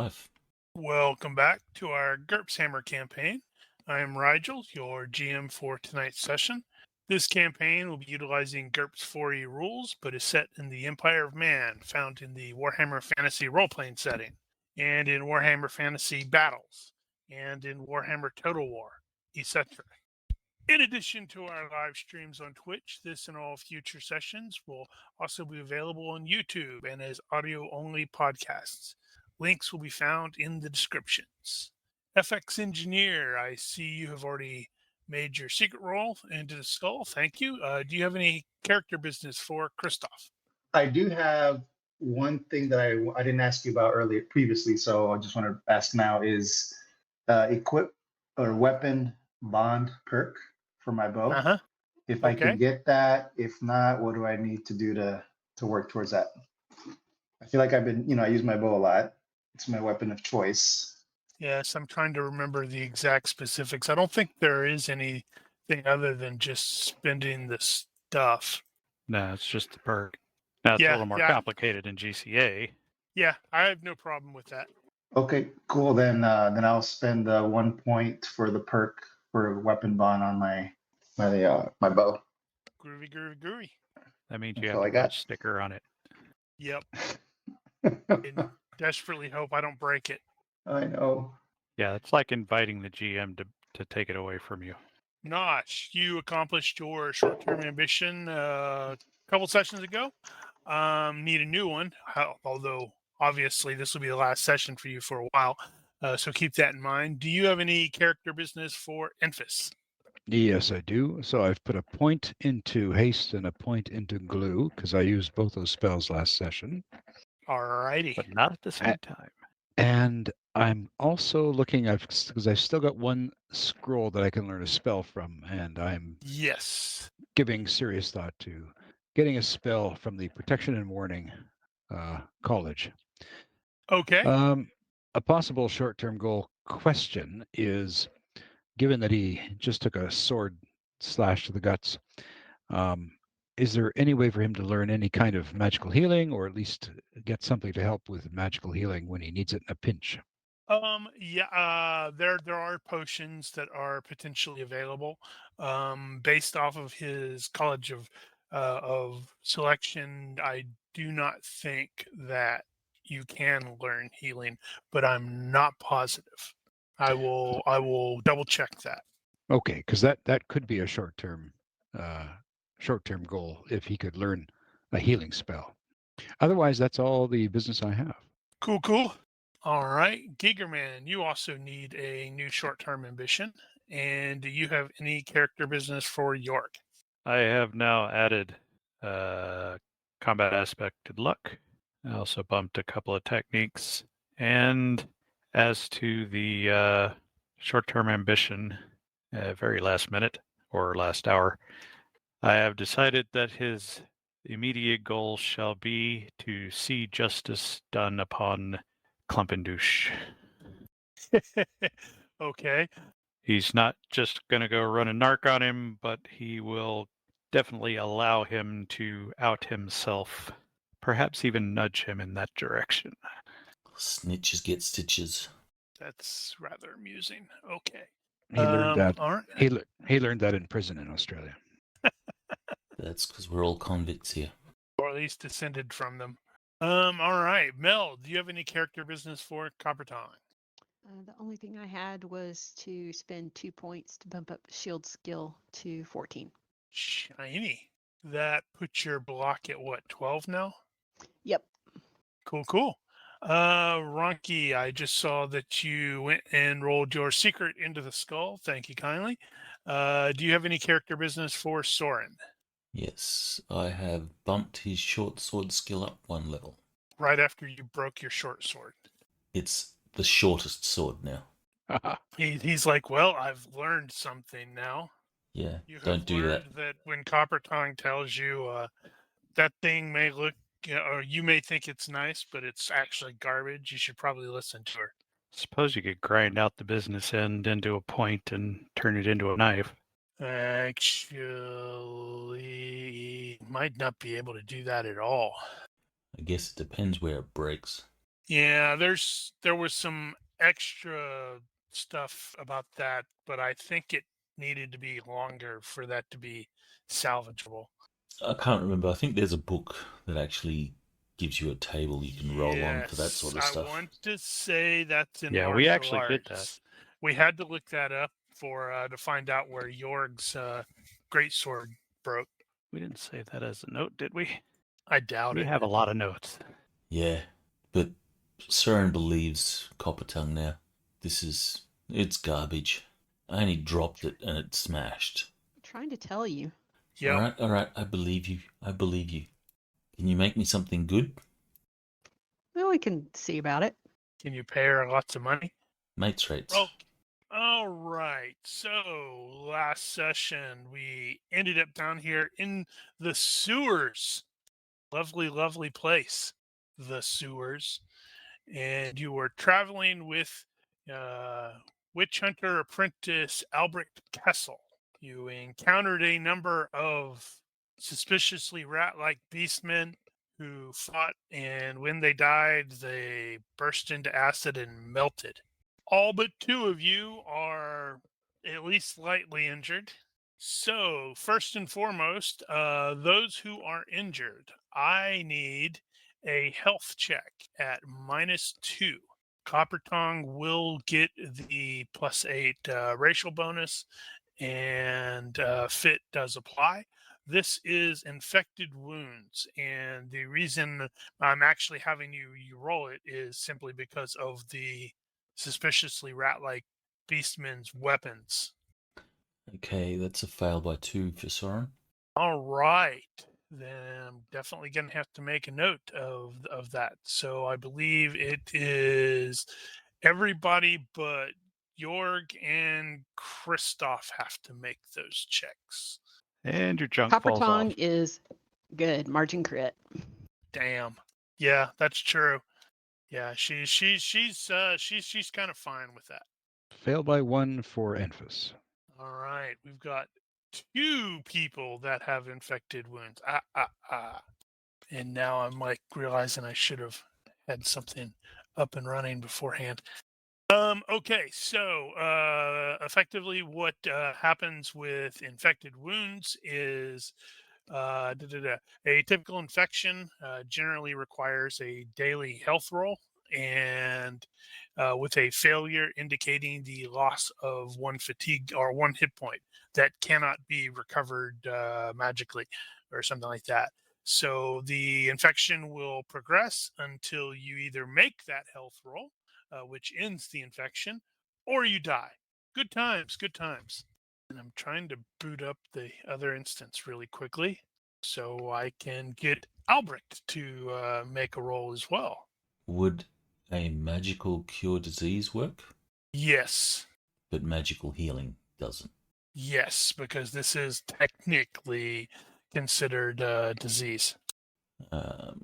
life. Welcome back to our GURPS Hammer campaign. I am Rigel, your GM for tonight's session. This campaign will be utilizing GURPS 4e rules, but is set in the Empire of Man, found in the Warhammer Fantasy role-playing setting, and in Warhammer Fantasy Battles, and in Warhammer Total War, etc. In addition to our live streams on Twitch, this and all future sessions will also be available on YouTube and as audio-only podcasts. Links will be found in the descriptions. FX Engineer, I see you have already made your secret roll into the skull. Thank you. Do you have any character business for Christoph? I do have one thing that I didn't ask you about previously, so I just want to ask now is equip or weapon bond perk for my bow. Uh-huh. If I can get that, if not, what do I need to do to work towards that? I feel like I've been, I use my bow a lot. It's my weapon of choice. Yes, I'm trying to remember the exact specifics. I don't think there is anything other than just spending the stuff. No, it's just the perk. Now, it's a little more complicated in GCA. Yeah, I have no problem with that. Okay, cool. Then I'll spend 1 point for the perk for weapon bond on my bow. Groovy. That means you have a red sticker on it. Yep. And desperately hope I don't break it. I know. Yeah, it's like inviting the GM to take it away from you. Nosh, you accomplished your short-term ambition a couple sessions ago. Need a new one, although obviously this will be the last session for you for a while. So keep that in mind. Do you have any character business for Enfys? Yes, I do. So I've put a point into haste and a point into glue because I used both those spells last session. Alrighty. But not at the same time. And I'm also looking, because I've still got one scroll that I can learn a spell from, and I'm giving serious thought to getting a spell from the Protection and Warning College. Okay. A possible short-term goal question is, given that he just took a sword slash to the guts, is there any way for him to learn any kind of magical healing, or at least get something to help with magical healing when he needs it in a pinch? There are potions that are potentially available. Based off of his college of selection, I do not think that you can learn healing, but I'm not positive. I will double check that. Okay, because that could be a short-term goal if he could learn a healing spell. Otherwise, that's all the business I have. Cool. All right, Gigerman, you also need a new short-term ambition. And do you have any character business for York? I have now added combat aspected luck. I also bumped a couple of techniques. And as to the short-term ambition, very last minute or last hour, I have decided that his immediate goal shall be to see justice done upon Klumpendouche. Okay. He's not just going to go run a narc on him, but he will definitely allow him to out himself, perhaps even nudge him in that direction. Snitches get stitches. That's rather amusing. Okay. He learned that. All right. He learned that in prison in Australia. That's because we're all convicts here. Or at least descended from them. All right. Mel, do you have any character business for Copperton? The only thing I had was to spend 2 points to bump up shield skill to 14. Shiny. That puts your block at what, 12 now? Yep. Cool. Ronky, I just saw that you went and rolled your secret into the skull. Thank you kindly. Do you have any character business for Soren? Yes, I have bumped his short sword skill up 1 level. Right after you broke your short sword. It's the shortest sword now. He's like, well, I've learned something now. Yeah, You don't do that. That when Copperton tells you that thing may look, or you may think it's nice, but it's actually garbage, you should probably listen to her. Suppose you could grind out the business end into a point and turn it into a knife. Actually, might not be able to do that at all. I guess it depends where it breaks. Yeah, there was some extra stuff about that, but I think it needed to be longer for that to be salvageable. I can't remember. I think there's a book that actually gives you a table you can roll on for that sort of I stuff. want to say that's in Yeah, we martial actually did that. arts. We had to look that up for to find out where Jorg's greatsword broke. We didn't say that as a note, did we? I doubt We it. have a lot of notes. Yeah, but Søren believes Coppertongue now. It's garbage. I only dropped it and it smashed. I'm trying to tell you. Yep. All right, I believe you. Can you make me something good? Well, we can see about it. Can you pay her lots of money? Mates rates. Oh, all right. So last session we ended up down here in the sewers. Lovely, lovely place. The sewers. And you were traveling with witch hunter apprentice Albrecht Kessel. You encountered a number of suspiciously rat-like beastmen who fought, and when they died, they burst into acid and melted. All but two of you are at least slightly injured. So, first and foremost, those who are injured, I need a health check at -2. Copper Tongue will get the +8 racial bonus, and fit does apply. This is infected wounds, and the reason I'm actually having you roll it is simply because of the suspiciously rat-like beastmen's weapons. Okay, that's a fail by 2 for Søren. All right, then I'm definitely going to have to make a note of that. So I believe it is everybody but Jorg and Kristoff have to make those checks. And your junk Copper falls Tongue off. is good. Margin crit. Damn. Yeah, that's true. Yeah, she's kind of fine with that. Fail by 1 for Enfys. All right, we've got 2 people that have infected wounds. And now I'm like realizing I should have had something up and running beforehand. Okay, so effectively what happens with infected wounds is a typical infection generally requires a daily health roll, and with a failure indicating the loss of 1 fatigue or 1 hit point that cannot be recovered magically or something like that. So the infection will progress until you either make that health roll, which ends the infection, or you die. Good times, good times. And I'm trying to boot up the other instance really quickly so I can get Albrecht to make a roll as well. Would a magical cure disease work? Yes. But magical healing doesn't. Yes, because this is technically considered a disease.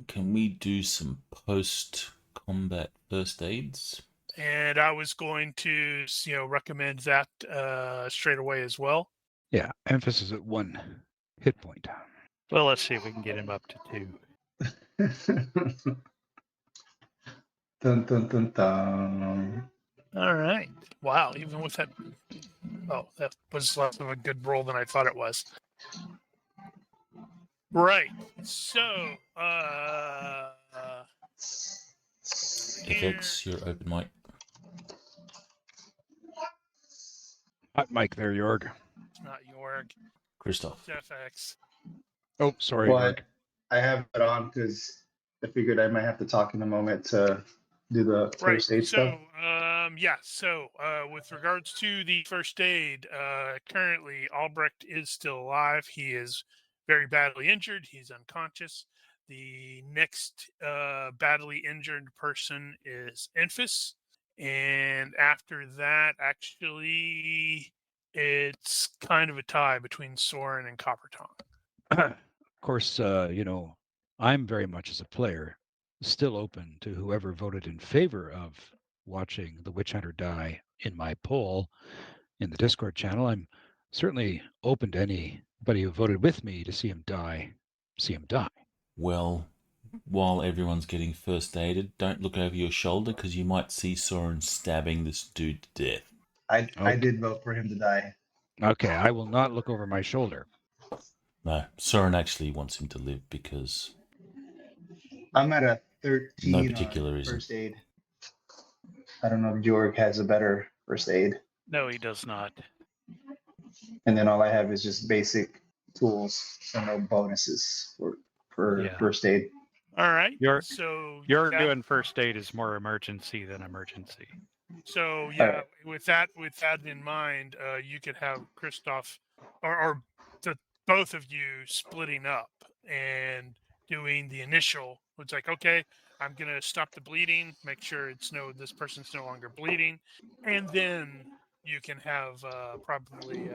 Can we do some post-combat first aids? And I was going to, recommend that straight away as well. Yeah, Enfys is at 1 hit point. Well, let's see if we can get him up to 2. Dun, dun, dun, dun. All right. Wow. Even with that. Oh, that was less of a good roll than I thought it was. Right. So, FX, your open mic. Hot mic there, Jorg. It's not Jorg. Christoph. It's FX. Oh, sorry, But Jorg. I have it on because I figured I might have to talk in a moment to do the first aid stuff. So, with regards to the first aid, currently Albrecht is still alive. He is very badly injured. He's unconscious. The next badly injured person is Enfys. And after that, actually, it's kind of a tie between Soren and Coppertongue. Of course, I'm very much as a player still open to whoever voted in favor of watching the Witch Hunter die in my poll in the Discord channel. I'm certainly open to anybody who voted with me to see him die. Well, while everyone's getting first aided, don't look over your shoulder because you might see Soren stabbing this dude to death. I Okay. did vote for him to die. Okay, I will not look over my shoulder. No, Soren actually wants him to live because I'm at a no 13 particular on reason. first aid. I don't know if Georg has a better first aid. No, he does not. And then all I have is just basic tools and no bonuses for Yeah. first aid. All right. You're- So You're that- doing first aid is more emergency than emergency. So yeah, right. with that in mind, you could have Christoph or the both of you splitting up and doing the initial. It's like, okay, I'm gonna stop the bleeding, make sure this person's no longer bleeding, and then you can have probably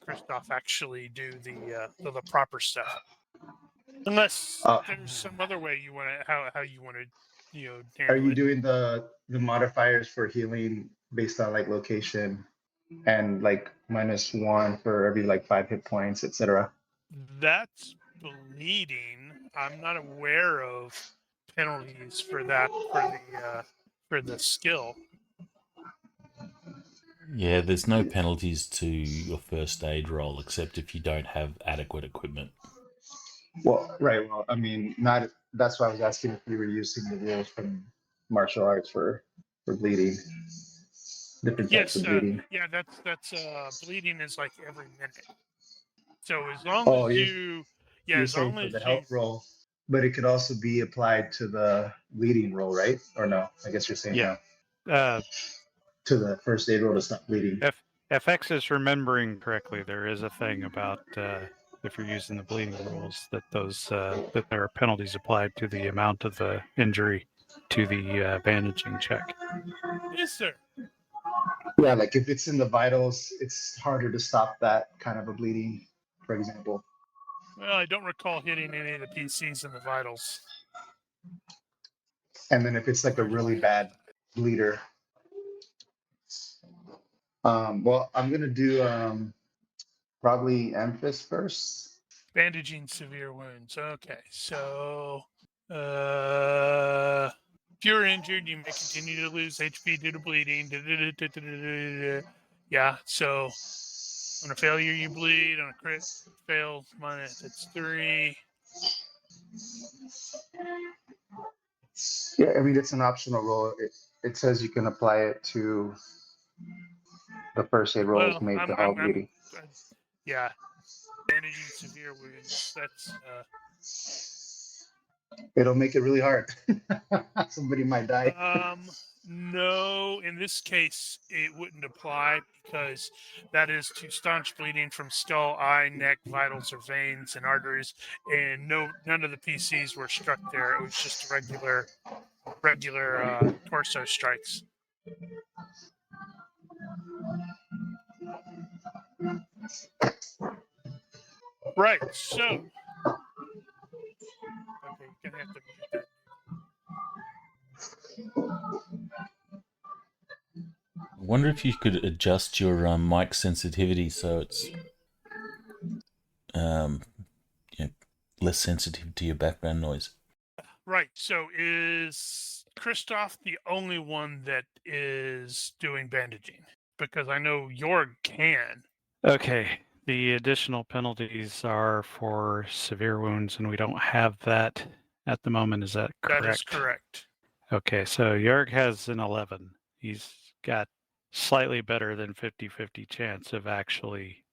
Christoph actually do the proper stuff. Unless there's some other way you want to how you want to Are handle you it. doing the modifiers for healing based on like location and like -1 for every like 5 hit points, etc.? That's bleeding. I'm not aware of penalties for that for the skill. Yeah, there's no penalties to your first aid roll except if you don't have adequate equipment. Well, right. Well, I mean, not. That's why I was asking if we were using the rules from martial arts for bleeding, different types Yes, of bleeding. yeah, that's bleeding is like every minute. So as long Oh, as you're as saying long for as the you health roll, but it could also be applied to the bleeding roll, right? Or no? I guess you're saying Yeah. no. To the first aid roll to stop bleeding. If FX is remembering correctly, there is a thing about if you're using the bleeding rules that that there are penalties applied to the amount of the injury to the bandaging check. yes, sir. Yeah, like if it's in the vitals, it's harder to stop that kind of a bleeding, for example. Well, I don't recall hitting any of the PCs in the vitals. And then if it's like a really bad bleeder. Well, I'm gonna do probably Amphis first. Bandaging severe wounds. Okay, so if you're injured, you may continue to lose HP due to bleeding. Yeah, so on a failure, you bleed. On a crit fail, it's 3. Yeah, I mean it's an optional roll. It says you can apply it to the first aid rolls Well, made to help bleeding. yeah, bandaging severe wounds. That's It'll make it really hard. Somebody might die. no, in this case, it wouldn't apply because that is to staunch bleeding from skull, eye, neck, vitals, or veins and arteries, and none of the PCs were struck there. It was just regular torso strikes. Right. So, okay, you're gonna have to mute that. I wonder if you could adjust your mic sensitivity so it's less sensitive to your background noise. Right. So is Christoph the only one that is doing bandaging? Because I know Jorg can. Okay. The additional penalties are for severe wounds, and we don't have that at the moment. Is that correct? That is correct. Okay, so Jörg has an 11. He's got slightly better than 50-50 chance of actually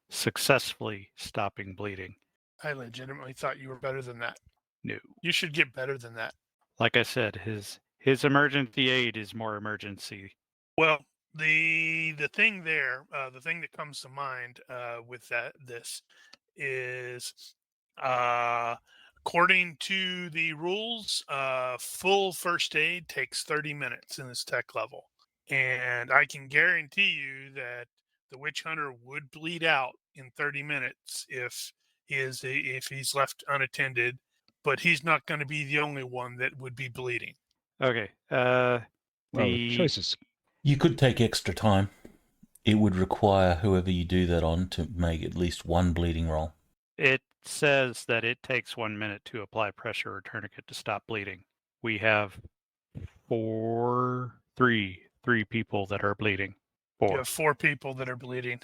successfully stopping bleeding. I legitimately thought you were better than that. No. You should get better than that. Like I said, his emergency aid is more emergency. Well, the thing there, the thing that comes to mind with this is according to the rules, full first aid takes 30 minutes in this tech level. And I can guarantee you that the witch hunter would bleed out in 30 minutes if he's left unattended, but he's not going to be the only one that would be bleeding. Okay. Well, the choices. You could take extra time. It would require whoever you do that on to make at least one bleeding roll. It says that it takes 1 minute to apply pressure or tourniquet to stop bleeding. We have three people that are bleeding. You Four. have 4 people that are bleeding.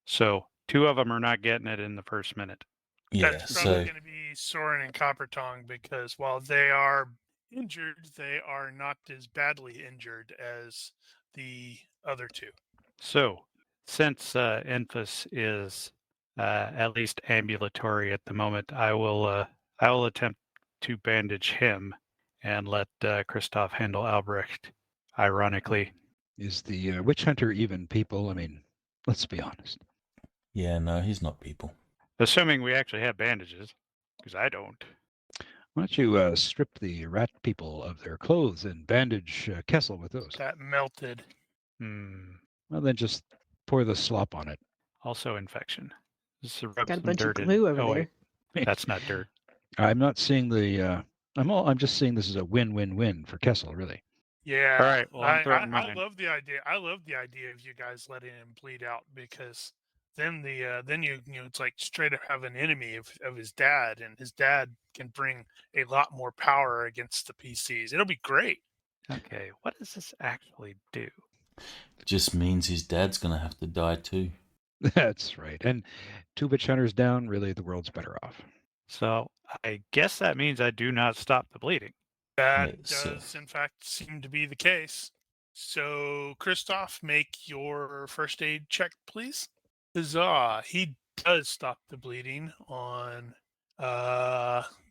So 2 of them are not getting it in the first minute. Yeah, That's probably so going to be Soren and Coppertongue because while they are injured, they are not as badly injured as the other 2. So since Enfys is at least ambulatory at the moment, I will attempt to bandage him and let Christoph handle Albrecht. Ironically, Is the witch hunter even people? I mean, let's be honest. yeah, no, he's not people. assuming we actually have bandages, because I don't. Why don't you strip the rat people of their clothes and bandage Kessel with those? That melted. Well, then just pour the slop on it. Also infection. Just to rub Got a some bunch of dirt in. glue over Oh, there. wait, that's not dirt. I'm not seeing the. I'm just seeing this as a win-win-win for Kessel, really. Yeah. All right, well, I'm throwing I mine. love the idea. I love the idea of you guys letting him bleed out because then then you it's like straight up have an enemy of his dad, and his dad can bring a lot more power against the PCs. It'll be great. Okay, what does this actually do? Just means his dad's gonna have to die too. That's right. And 2 witch hunters down, really, the world's better off. So I guess that means I do not stop the bleeding. That Yes, does, in fact, seem to be the case. So, Christoph, make your first aid check, please. Huzzah! He does stop the bleeding on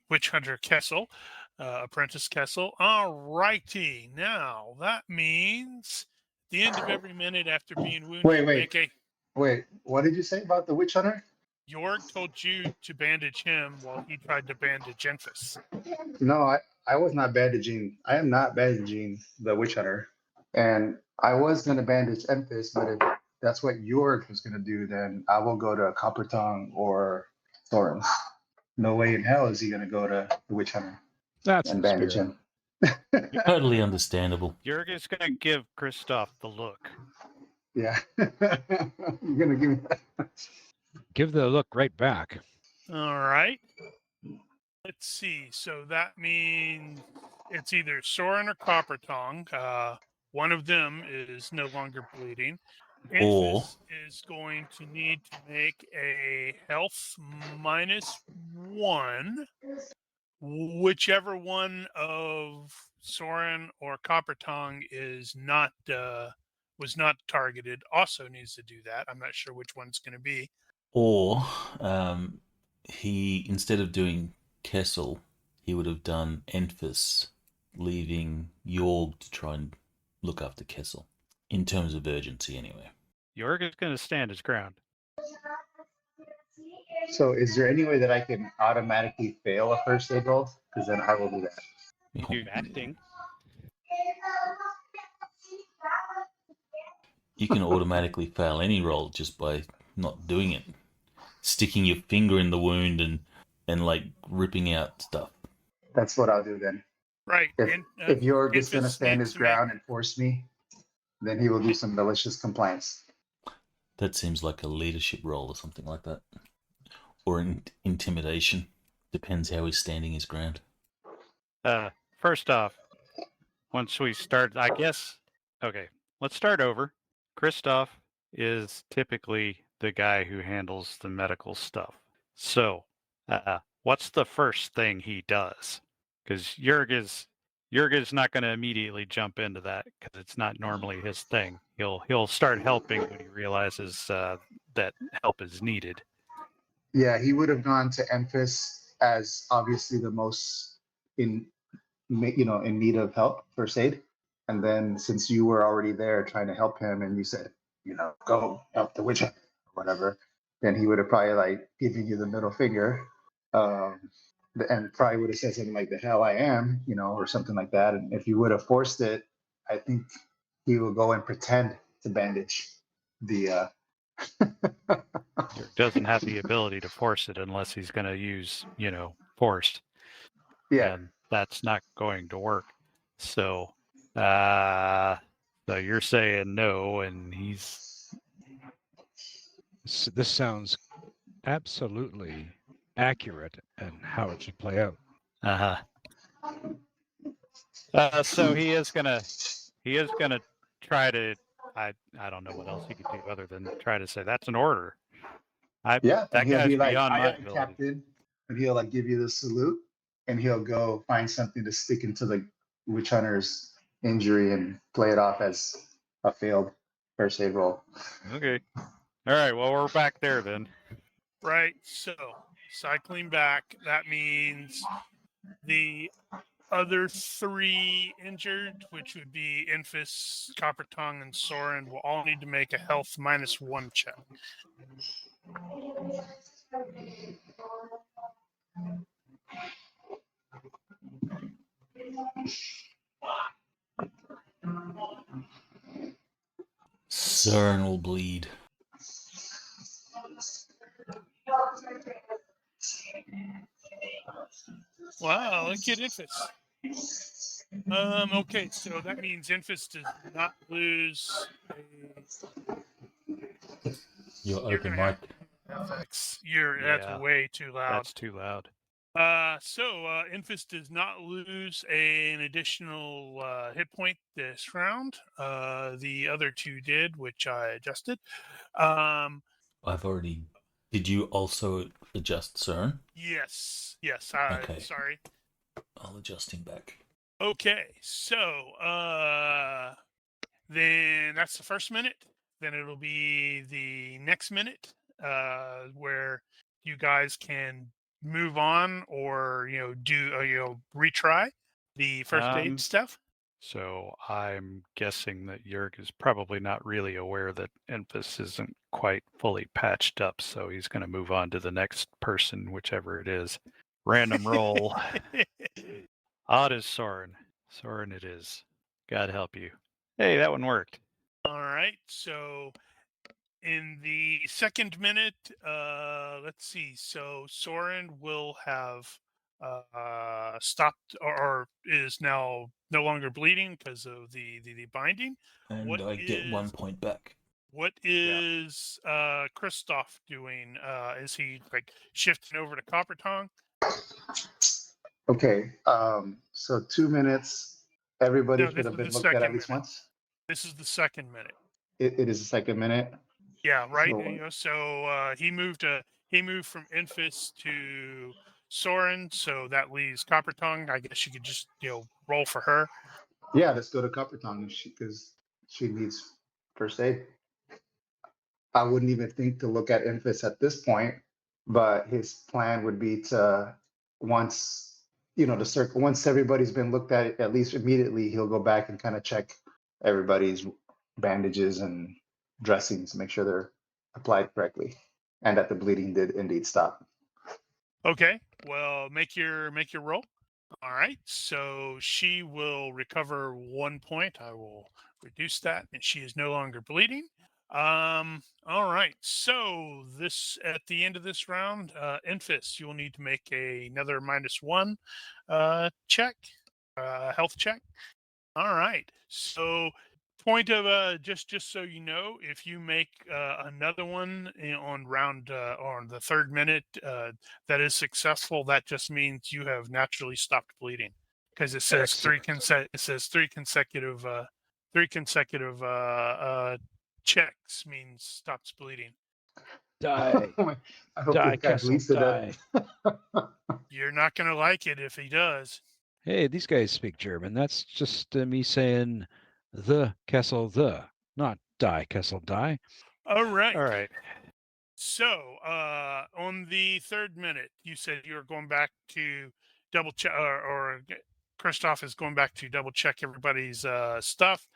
Witch Hunter Kessel, Apprentice Kessel. All righty. Now, that means at the end of every minute after being wounded, Wait, what did you say about the witch hunter? Jorg told you to bandage him while he tried to bandage Enfys. No, I was not bandaging. I am not bandaging the witch hunter. And I was going to bandage Emphis, but if that's what Jorg was going to do, then I will go to Coppertongue or Thorin. No way in hell is he going to go to the witch hunter That's and the bandage spirit. him. Totally understandable. Jurgen's going to give Christoph the look. Yeah. You're going to give me that. Give the look right back. All right. Let's see. So that means it's either Soren or Coppertongue. One of them is no longer bleeding. Or- Enfys is going to need to make a health -1. Whichever one of Soren or Coppertongue is not was not targeted also needs to do that. I'm not sure which one it's going to be. Or he, instead of doing Kessel, he would have done Enfys, leaving Jorg to try and look after Kessel. In terms of urgency, anyway. Jorgen's going to stand his ground. So is there any way that I can automatically fail a first aid roll? Because then I will do that. You acting. You can automatically fail any roll just by not doing it. Sticking your finger in the wound and like ripping out stuff. That's what I'll do then. Right. If Jorg is going to Enfys stand needs his to ground and force me, then he will do some malicious compliance. That seems like a leadership role or something like that. Or intimidation. Depends how he's standing his ground. First off, once we start, I guess, okay, let's start over. Christoph is typically the guy who handles the medical stuff. So, what's the first thing he does? Because Jurgen's not going to immediately jump into that because it's not normally his thing. He'll start helping when he realizes that help is needed. Yeah, he would have gone to Emphis as obviously the most in need of help, first aid. And then since you were already there trying to help him and you said, go help the witch hunter or whatever, then he would have probably like given you the middle finger. And probably would have said something like the hell I am, or something like that. And if you would have forced it, I think he will go and pretend to bandage the Doesn't have the ability to force it unless he's going to use, forced. yeah. And that's not going to work. So, so you're saying no, and he's This sounds absolutely accurate and how it should play out. So he is gonna try to. I don't know what else he could do other than try to say that's an order. Yeah, and That he'll guy's be like, beyond "Aye, my aye, ability. Captain," and he'll like give you the salute, and he'll go find something to stick into the witch hunter's injury and play it off as a failed first aid roll. Okay. All right. Well, we're back there then. Right. So cycling back, that means the other 3 injured, which would be Infus, Copper Tongue, and Soren, will all need to make a health -1 check. Cern will bleed. Wow, look at Infus. Okay, so that means Infus does not lose a... Your You're open gonna mic. have FX. That's Yeah. way too loud. That's too loud. Infus does not lose an additional hit point this round. The other 2 did, which I adjusted. I've already. Did you also adjust Cern? Yes. Okay. Sorry. I'll adjust him back. Okay, so then that's the first minute. Then it'll be the next minute, where you guys can move on or do retry the first aid stuff. So I'm guessing that Jörg is probably not really aware that Enfys isn't quite fully patched up, so he's going to move on to the next person, whichever it is. Random roll. Odd is Soren. Soren it is. God help you. Hey, that one worked. All right, so in the second minute, let's see. So Soren will have stopped or is now no longer bleeding because of the binding. And What I get 1 is- point back. What is Christoph doing? Is he like shifting over to Copper Tongue? Okay, so 2 minutes. Everybody No, should this have is been the looked at second least minute. once. This is the second minute. It is the second minute. Yeah, right. So- So he moved from Infus to Soren, so that leaves Copper Tongue. I guess you could just roll for her. Yeah, let's go to Copper Tongue because she needs first aid. I wouldn't even think to look at Infus at this point, but his plan would be to once the circle once everybody's been looked at least immediately, he'll go back and kind of check everybody's bandages and dressings to make sure they're applied correctly and that the bleeding did indeed stop. Okay. Well, make your roll. All right. So she will recover 1 point. I will reduce that, and she is no longer bleeding. All right. So at the end of this round, Infus, you will need to make another -1 check, health check. All right. So point of just so you know, if you make another one on round on the third minute that is successful, that just means you have naturally stopped bleeding because it says three consecutive checks means stops bleeding. Die. I hope Die, this guy Kessel, bleeds to die. death. You're not going to like it if he does. Hey, these guys speak German. That's just me saying the Kessel, not die, Kessel, die. All right. All right. So, on the third minute, you said you were going back to double check, or Christoph is going back to double check everybody's stuff.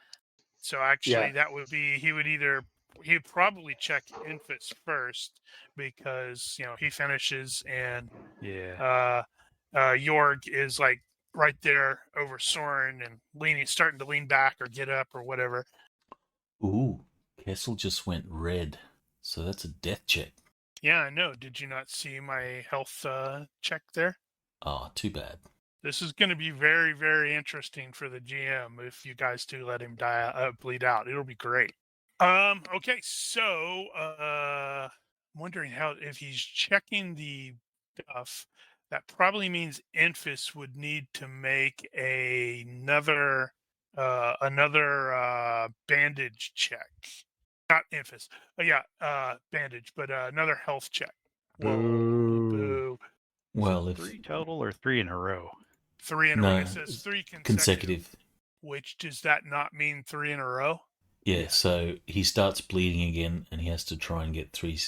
So actually, that would be he'd probably check Infus first because he finishes, and Yeah. Jorg is like right there over Soren and starting to lean back or get up or whatever. Ooh, Kessel just went red. So that's a death check. Yeah, I know. Did you not see my health check there? Oh, too bad. This is going to be very, very interesting for the GM if you guys do let him bleed out. It'll be great. Okay, so I'm wondering if he's checking the stuff, that probably means Enfys would need to make another bandage check. Not Enfys. Bandage, but another health check. Whoa, boo. Well, if 3 total or 3 in a row? 3 in a row. no, It says 3 consecutive. Which does that not mean 3 in a row? Yeah, so he starts bleeding again, and he has to try and get three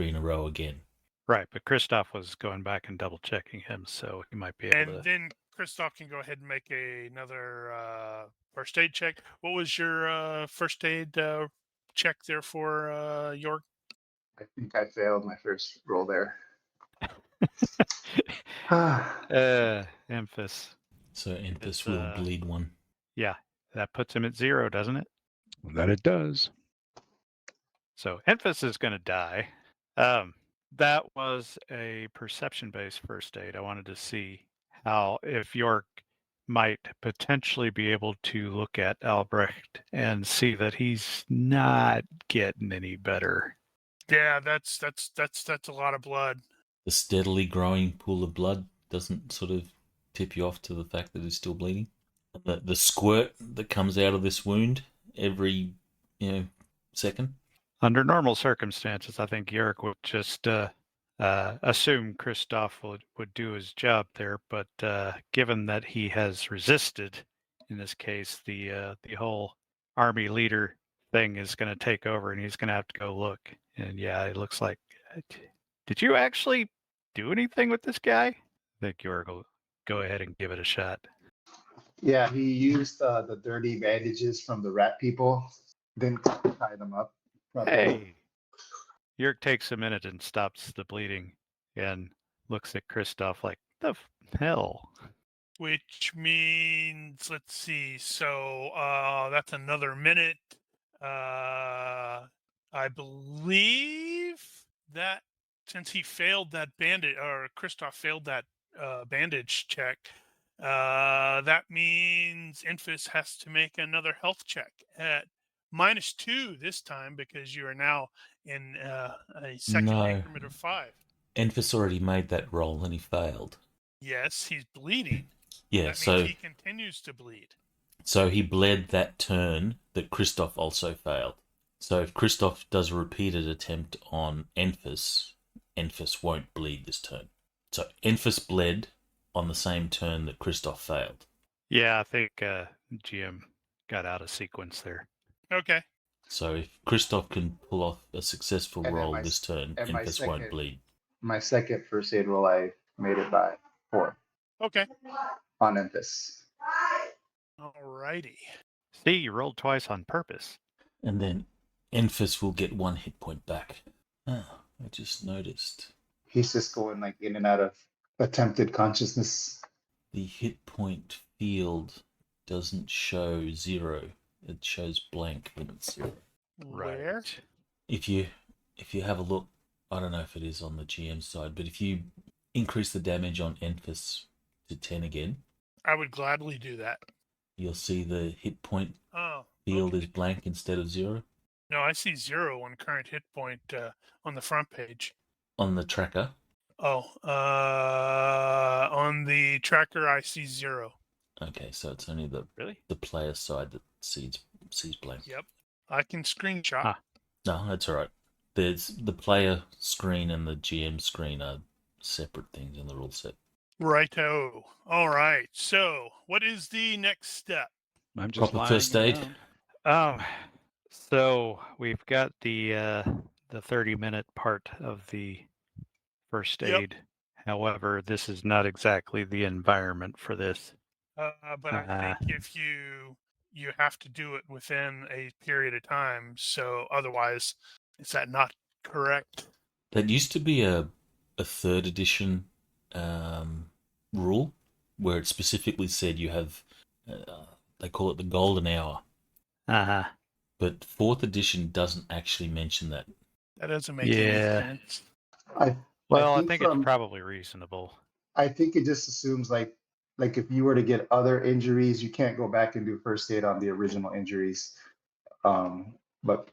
in a row again. Right, but Christoph was going back and double checking him, so he might be able And to. then Christoph can go ahead and make another first aid check. What was your first aid check there for York? I think I failed my first roll there. Enfys. So Enfys It's, will bleed 1. Yeah, that puts him at 0, doesn't it? That it does. So Enfys is going to die. That was a perception-based first aid. I wanted to see how, if York might potentially be able to look at Albrecht and see that he's not getting any better. Yeah, that's a lot of blood. The steadily growing pool of blood doesn't sort of tip you off to the fact that he's still bleeding. The squirt that comes out of this wound every second. Under normal circumstances, I think York would just assume Christoph would do his job there. But given that he has resisted, in this case, the whole army leader thing is going to take over, and he's going to have to go look. And yeah, it looks like. Did you actually do anything with this guy? I think York will go ahead and give it a shot. Yeah, he used the dirty bandages from the rat people, then tie them up. Hey! York takes a minute and stops the bleeding and looks at Christoph like, the hell? Which means, let's see, so that's another minute. I believe that since he failed that bandage, or Christoph failed that bandage check, that means Enfys has to make another health check at -2 this time, because you are now in a second increment of 5. Enfys already made that roll and he failed. Yes, he's bleeding. Yeah, That so means he continues to bleed. so he bled that turn that Christoph also failed. So if Christoph does a repeated attempt on Enfys, Enfys won't bleed this turn. So Enfys bled on the same turn that Christoph failed. Yeah, I think GM got out of sequence there. Okay. So if Christoph can pull off a successful And then roll my- this turn, and my Enfys won't second- bleed. My second first aid roll, I made it by 4 Okay. on Enfys. Alrighty. See, you rolled twice on purpose. And then Enfys will get 1 hit point back. Ah, I just noticed. He's just going like in and out of attempted consciousness. The hit point field doesn't show 0. It shows blank when it's 0. Where? If you have a look, I don't know if it is on the GM side, but if you increase the damage on Enfys to 10 again, I would gladly do that. you'll see the hit point Oh. field okay. is blank instead of 0 No, I see 0 on current hit point on the front page. on the tracker. Oh, on the tracker I see 0. Okay, so it's only the Really? player side that sees blank. Yep. I can screenshot. Ah. No, that's all right. There's the player screen and the GM screen are separate things in the rule set. Righto. All right. So, what is the next step? I'm just Proper lying first aid. around. So we've got the 30-minute part of the first Yep. aid. However, this is not exactly the environment for this. But I think if you have to do it within a period of time. So otherwise, is that not correct? That used to be a 3rd edition rule where it specifically said you have, they call it the golden hour. Uh-huh. But 4th edition doesn't actually mention that. That doesn't make Yeah. any sense. Well, I think think from- it's probably reasonable. I think it just assumes like if you were to get other injuries, you can't go back and do first aid on the original injuries. But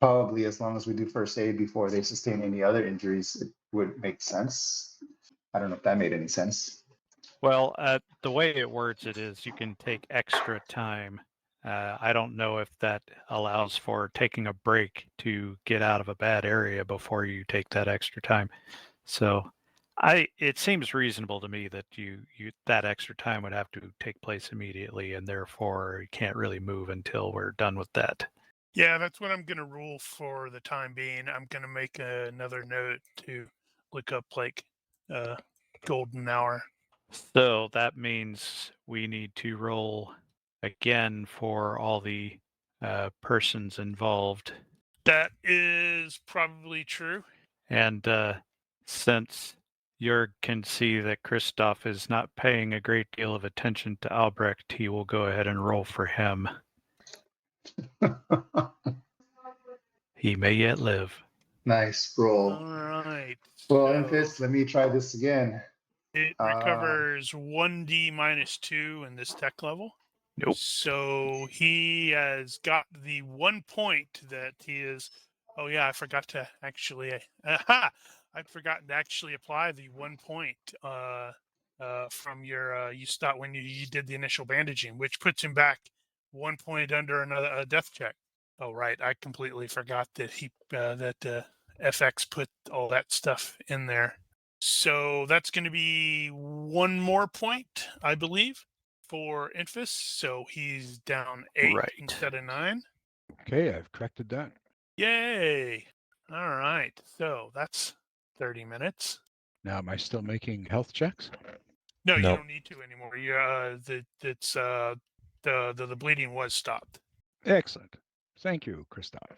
probably as long as we do first aid before they sustain any other injuries, it would make sense. I don't know if that made any sense. Well, the way it words it is you can take extra time. I don't know if that allows for taking a break to get out of a bad area before you take that extra time. So it seems reasonable to me that you that extra time would have to take place immediately, and therefore you can't really move until we're done with that. Yeah, that's what I'm going to rule for the time being. I'm going to make another note to look up like golden hour. So that means we need to roll again for all the persons involved. That is probably true. And since Jörg can see that Christoph is not paying a great deal of attention to Albrecht, he will go ahead and roll for him. He may yet live. Nice roll. All right. Well, so Enfys, let me try this again. it recovers 1d minus 2 in this tech level. Nope. So he has got the 1 point that he is. Oh yeah, I forgot to actually. I'd forgotten to actually apply the 1 point from your you start when you did the initial bandaging, which puts him back 1 point under another death check. Oh right, I completely forgot that FX put all that stuff in there. So that's going to be 1 more point, I believe, for Enfys. So he's down 8 Right. instead of 9. Okay, I've corrected that. Yay! All right. So that's 30 minutes. Now, am I still making health checks? No, you No. don't need to anymore. You the bleeding was stopped. Excellent. Thank you, Christoph.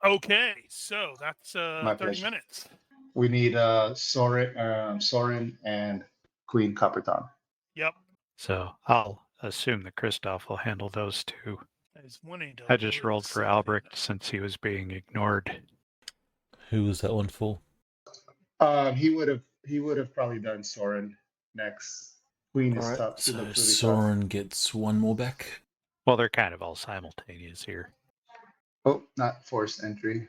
Okay, so that's My 30 pleasure. minutes. We need Soren and Queen Copperton. Yep. So I'll assume that Christoph will handle those two. I was wanting to I just load rolled for something. Albrecht since he was being ignored. Who was that one for? He would have probably done Soren next. Queen is tough. She So looks really Soren gets one more back. Well, they're kind of all simultaneous here. tough. Oh, not forced entry.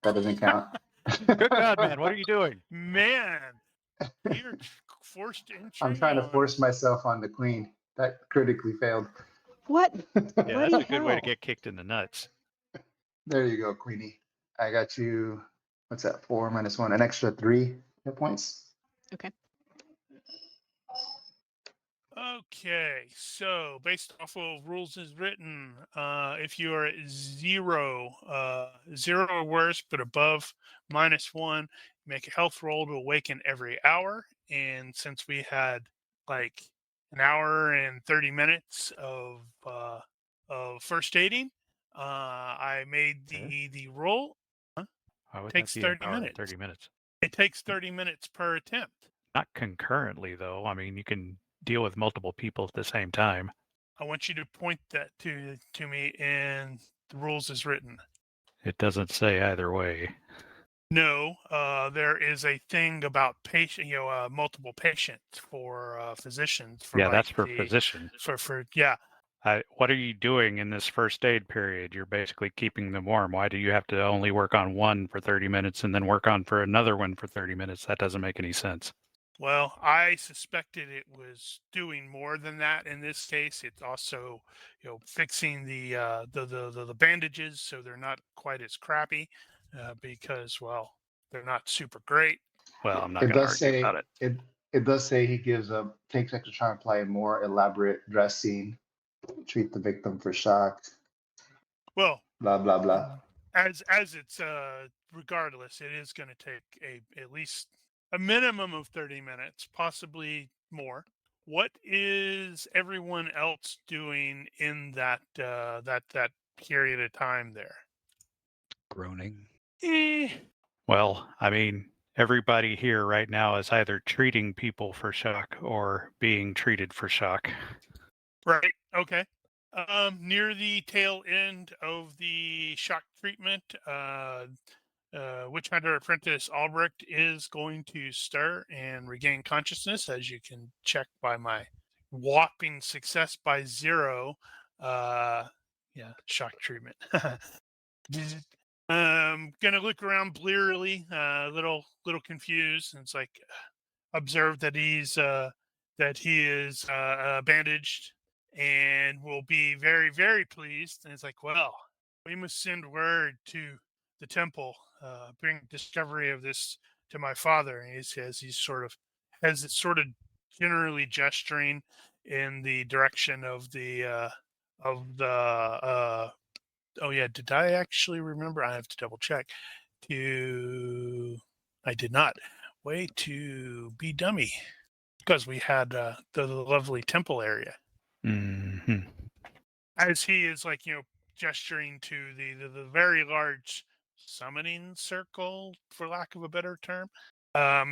That doesn't count. Good God, man, what are you doing? Man, you're forced entry. I'm trying to on- force myself on the queen. That critically failed. What? Yeah, Bloody that's a good way to hell. get kicked in the nuts. There you go, Queenie. I got you. What's that? 4 minus 1, an extra 3 hit points. Okay, so based off of rules as written, if you are at 0, 0 or worse, but above -1, make a health roll to awaken every hour. And since we had like an hour and 30 minutes of first aiding, I made the roll. Why would Takes that be an 30 hour and minutes. 30 minutes? It takes 30 minutes per attempt. Not concurrently, though. I mean, you can deal with multiple people at the same time. I want you to point that to me in the rules as written. It doesn't say either way. No, there is a thing about multiple patients for physicians. For Yeah, like that's for the- physicians. For yeah. What are you doing in this first aid period? You're basically keeping them warm. Why do you have to only work on one for 30 minutes and then work on for another one for 30 minutes? That doesn't make any sense. Well, I suspected it was doing more than that. In this case, it's also, fixing the bandages so they're not quite as crappy, because they're not super great. Well, I'm not It going to does argue say uh, about it. it does say he takes extra time to apply a more elaborate dressing, treat the victim for shock, Well, blah blah blah. as it's regardless, it is going to take at least a minimum of 30 minutes, possibly more. What is everyone else doing in that period of time there? Groaning. Well, I mean, everybody here right now is either treating people for shock or being treated for shock. Right. Okay. Near the tail end of the shock treatment, Witch Hunter Apprentice Albrecht is going to stir and regain consciousness, as you can check by my whopping success by 0. Yeah, shock treatment. Gonna look around blearily, little confused, and it's like, observe that he is bandaged, and will be very, very pleased. And it's like, well, we must send word to the temple, bring discovery of this to my father. And he says he's sort of generally gesturing in the direction of the oh yeah, did I actually remember? I have to double check. I did not. Way to be dummy, because we had the lovely temple area. Hmm. As he is gesturing to the very large summoning circle, for lack of a better term.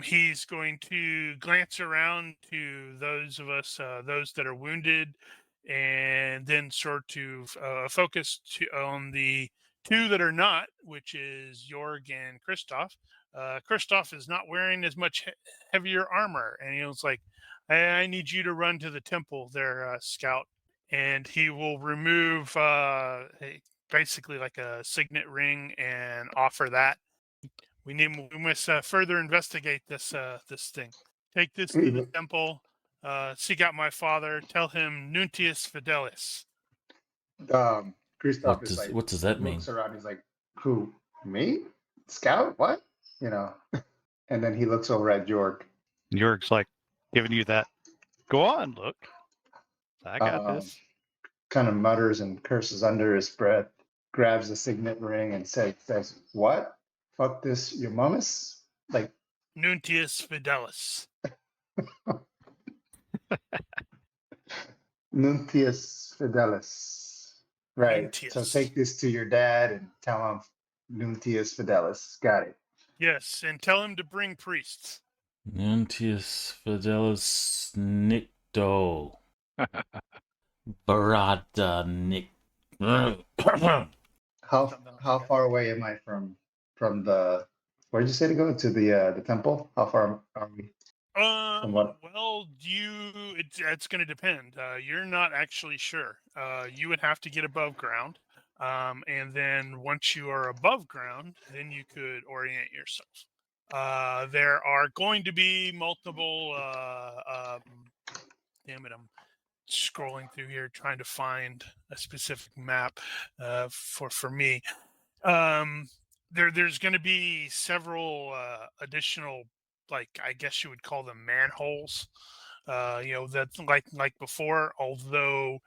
He's going to glance around to those of us, those that are wounded, and then sort of focus on the two that are not, which is Jorg and Christoph. Christoph is not wearing as much heavier armor, and he was like, I need you to run to the temple there, Scout. And he will remove basically like a signet ring and offer that. We must further investigate this thing. Take this to the temple. Seek out my father. Tell him Nuntius Fidelis. Christoph is like, What does that mean? looks around. He's like, who? Me? Scout? What? And then he looks over at Jorg. Jorg's like giving you that. Go on, look. I got this. Kind of mutters and curses under his breath, grabs the signet ring and says, what? Fuck this, your mummus? Like, Nuntius Fidelis. Nuntius Fidelis. Right. Nuntius. So take this to your dad and tell him Nuntius Fidelis. Got it. Yes, and tell him to bring priests. Nuntius Fidelis Nicto. Barada Nick. How far away am I from the? Where did you say to go to the temple? How far are we? Well, it's going to depend. You're not actually sure. You would have to get above ground, and then once you are above ground, then you could orient yourself. There are going to be multiple. Damn it! I'm scrolling through here trying to find a specific map for me. There's going to be several additional, like, I guess you would call them manholes. That's like before. Although,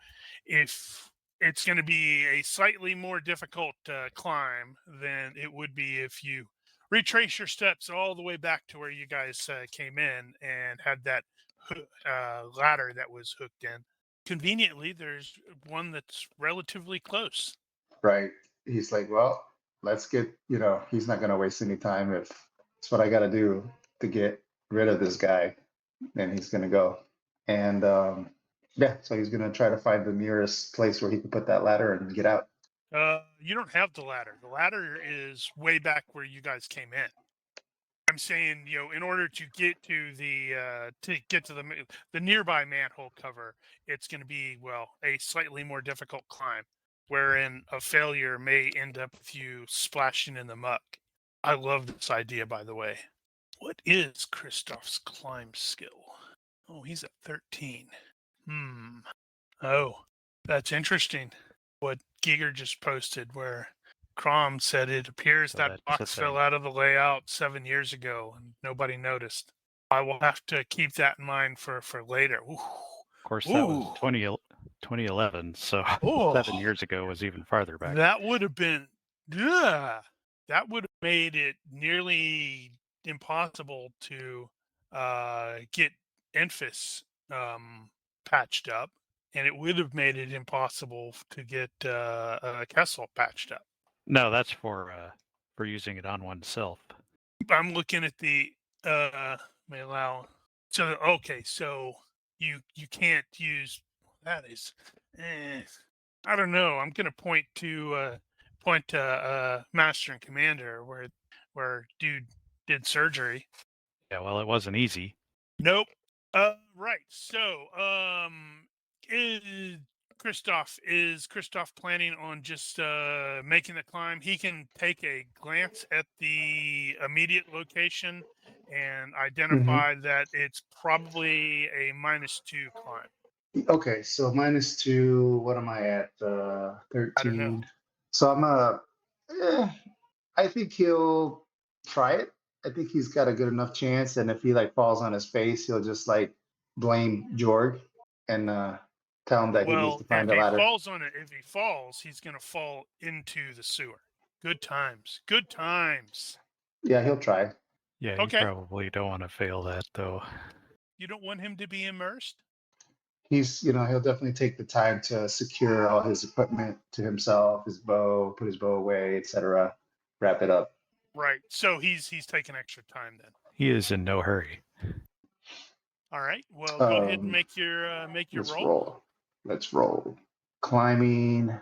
if it's going to be a slightly more difficult climb than it would be if you retrace your steps all the way back to where you guys came in and had that ladder that was hooked in. Conveniently, there's one that's relatively close. Right. He's like, well, let's get, he's not going to waste any time. If it's what I got to do to get rid of this guy, then he's going to go. And so he's going to try to find the nearest place where he can put that ladder and get out. You don't have the ladder. The ladder is way back where you guys came in. I'm saying, in order to get to the nearby manhole cover, it's going to be, a slightly more difficult climb, wherein a failure may end up with you splashing in the muck. I love this idea, by the way. What is Christoph's climb skill? Oh, he's at 13. Oh, that's interesting. What Giger just posted, where Crom said it appears that box fell out of the layout 7 years ago and nobody noticed. I will have to keep that in mind for later. Ooh. Of course, that was 2011, so 7 years ago was even farther back. That would have been, that would have made it nearly impossible to get Enfys patched up, and it would have made it impossible to get Kessel patched up. No, that's for using it on oneself. I'm looking at the may allow. So okay, so you can't use that is. I don't know. I'm gonna point to Master and Commander where dude did surgery. Yeah, well, it wasn't easy. Nope. Right. So is Christoph planning on just making the climb? He can take a glance at the immediate location and identified that it's probably a -2 climb. Okay, so -2. What am I at? I don't know. 13. So I think he'll try it. I think he's got a good enough chance, and if he like falls on his face, he'll just like blame Jorg and tell him that he needs Well, to if find a he ladder. falls on it, if he falls, he's going to fall into the sewer. Good times. Good times. Yeah, he'll try. Yeah, you Okay. probably don't want to fail that though. You don't want him to be immersed? He'll definitely take the time to secure all his equipment to himself, his bow, put his bow away, etc. Wrap it up. Right. So he's taking extra time then. He is in no hurry. All right. Well, go ahead and Um, make your Let's roll. roll. Let's roll. Climbing.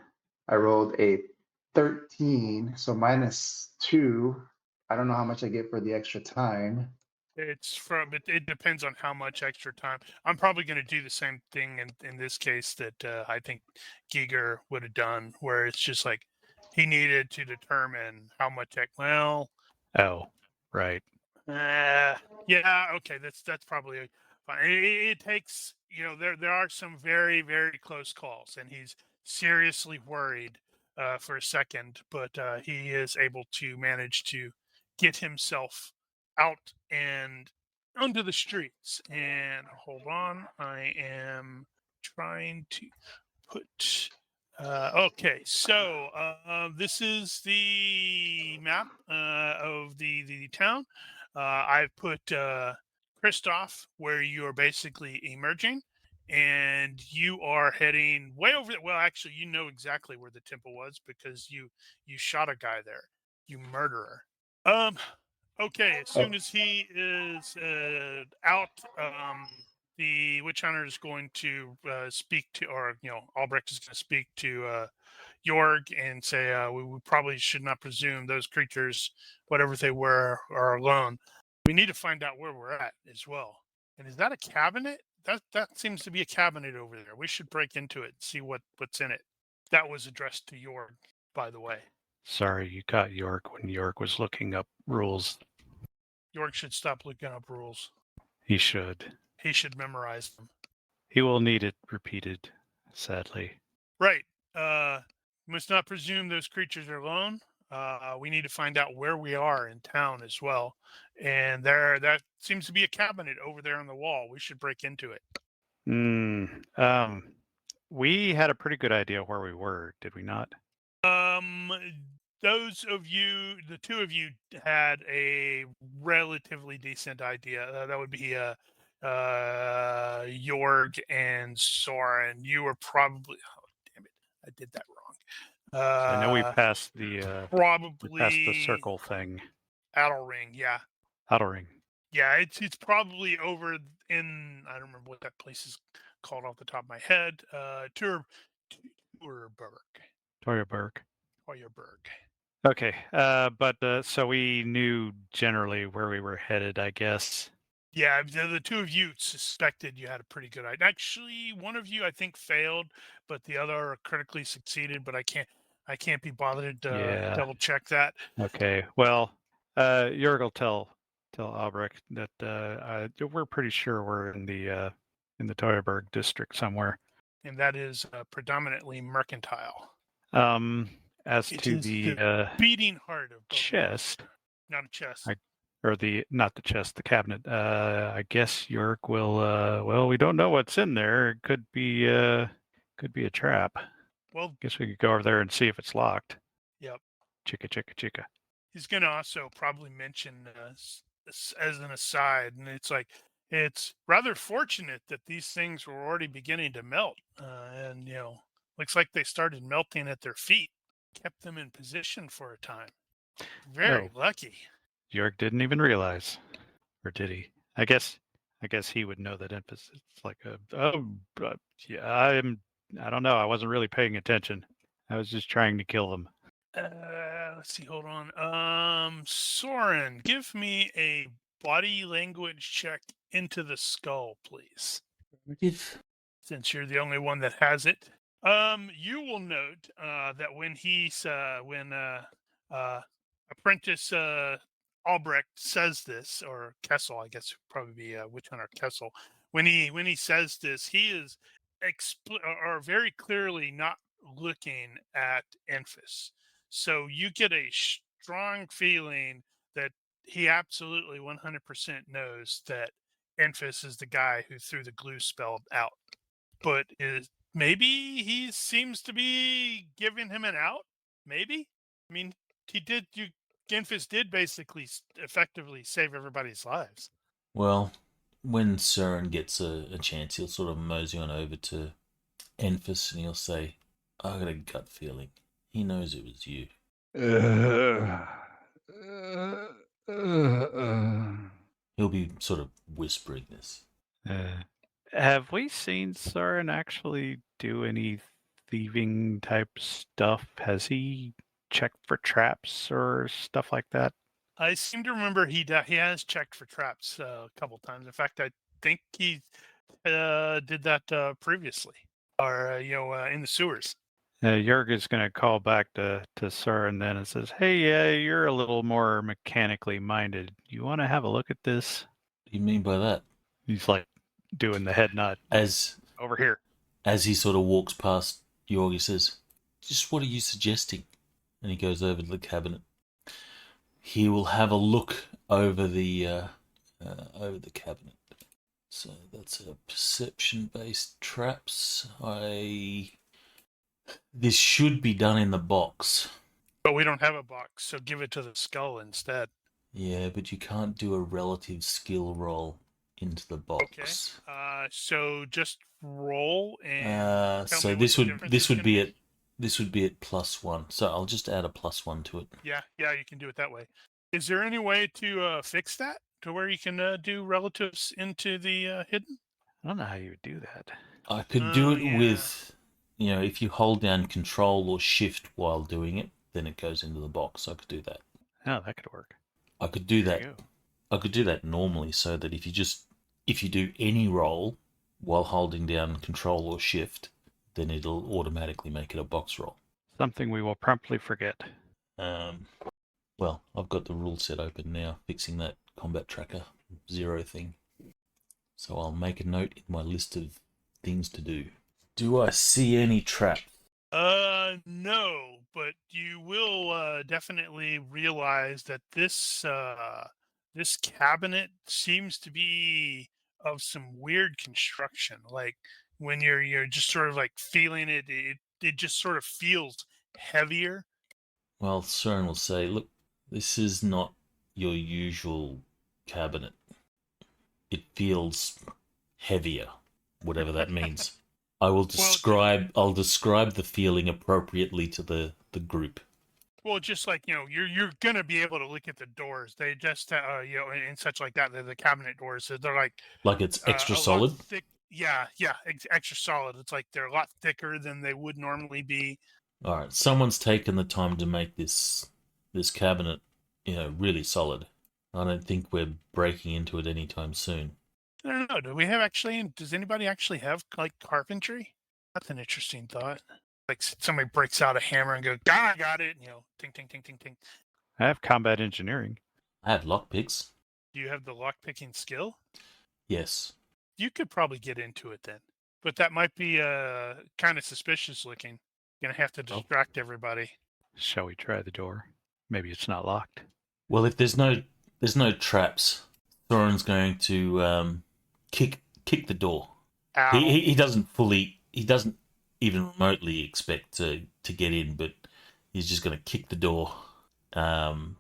I rolled a 13, so -2. I don't know how much I get for the extra time. It depends on how much extra time. I'm probably going to do the same thing in this case that I think Giger would have done, where it's just like he needed to determine how much. Well, Oh, right. yeah, okay, that's probably fine. It takes, there are some very, very close calls, and he's seriously worried for a second, but he is able to manage to get himself out and onto the streets. And hold on, I am trying to put. Okay, so this is the map of the town. I've put Christoph where you are basically emerging, and you are heading way over. Well, actually, you know exactly where the temple was because you shot a guy there. You murderer. Okay, as soon Oh, as he is out, the witch hunter is going to speak to, or Albrecht is going to speak to Jorg and say, we probably should not presume those creatures, whatever they were, are alone. We need to find out where we're at as well. And is that a cabinet? That seems to be a cabinet over there. We should break into it and see what's in it. That was addressed to Jorg, by the way. Sorry, you caught York when York was looking up rules. Jorg should stop looking up rules. He should. He should memorize them. He will need it repeated, sadly. Right. Must not presume those creatures are alone. We need to find out where we are in town as well. And that seems to be a cabinet over there on the wall. We should break into it. We had a pretty good idea where we were, did we not? Those of you, the two of you, had a relatively decent idea. That would be Jorg and Soren. You were probably. Oh, damn it! I did that wrong. So I know we passed the probably circle thing. Outerring, yeah. Outerring. Yeah, it's probably over in, I don't remember what that place is called off the top of my head. Toyaberg. Toyaberg. Okay, but so we knew generally where we were headed, I guess. Yeah, the two of you suspected you had a pretty good idea. Actually, one of you I think failed, but the other critically succeeded. But I can't be bothered to double check that. Okay, well, Jörg will tell Albrecht that we're pretty sure we're in the Toyaberg district somewhere. And that is predominantly mercantile. As it to is the beating heart of chest, not a chest. Not the chest, the cabinet. I guess York will. Well, we don't know what's in there. It could be a trap. Well, guess we could go over there and see if it's locked. Yep. Chicka. He's going to also probably mention as an aside, and it's like it's rather fortunate that these things were already beginning to melt, and looks like they started melting at their feet, kept them in position for a time. Very lucky. York didn't even realize, or did he? I guess he would know that emphasis. It's like yeah. I don't know. I wasn't really paying attention. I was just trying to kill them. Let's see. Hold on. Soren, give me a body language check into the skull, please. Since you're the only one that has it. You will note that when apprentice Albrecht says this, or Kessel, I guess would probably be Witch Hunter Kessel. When he says this, he is or very clearly not looking at Enfys. So you get a strong feeling that he absolutely 100% knows that Enfys is the guy who threw the glue spell out. But maybe he seems to be giving him an out. Maybe. I mean, Enfys did basically effectively save everybody's lives. Well, when Søren gets a chance, he'll sort of mosey on over to Enfys and he'll say, I got a gut feeling. He knows it was you. He'll be sort of whispering this. Have we seen Søren actually do any thieving type stuff? Has he checked for traps or stuff like that? I seem to remember he has checked for traps a couple times. In fact, I think he did that previously, or in the sewers. Jörg is going to call back to Søren then and says, hey, you're a little more mechanically minded. You want to have a look at this? What do you mean by that? He's like doing the head nod. Over here. As he sort of walks past Jörg, he says, just what are you suggesting? And he goes over to the cabinet. He will have a look over the cabinet. So that's a perception-based traps. This should be done in the box. But we don't have a box, so give it to the skull instead. Yeah, but you can't do a relative skill roll into the box. Okay. So just roll and so this would be at +1. So I'll just add a +1 to it. Yeah, you can do it that way. Is there any way to fix that to where you can do relatives into the hidden? I don't know how you would do that. I could do it with, if you hold down Control or Shift while doing it, then it goes into the box. I could do that. Oh, that could work. I could do that. I could do that normally, so that if you do any roll while holding down Control or Shift, then it'll automatically make it a box roll. Something we will promptly forget. Well, I've got the rule set open now, fixing that combat tracker 0 thing. So I'll make a note in my list of things to do. Do I see any traps? No, but you will definitely realize that this cabinet seems to be of some weird construction. Like when you're just sort of like feeling it just sort of feels heavier. Well, Søren will say, look, this is not your usual cabinet. It feels heavier, whatever that means. I'll describe the feeling appropriately to the group. Well, just like, you're going to be able to look at the doors. They just, and such like that. They're the cabinet doors. So they're like it's extra solid? Thick. Yeah, extra solid. It's like they're a lot thicker than they would normally be. All right, someone's taken the time to make this cabinet, really solid. I don't think we're breaking into it anytime soon. I don't know. Does anybody actually have like carpentry? That's an interesting thought. Like somebody breaks out a hammer and goes, I got it. Ting, ting, ting, ting, ting. I have combat engineering. I have lockpicks. Do you have the lockpicking skill? Yes. You could probably get into it then. But that might be kind of suspicious looking. You're going to have to distract everybody. Shall we try the door? Maybe it's not locked. Well, if there's no traps, Thorin's going to kick the door. Ow. He doesn't even remotely expect to get in, but he's just going to kick the door. And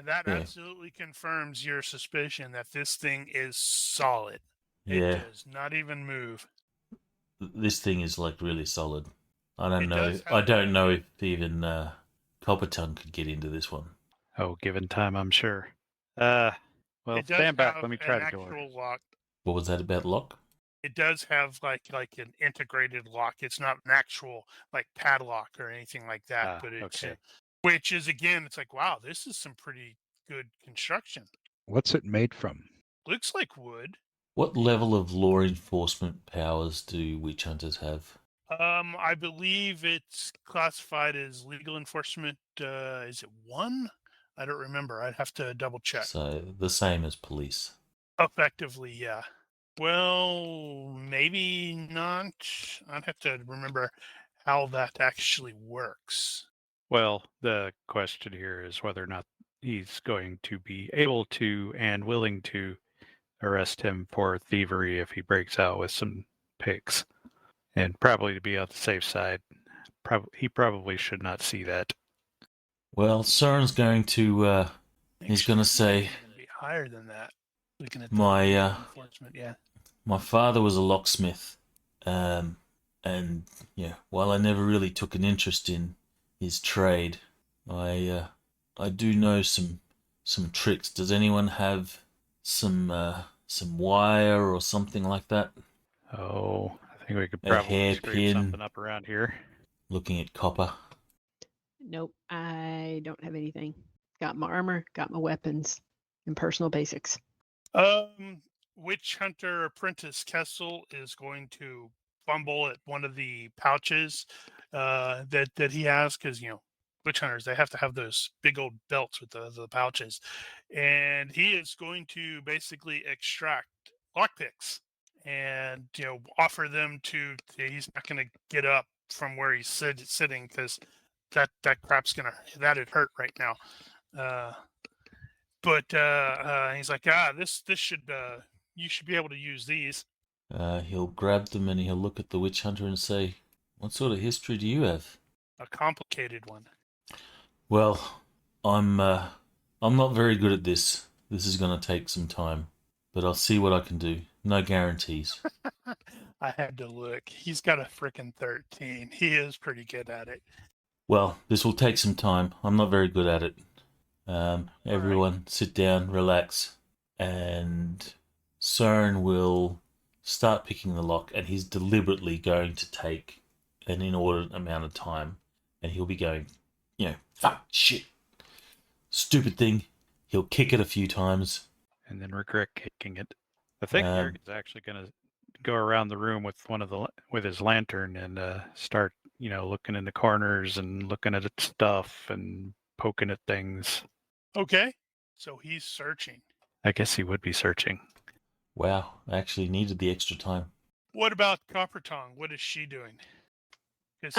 that absolutely confirms your suspicion that this thing is solid. It does not even move. This thing is like really solid. I don't know if even Coppertongue could get into this one. Oh, given time, I'm sure. Well, stand back. Let me try the door. Lock. What was that about lock? It does have like an integrated lock. It's not an actual like padlock or anything like that. But it's which is again, it's like, wow, this is some pretty good construction. What's it made from? Looks like wood. What level of law enforcement powers do witch hunters have? I believe it's classified as legal enforcement. Is it 1? I don't remember. I'd have to double check. So the same as police. Effectively, yeah. Well, maybe not. I'd have to remember how that actually works. Well, the question here is whether or not he's going to be able to and willing to arrest him for thievery if he breaks out with some pigs. And probably to be on the safe side, he probably should not see that. Well, Soren's going to, he's going to say, Be higher than that. Looking at my enforcement, yeah. my father was a locksmith, and yeah, while I never really took an interest in his trade, I do know some tricks. Does anyone have some wire or something like that? Oh, I think we could A probably scrape hairpin. something up around here. Looking at copper. Nope, I don't have anything. Got my armor, got my weapons, and personal basics. Witch Hunter Apprentice Kessel is going to fumble at one of the pouches that he has, because witch hunters, they have to have those big old belts with the pouches, and he is going to basically extract lockpicks and offer them to. He's not going to get up from where he's sitting because that crap's that'd hurt right now. But he's like, this should you should be able to use these. He'll grab them and he'll look at the witch hunter and say, "What sort of history do you have?" A complicated one. Well, I'm not very good at this. This is going to take some time, but I'll see what I can do. No guarantees. I had to look. He's got a frickin' 13. He is pretty good at it. Well, this will take some time. I'm not very good at it. Everyone, sit down, relax, and Soren will start picking the lock, and he's deliberately going to take an inordinate amount of time, and he'll be going, fuck, shit, stupid thing. He'll kick it a few times. And then regret kicking it. I think Jurgen's actually going to go around the room with his lantern and start, looking in the corners and looking at stuff and poking at things. Okay, so he's searching. I guess he would be searching. Wow, I actually needed the extra time. What about Copper Tongue? What is she doing? Because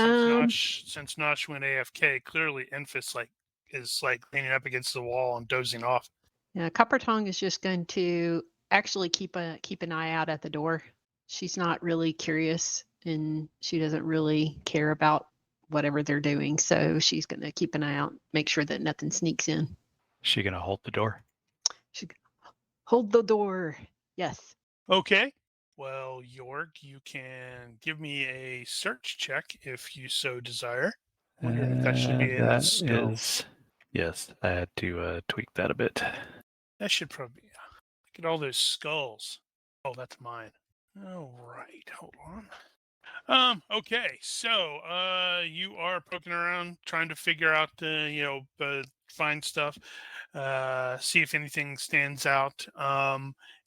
since Nosh went AFK, clearly Enfys is leaning up against the wall and dozing off. Yeah, Copper Tongue is just going to actually keep an eye out at the door. She's not really curious, and she doesn't really care about whatever they're doing. So she's going to keep an eye out, make sure that nothing sneaks in. Is she going to hold the door? Hold the door. Yes. Okay. Well, Jorg, you can give me a search check if you so desire. Wondering if that should be in his skills. Yes, I had to tweak that a bit. That should probably be. Look at all those skulls. Oh, that's mine. All right, hold on. Okay, so you are poking around trying to figure out find stuff, see if anything stands out.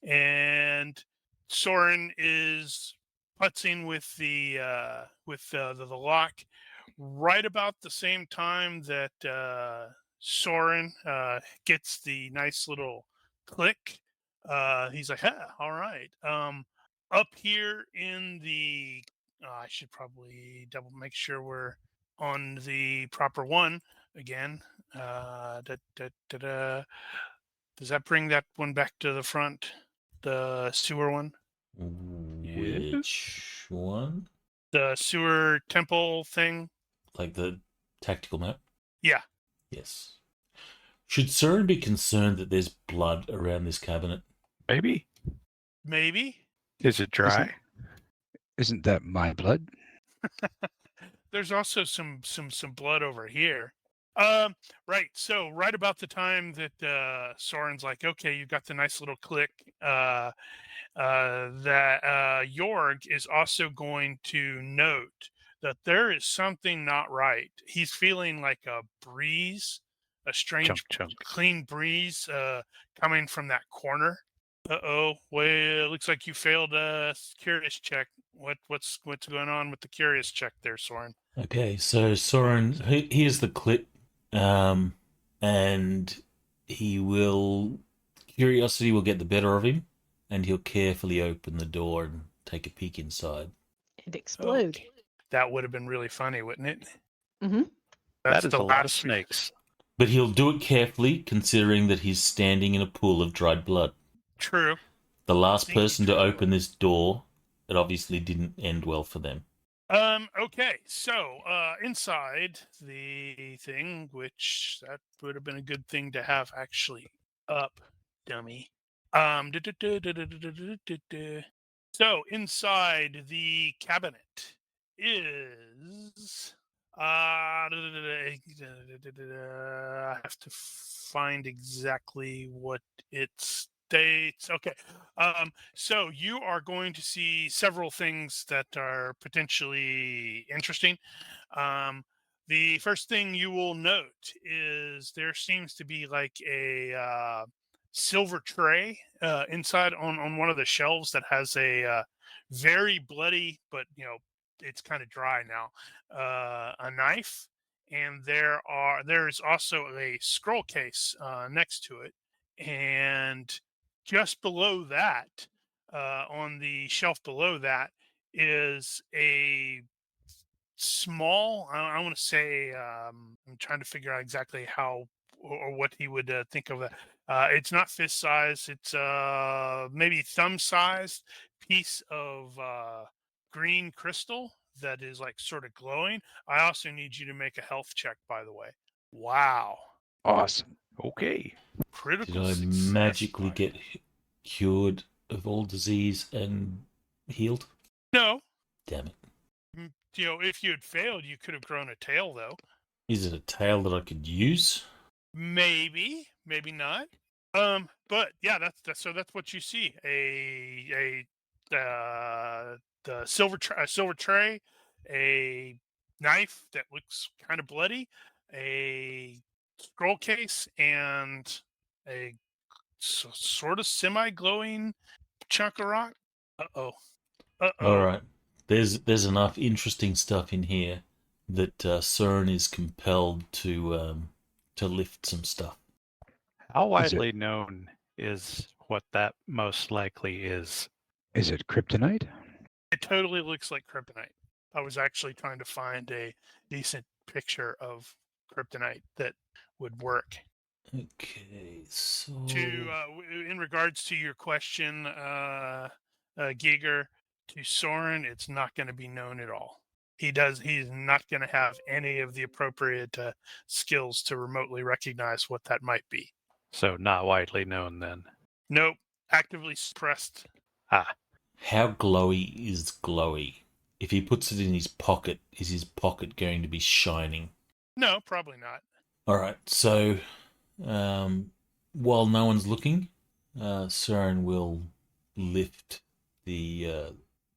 And Soren is putzing with the lock right about the same time that Soren gets the nice little click. He's like, all right. Up here in the, I should probably make sure we're on the proper one again. Does that bring that one back to the front? The sewer one? Which one? The sewer temple thing? Like the tactical map? Yeah. Yes. Should Soren be concerned that there's blood around this cabinet? Maybe. Is it dry? Isn't that my blood? There's also some blood over here. Right. So right about the time that Soren's like, okay, you got the nice little click, that Jorg is also going to note that there is something not right. He's feeling like a breeze, a strange, clean breeze coming from that corner. Uh-oh. Well, it looks like you failed a curious check. What's going on with the curious check there, Soren? Okay, so Soren, here's the clip. and curiosity will get the better of him, and he'll carefully open the door and take a peek inside. And explode. Okay. That would have been really funny, wouldn't it? Mm-hmm. That's That is the a lot of last snakes. But he'll do it carefully, considering that he's standing in a pool of dried blood. True. The last Sneaky person to true. open this door, it obviously didn't end well for them. Okay, so inside the thing, which that would have been a good thing to have actually up, dummy. So inside the cabinet is I have to find exactly what it states. Okay. So you are going to see several things that are potentially interesting. The first thing you will note is there seems to be like a silver tray inside on one of the shelves that has a very bloody, but it's kind of dry now, a knife, and there's also a scroll case next to it, and just below that, on the shelf below that, is a small. I want to say. I'm trying to figure out exactly how or what he would think of that. It's not fist size. It's maybe thumb sized piece of green crystal that is like sort of glowing. I also need you to make a health check, by the way. Wow. Awesome. Okay. Did Critical I success. magically by- get cured of all disease and healed? No. Damn it. If you had failed, you could have grown a tail, though. Is it a tail that I could use? Maybe, maybe not. But yeah, that's what you see. The silver tray, a knife that looks kind of bloody, a scroll case, and a sort of semi-glowing chunk of rock. Uh-oh. All right. There's enough interesting stuff in here that Cern is compelled to lift some stuff. How Is it- widely known is what that most likely is? Is it kryptonite? It totally looks like kryptonite. I was actually trying to find a decent picture of kryptonite that would work. Okay, so In regards to your question, Giger, to Soren, it's not going to be known at all. He's not going to have any of the appropriate skills to remotely recognize what that might be. So not widely known then. Nope, actively suppressed. Ah, how glowy is glowy? If he puts it in his pocket, is his pocket going to be shining? No, probably not. All right, so while no one's looking, Cern will lift the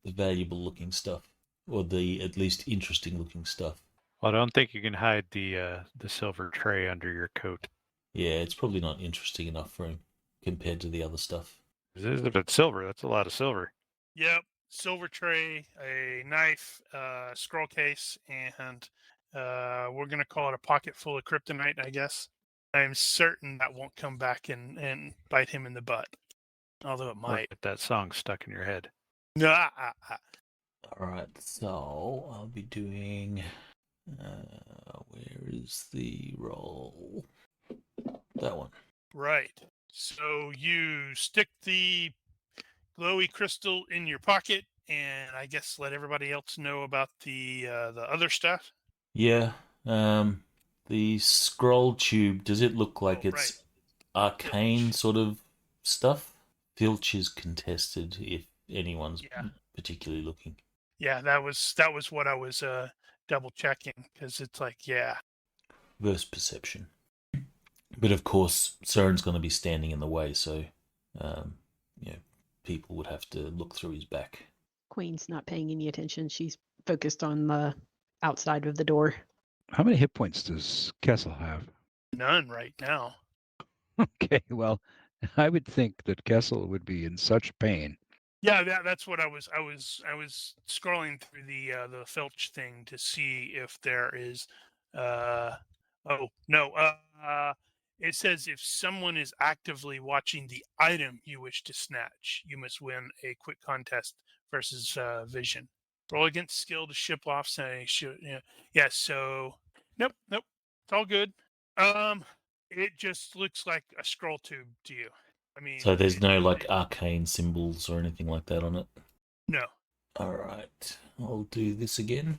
valuable-looking stuff, or the at least interesting-looking stuff. well, I don't think you can hide the silver tray under your coat. Yeah, it's probably not interesting enough for him compared to the other stuff. If it's silver, that's a lot of silver. Yep, silver tray, a knife, scroll case, and we're going to call it a pocket full of kryptonite, I guess. I'm certain that won't come back and bite him in the butt, although it Or might. get that song stuck in your head. All right, so I'll be doing. Where is the roll? That one. Right. So you stick the glowy crystal in your pocket, and I guess let everybody else know about the other stuff. Yeah. The scroll tube. Does it look like it's arcane Filch. sort of stuff? Filch is contested if anyone's Yeah. particularly looking. Yeah, that was what I was double checking, because it's like, yeah. Versus perception. But of course, Cern's going to be standing in the way, so people would have to look through his back. Queen's not paying any attention. She's focused on the outside of the door. How many hit points does Kessel have? None right now. Okay, well, I would think that Kessel would be in such pain. Yeah, that's what I was scrolling through the Filch thing to see if there is oh no It says if someone is actively watching the item you wish to snatch, you must win a quick contest versus vision. Roll against skill to ship off. Say, yeah. So, nope. It's all good. It just looks like a scroll tube to you. I mean, So there's no like arcane symbols or anything like that on it? No. All right, I'll do this again.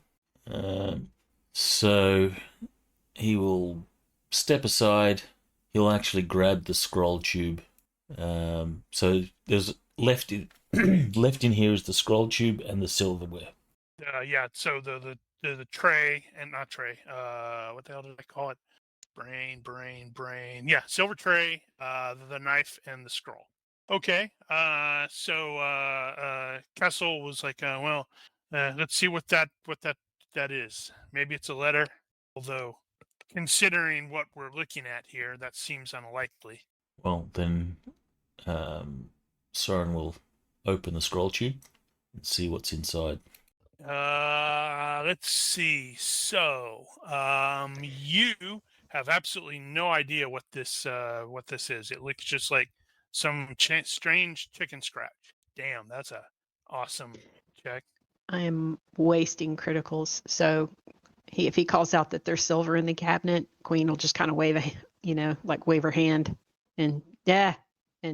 So he will step aside. He'll actually grab the scroll tube. So there's left in left in here is the scroll tube and the silverware. Yeah. So the tray and not tray. What the hell did I call it? Brain. Yeah, silver tray, the knife, and the scroll. Okay. So Kessel was like, let's see what that is. Maybe it's a letter. Although, considering what we're looking at here, that seems unlikely. Well, then Soren will open the scroll tube and see what's inside. Let's see. So, you have absolutely no idea what this is. It looks just like some strange chicken scratch. Damn, that's a awesome check. I am wasting criticals. So if he calls out that there's silver in the cabinet, Queen will just kind of wave her hand and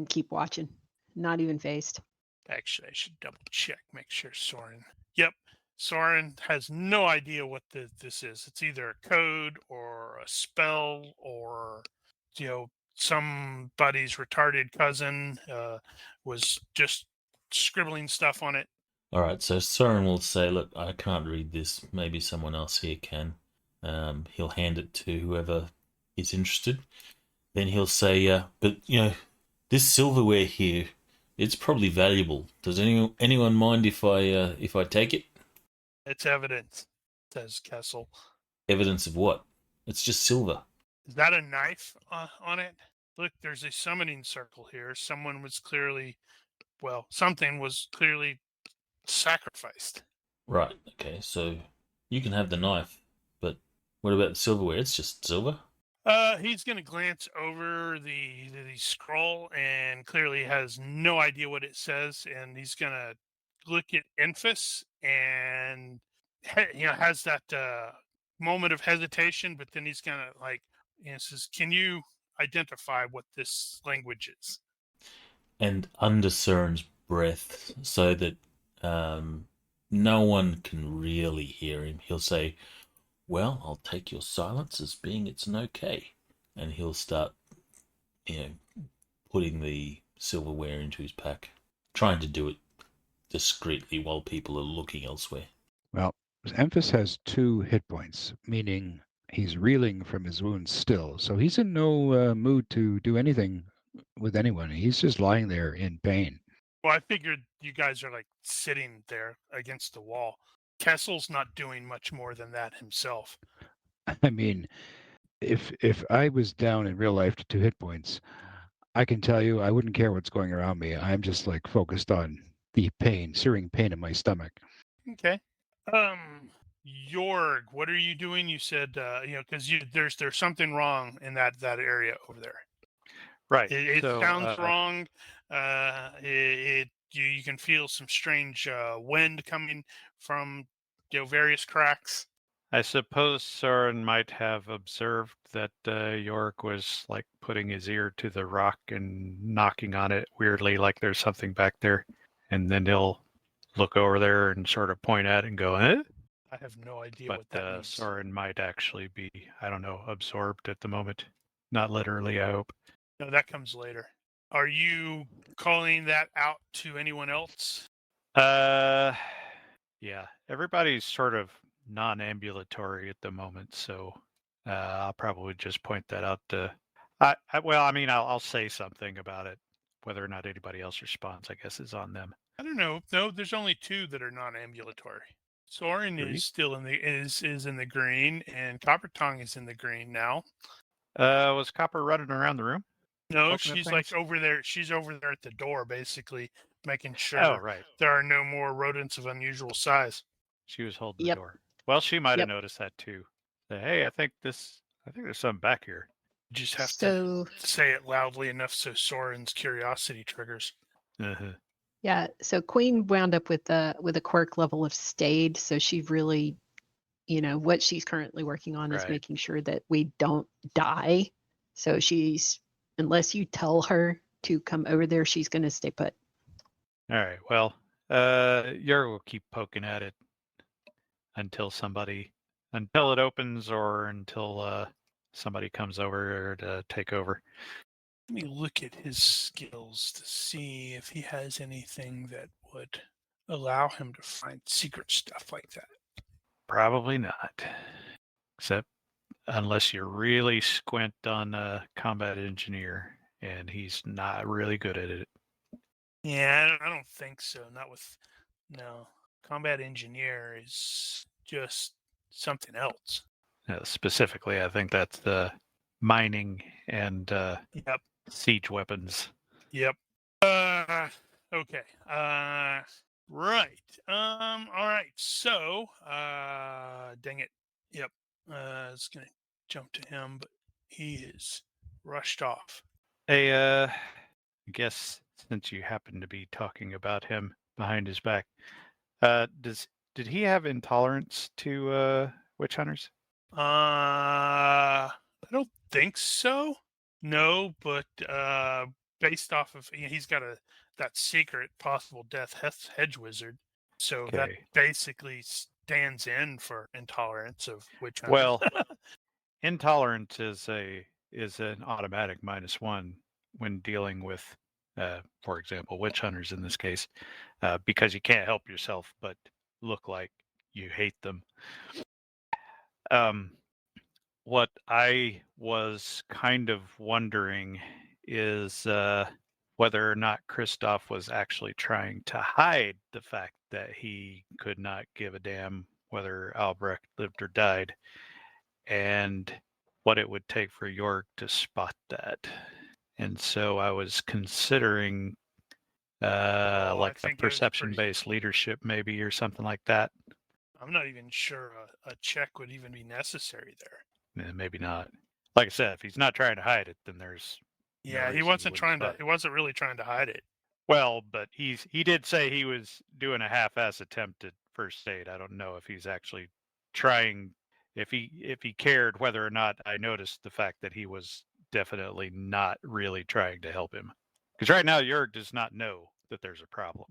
keep watching. Not even phased. Actually, I should double check, make sure Soren. Yep. Soren has no idea what this is. It's either a code or a spell or, somebody's retarded cousin was just scribbling stuff on it. All right, so Soren will say, "Look, I can't read this. Maybe someone else here can." He'll hand it to whoever is interested. Then he'll say, "But this silverware here, it's probably valuable. Does anyone mind if I take it?" It's evidence, says Kessel. Evidence of what? It's just silver. Is that a knife on it? Look, there's a summoning circle here. Something was clearly sacrificed. Right, okay, so you can have the knife, but what about the silverware? It's just silver? He's going to glance over the scroll and clearly has no idea what it says, and he's going to look at Enfys and has that moment of hesitation, but then he's going to says, "Can you identify what this language is?" And under Soren's breath, so that no one can really hear him, he'll say, "Well, I'll take your silence as being it's an okay." And he'll start, putting the silverware into his pack, trying to do it discreetly while people are looking elsewhere. Well, Enfys has 2 hit points, meaning he's reeling from his wounds still. So he's in no mood to do anything with anyone. He's just lying there in pain. Well, I figured you guys are like sitting there against the wall. Kessel's not doing much more than that himself. I mean, if I was down in real life to 2 hit points, I can tell you I wouldn't care what's going around me. I'm just like focused on the pain, searing pain in my stomach. Okay. Jorg, what are you doing? You said, because there's something wrong in that area over there. Right. It sounds wrong. You can feel some strange wind coming from various cracks. I suppose Soren might have observed that Yorick was like putting his ear to the rock and knocking on it weirdly, like there's something back there. And then he'll look over there and sort of point at it and go, "Eh?" I have no idea but what that means. Soren might actually be, I don't know, absorbed at the moment. Not literally, I hope. No, that comes later. Are you calling that out to anyone else? Yeah. Everybody's sort of non-ambulatory at the moment, so I'll probably just point that out to. I'll say something about it. Whether or not anybody else responds, I guess, is on them. I don't know. No, there's only 2 that are non-ambulatory. Soren is still in the green, and Copper Tongue is in the green now. Was Copper running around the room? No, she's like over there. She's over there at the door, basically making sure there are no more rodents of unusual size. She was holding the door. Well, she might have noticed that too. Say, "Hey, I think there's something back here." You just have So to say it loudly enough so Soren's curiosity triggers. Uh-huh. yeah, so Queen wound up with a quirk level of stayed, so she really, what she's currently working on is Right. making sure that we don't die. So unless you tell her to come over there, she's going to stay put. All right. Well, Yer will keep poking at it until it opens or until somebody comes over to take over. Let me look at his skills to see if he has anything that would allow him to find secret stuff like that. Probably not, except unless you're really squint on combat engineer, and he's not really good at it. Yeah, I don't think so. No. Combat engineer is just something else. Specifically, I think that's the mining and Yep. siege weapons. Yep. Okay. Right. All right. So, dang it. Yep. I was gonna jump to him, but he is rushed off. Hey, I guess since you happen to be talking about him behind his back, did he have intolerance to witch hunters? I don't think so. No, but based off of he's got that secret possible death hedge wizard, so that Okay. basically stands in for intolerance of witch hunters. Well, intolerance is an automatic -1 when dealing with, for example, witch hunters in this case, because you can't help yourself but look like you hate them. What I was kind of wondering is whether or not Christoph was actually trying to hide the fact that he could not give a damn whether Albrecht lived or died, and what it would take for York to spot that. And so I was considering like a perception-based leadership maybe, or something like that. I'm not even sure a check would even be necessary there. Maybe not. Like I said, if he's not trying to hide it, then there's yeah, he wasn't he wasn't really trying to hide it. Well, but he did say he was doing a half-ass attempt at first aid. I don't know if he's actually trying, if he cared whether or not I noticed the fact that he was definitely not really trying to help him. Because right now Jörg does not know that there's a problem.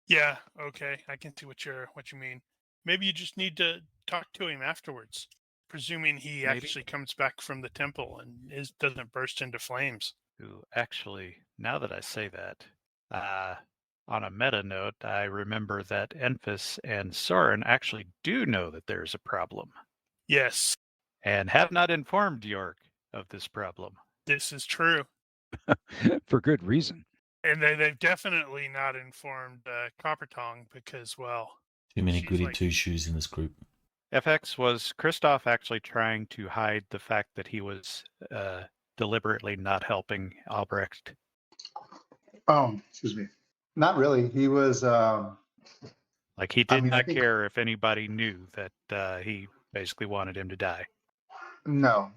Yeah, okay. I can see what you mean. Maybe you just need to talk to him afterwards, presuming he actually comes back from the temple and doesn't burst into flames. Ooh, actually, now that I say that, on a meta note, I remember that Enfys and Soren actually do know that there's a problem. Yes. And have not informed York of this problem. This is true. For good reason. And they've definitely not informed Coppertongue because, well... Too many goody two-shoes in this group. FX, was Christoph actually trying to hide the fact that he was deliberately not helping Albrecht? Excuse me. Not really. He was... like he did not care if anybody knew that he basically wanted him to die. No.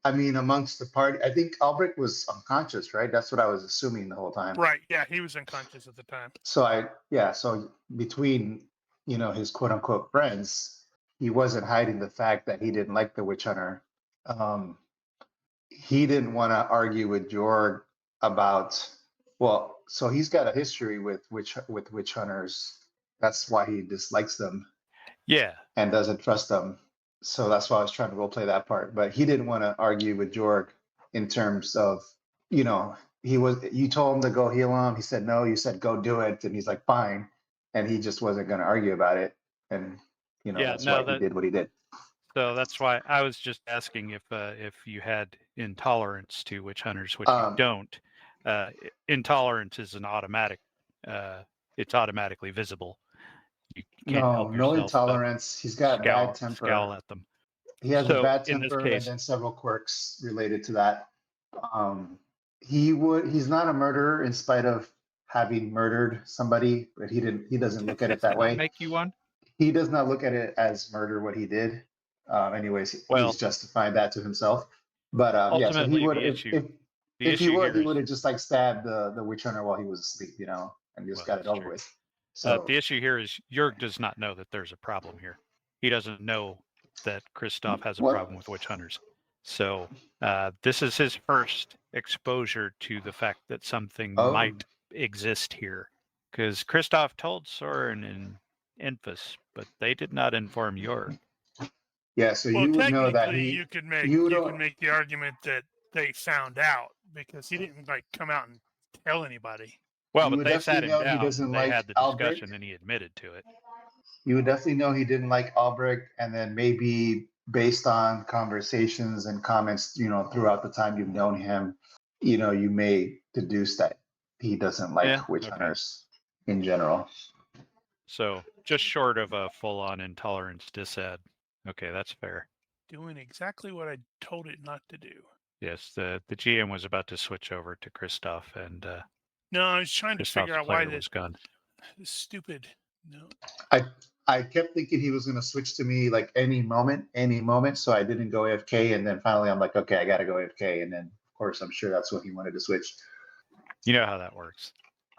I mean, amongst the party, I think Albrecht was unconscious, right? That's what I was assuming the whole time. Right. Yeah, he was unconscious at the time. So so between, his quote unquote friends, he wasn't hiding the fact that he didn't like the witch hunter. He didn't want to argue with Jorg about, so he's got a history with witch hunters. That's why he dislikes them. Yeah. And doesn't trust them. So that's why I was trying to role play that part. But he didn't want to argue with Jorg in terms of, you told him to go heal him. He said no. You said go do it, and he's like fine, and he just wasn't going to argue about it. And that's why he did what he did. So that's why I was just asking if you had intolerance to witch hunters, which you don't. Intolerance is an automatic. It's automatically visible. You can't help yourself, no intolerance. He's got bad temper. Scowl at them. He has a bad temper and then several quirks related to that. He's not a murderer in spite of having murdered somebody, but he doesn't look at it that way. Make you one? He does not look at it as murder what he did. Anyways, Well- he's justifying that to himself. But yeah, so he Ultimately, would the if issue- if, The if he issue would here he would is- have just like stabbed the witch hunter while he was asleep, and just Well, got it that's over true. with. So the issue here is Jörg does not know that there's a problem here. He doesn't know that Christoph has a What? problem with witch hunters. So this is his first exposure to the fact that something Oh. might exist here. Because Christoph told Soren and Enfys, but they did not inform Jörg. yeah, so Well, you would know that technically, he you could make you you don't- could make the argument that they found out because he didn't come out and tell anybody. Well, You but would they sat definitely him know he down doesn't and they like had the Albrecht. discussion and he admitted to it. you would definitely know he didn't like Albrecht, and then maybe based on conversations and comments, throughout the time you've known him, you may deduce that he doesn't like Yeah, witch okay. hunters in general. So just short of a full-on intolerance disad. Okay, that's fair. Doing exactly what I told it not to do. Yes, the GM was about to switch over to Christoph, and No, I was trying to Christoph's figure out why player was gone. this stupid. No, I kept thinking he was going to switch to me like any moment, so I didn't go AFK, and then finally I'm like, okay, I got to go AFK, and then of course I'm sure that's what he wanted to switch. You know how that works.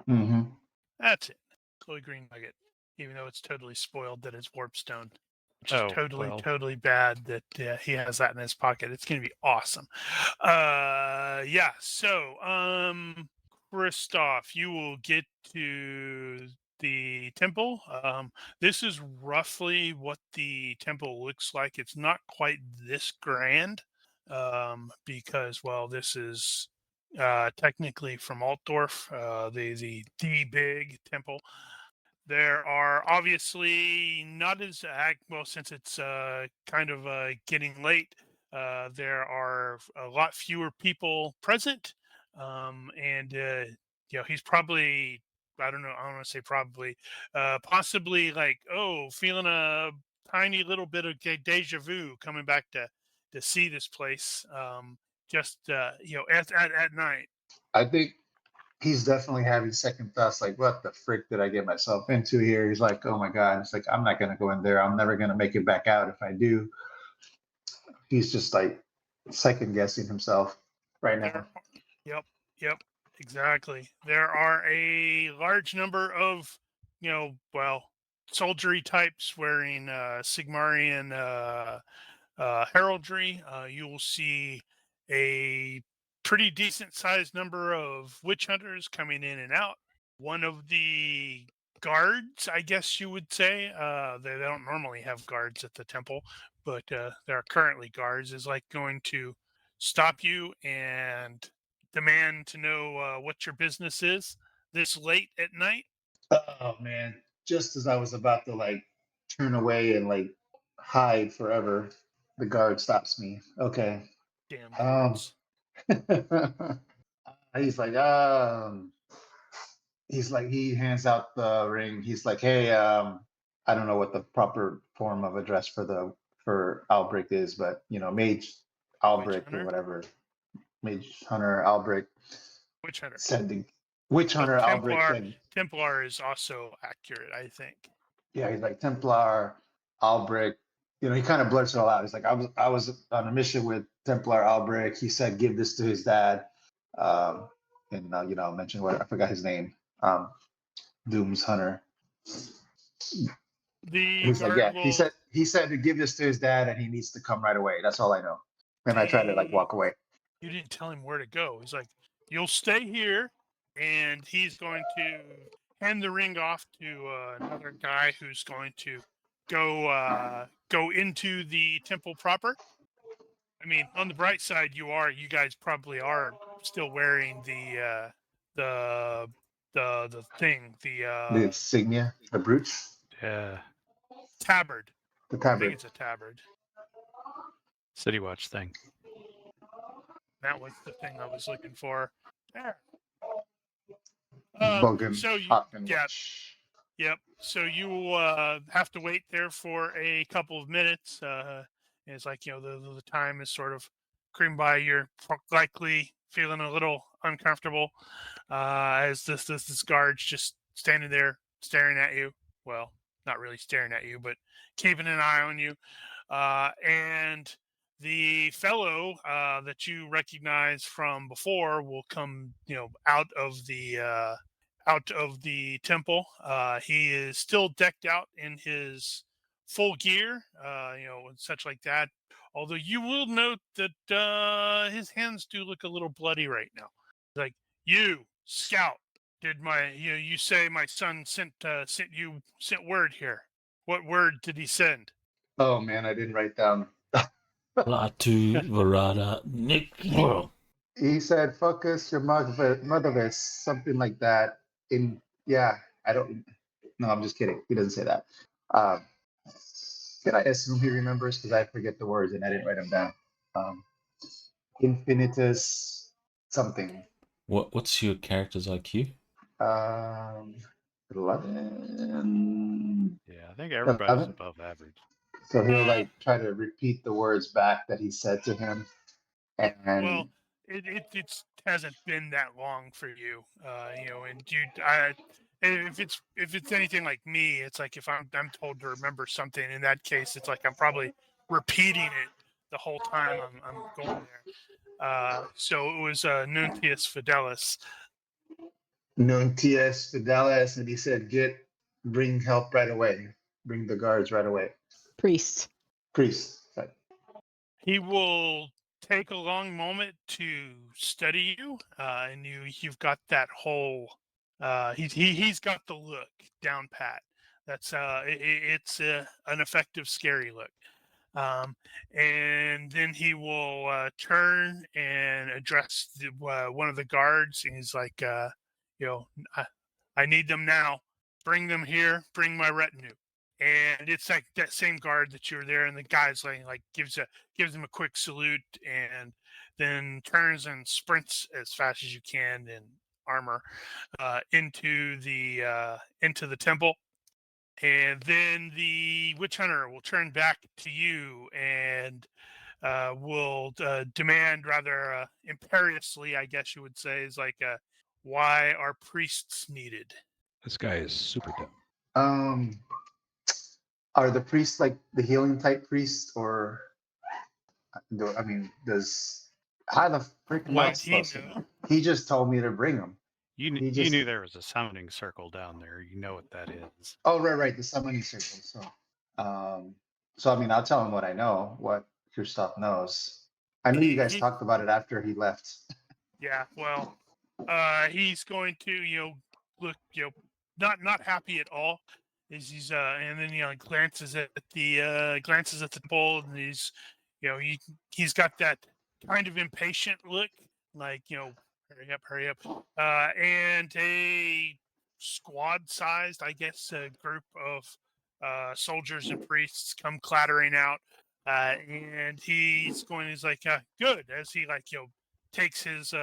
Mm-hmm. that's it. Chloe Green Nugget, even though it's totally spoiled that it's Warpstone, which is Oh, totally, well. totally bad that he has that in his pocket. It's going to be awesome. Yeah. So, Christoph, you will get to the temple. This is roughly what the temple looks like. It's not quite this grand because, well, this is technically from Altdorf, the big temple. There are obviously not as well since it's kind of getting late. There are a lot fewer people present, and he's probably I don't know. I don't want to say probably, possibly like feeling a tiny little bit of deja vu coming back to see this place. Just at night. I think he's definitely having second thoughts, like, what the frick did I get myself into here? He's like, oh my God. It's like, I'm not going to go in there. I'm never going to make it back out if I do. He's just like second guessing himself right now. Yep, exactly. There are a large number of, soldiery types wearing Sigmarian heraldry. You will see a pretty decent sized number of witch hunters coming in and out. One of the guards, I guess you would say, they don't normally have guards at the temple, but there are currently guards, is like going to stop you and demand to know what your business is this late at night. Oh man. Just as I was about to like turn away and like hide forever, the guard stops me. Okay. Damn guards. He's like, he hands out the ring. He's like, hey, I don't know what the proper form of address for Albrecht is, but Mage Albrecht or Hunter? whatever. Mage Hunter Albrecht Witch hunter. sending. Witch But Hunter Albrecht sending. Templar is also accurate, I think. Yeah, he's like Templar Albrecht. He kind of blurts it all out. He's like, I was on a mission with Templar Albrecht. He said, give this to his dad. And I'll mention what I forgot his name. Doom's Hunter. He's like, yeah. He said to give this to his dad, and he needs to come right away. That's all I know. And I try to like walk away. You didn't tell him where to go. He's like, you'll stay here, and he's going to hand the ring off to another guy who's going to go into the temple proper. I mean, on the bright side, you guys probably are still wearing the thing, The insignia, the brooch, Yeah. tabard. the I think tabard. it's a tabard. City Watch thing. That was the thing I was looking for. There. Bögenhafen. Yeah. Yep. So you will have to wait there for a couple of minutes. And it's like, the time is sort of creeping by. You're likely feeling a little uncomfortable as this guard's just standing there staring at you. Well, not really staring at you, but keeping an eye on you. and the fellow that you recognize from before will come, out of the temple. He is still decked out in his full gear, and such like that. Although you will note that his hands do look a little bloody right now. Like, you scout, you say my son sent word here. What word did he send? Oh man, I didn't write down. Latu Varada Nick. He said, "Focus your motherless," something like that. I don't. No, I'm just kidding. He doesn't say that. Um, can I assume he remembers? Because I forget the words and I didn't write them down. Um, infinitus something. What's your character's IQ? 11. Yeah, I think everybody's 11. above average. So he'll like try to repeat the words back that he said to him, and Well, it hasn't been that long for you, and if it's anything like me, it's like if I'm told to remember something. In that case, it's like I'm probably repeating it the whole time I'm going there. So it was Nuntius Fidelis. Nuntius Fidelis, and he said, bring help right away. Bring the guards right away. Priest. Priest. He will take a long moment to study you, and you've got that whole. He's got the look down pat. That's it's an effective, scary look. And then he will turn and address one of the guards, and he's like, I need them now. Bring them here. Bring my retinue. And it's like that same guard that you were there, and the guy's like gives him a quick salute, and then turns and sprints as fast as you can in armor into the temple. And then the witch hunter will turn back to you and will demand rather imperiously, I guess you would say, is like, why are priests needed? This guy is super dumb. Are the priests like the healing type priests, or how the freak am I What he supposed to know? knew. He just told me to bring them. You knew there was a summoning circle down there. You know what that is. Oh, right, the summoning circle. So I mean, I'll tell him what I know, what Kristoff knows. I know you guys talked about it after he left. Yeah, well, he's going to, look, not happy at all. He's and then glances at the bowl, and he's got that kind of impatient look, like hurry up, and a squad-sized, I guess, group of soldiers and priests come clattering out, and he's like, good, as he takes his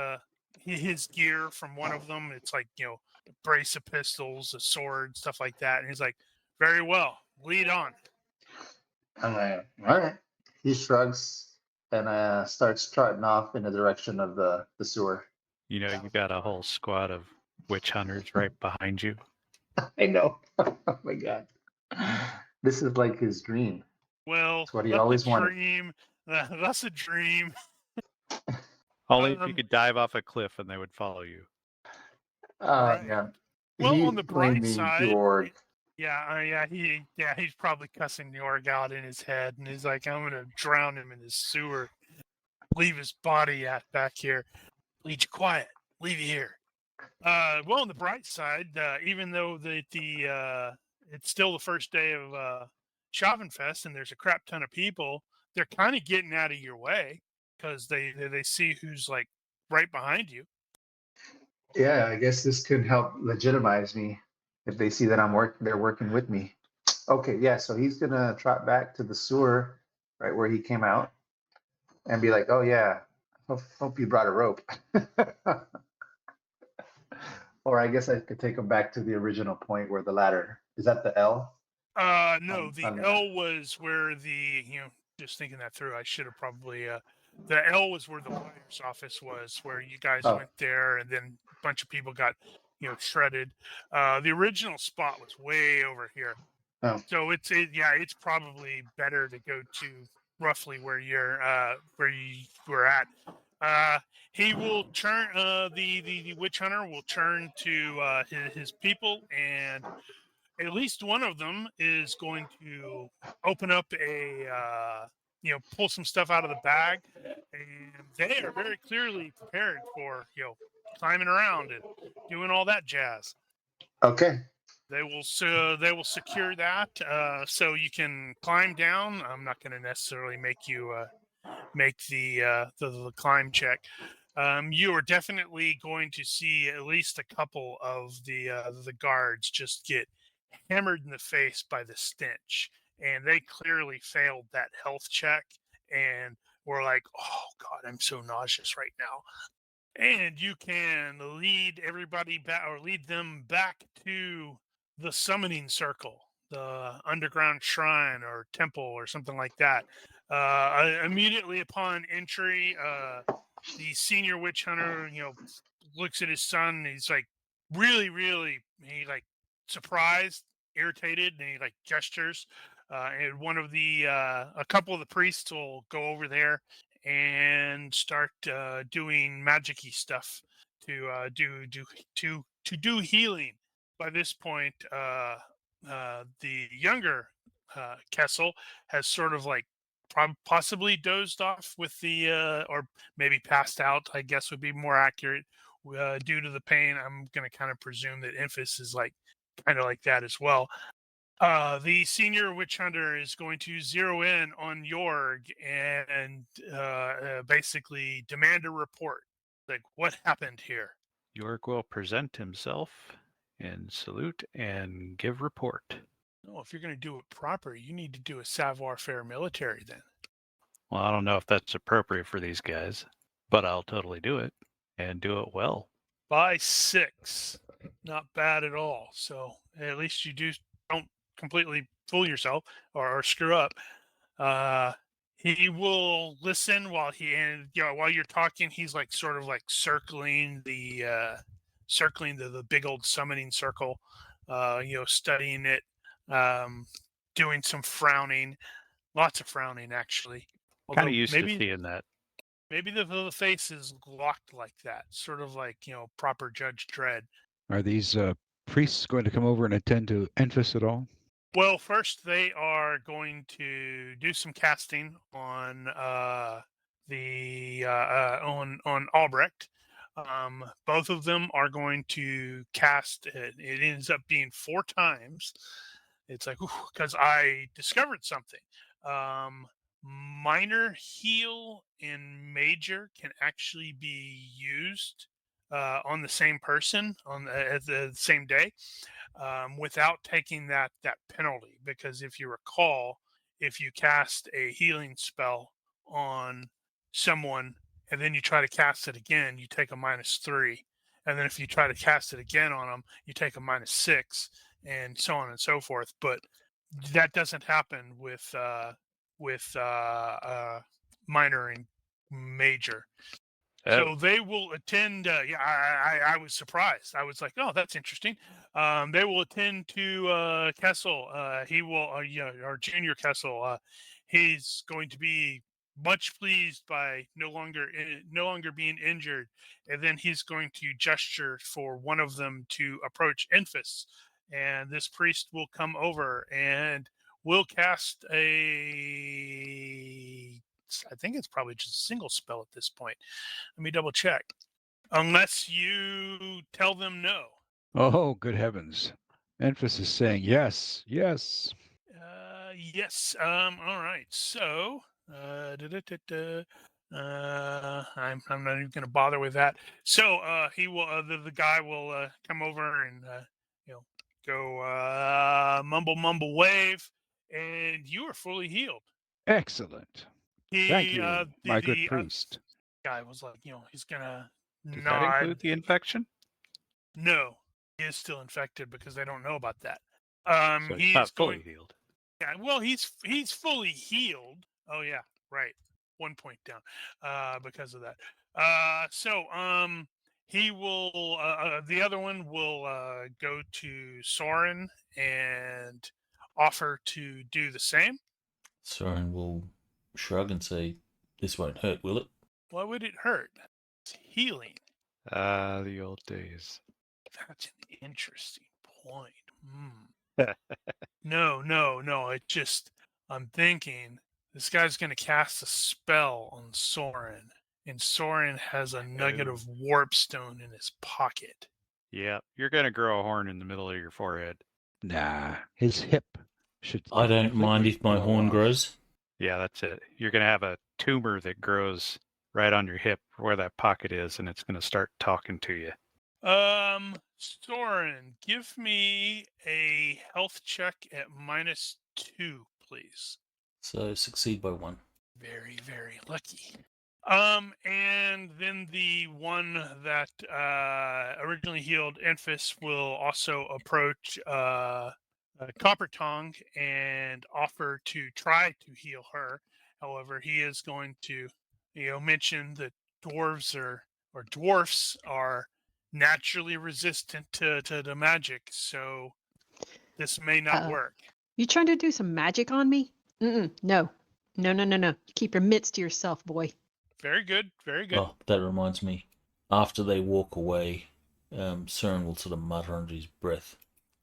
gear from one of them. It's like, a brace of pistols, a sword, stuff like that. And he's like, very well, lead on. I'm like, all right. He shrugs and starts trotting off in the direction of the sewer. You got a whole squad of witch hunters right behind you. I know. Oh my god. This is like his dream. Well, it's what he always wanted. That's a dream. Only if you could dive off a cliff and they would follow you. Right. Yeah. Well, on the bright side, Jorg. he's probably cussing Jorg out in his head, and he's like, I'm gonna drown him in his sewer, leave his body back here. Lead you quiet, leave you here. Well, on the bright side, even though it's still the first day of Schavenfest and there's a crap ton of people, they're kind of getting out of your way because they see who's like right behind you. Yeah, I guess this could help legitimize me if they see that they're working with me. Okay, yeah, so he's gonna trot back to the sewer right where he came out and be like, oh yeah, hope you brought a rope. Or I guess I could take him back to the original point where the ladder is that the L? No, the L was where just thinking that through, I should have probably the L was where the lawyer's office was, where you guys went there, and then a bunch of people got shredded. The original spot was way over here. Oh, So it's probably better to go to roughly where you were at. He will turn the witch hunter will turn to his people, and at least one of them is going to open up pull some stuff out of the bag, and they are very clearly prepared for climbing around and doing all that jazz. okay. They will secure that so you can climb down. I'm not going to necessarily make you make the climb check. You are definitely going to see at least a couple of the guards just get hammered in the face by the stench, and they clearly failed that health check and were like, "Oh God, I'm so nauseous right now." And you can lead everybody back or lead them back to the summoning circle, the underground shrine or temple or something like that. Immediately upon entry, the senior witch hunter, looks at his son and he's like really, really, he like surprised, irritated, and he like gestures. And a couple of the priests will go over there and start doing magic-y stuff to do healing. By this point, the younger Kessel has sort of like possibly dozed off with or maybe passed out, I guess would be more accurate, due to the pain. I'm going to kind of presume that Infus is like kind of like that as well. The senior witch hunter is going to zero in on Jorg and basically demand a report. Like, what happened here? York will present himself and salute and give report. No, if you're going to do it proper, you need to do a savoir-faire military then. Well, I don't know if that's appropriate for these guys, but I'll totally do it and do it well. By 6. Not bad at all. So at least you don't completely fool yourself or screw up. He will listen while while you're talking. He's like sort of like circling the big old summoning circle, studying it, doing some frowning, lots of frowning actually. Kind Although of used to seeing that. maybe the face is locked like that, sort of like proper Judge Dredd. Are these priests going to come over and attend to Enfys at all? Well, first they are going to do some casting on on Albrecht. Both of them are going to cast. It ends up being 4 times. It's like because I discovered something. Minor heal and major can actually be used on the same person at the same day. Without taking that penalty, because if you recall, if you cast a healing spell on someone and then you try to cast it again, you take a -3, and then if you try to cast it again on them, you take a -6, and so on and so forth. But that doesn't happen with minor and major. So they will attend. I was surprised. I was like, "Oh, that's interesting." They will attend to Kessel. He will, our junior Kessel. He's going to be much pleased by no longer being injured, and then he's going to gesture for one of them to approach Enfys, and this priest will come over and will cast I think it's probably just a single spell at this point. Let me double check. Unless you tell them no. Oh, good heavens. Enfys is saying yes, yes. Yes. All right. So, I'm not even going to bother with that. So, he will. The guy will come over and go mumble wave, and you are fully healed. Excellent. Thank you, my good priest. Guy was like, he's gonna Does nod. that include the infection? No, he is still infected because they don't know about that. So he's not fully healed. Yeah, well, he's fully healed. Oh yeah, right. 1 point down because of that. He will. The other one will go to Soren and offer to do the same. Soren will shrug and say, "This won't hurt, will it?" Why would it hurt? It's healing. The old days. That's an interesting point. No. I'm thinking this guy's going to cast a spell on Soren, and Soren has a nugget of warp stone in his pocket. Yeah, you're going to grow a horn in the middle of your forehead. Nah, his hip should. I don't mind completely if my blow horn off. grows. Yeah, that's it. You're going to have a tumor that grows right on your hip where that pocket is, and it's going to start talking to you. Soren, give me a health check at -2, please. So succeed by 1. Very, very lucky. And then the one that originally healed Enfys will also approach Copper Tongue and offer to try to heal her. However, he is going to, mention that dwarfs are naturally resistant to the magic, so this may not work. You trying to do some magic on me? No. You keep your mitts to yourself, boy. Very good, very good. Oh, that reminds me. After they walk away, Soren will sort of mutter under his breath,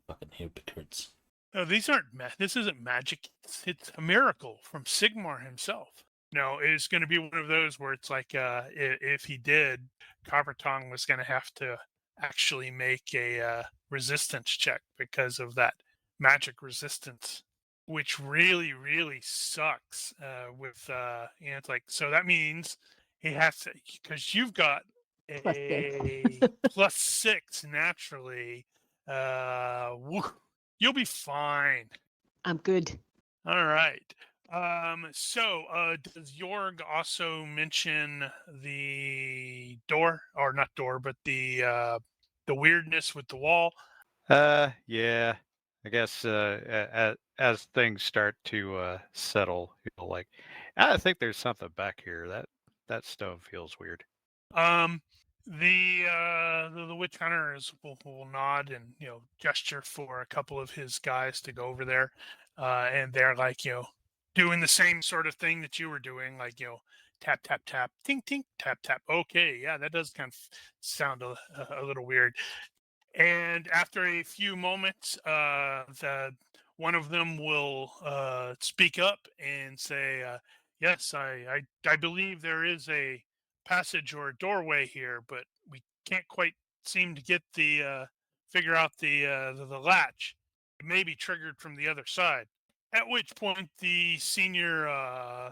"Fucking hypocrites." No, these aren't. This isn't magic. It's a miracle from Sigmar himself. No, it's going to be one of those where it's like, if he did, Copper Tongue was going to have to actually make a resistance check because of that magic resistance, which really, really sucks. It's like, so that means he has to, because you've got a +6 naturally. You'll be fine. I'm good. All right. So does Jorg also mention the door, or not door, but the weirdness with the wall? Yeah. I guess as things start to settle, like, I think there's something back here. That stone feels weird. The witch hunters will nod and gesture for a couple of his guys to go over there, and they're like doing the same sort of thing that you were doing, like tap tap tap, tink tink, tap tap. Okay, yeah, that does kind of sound a little weird. And after a few moments, one of them will speak up and say, "Yes, I believe there is a passage or a doorway here, but we can't quite seem to get figure out the latch. It may be triggered from the other side." At which point, the senior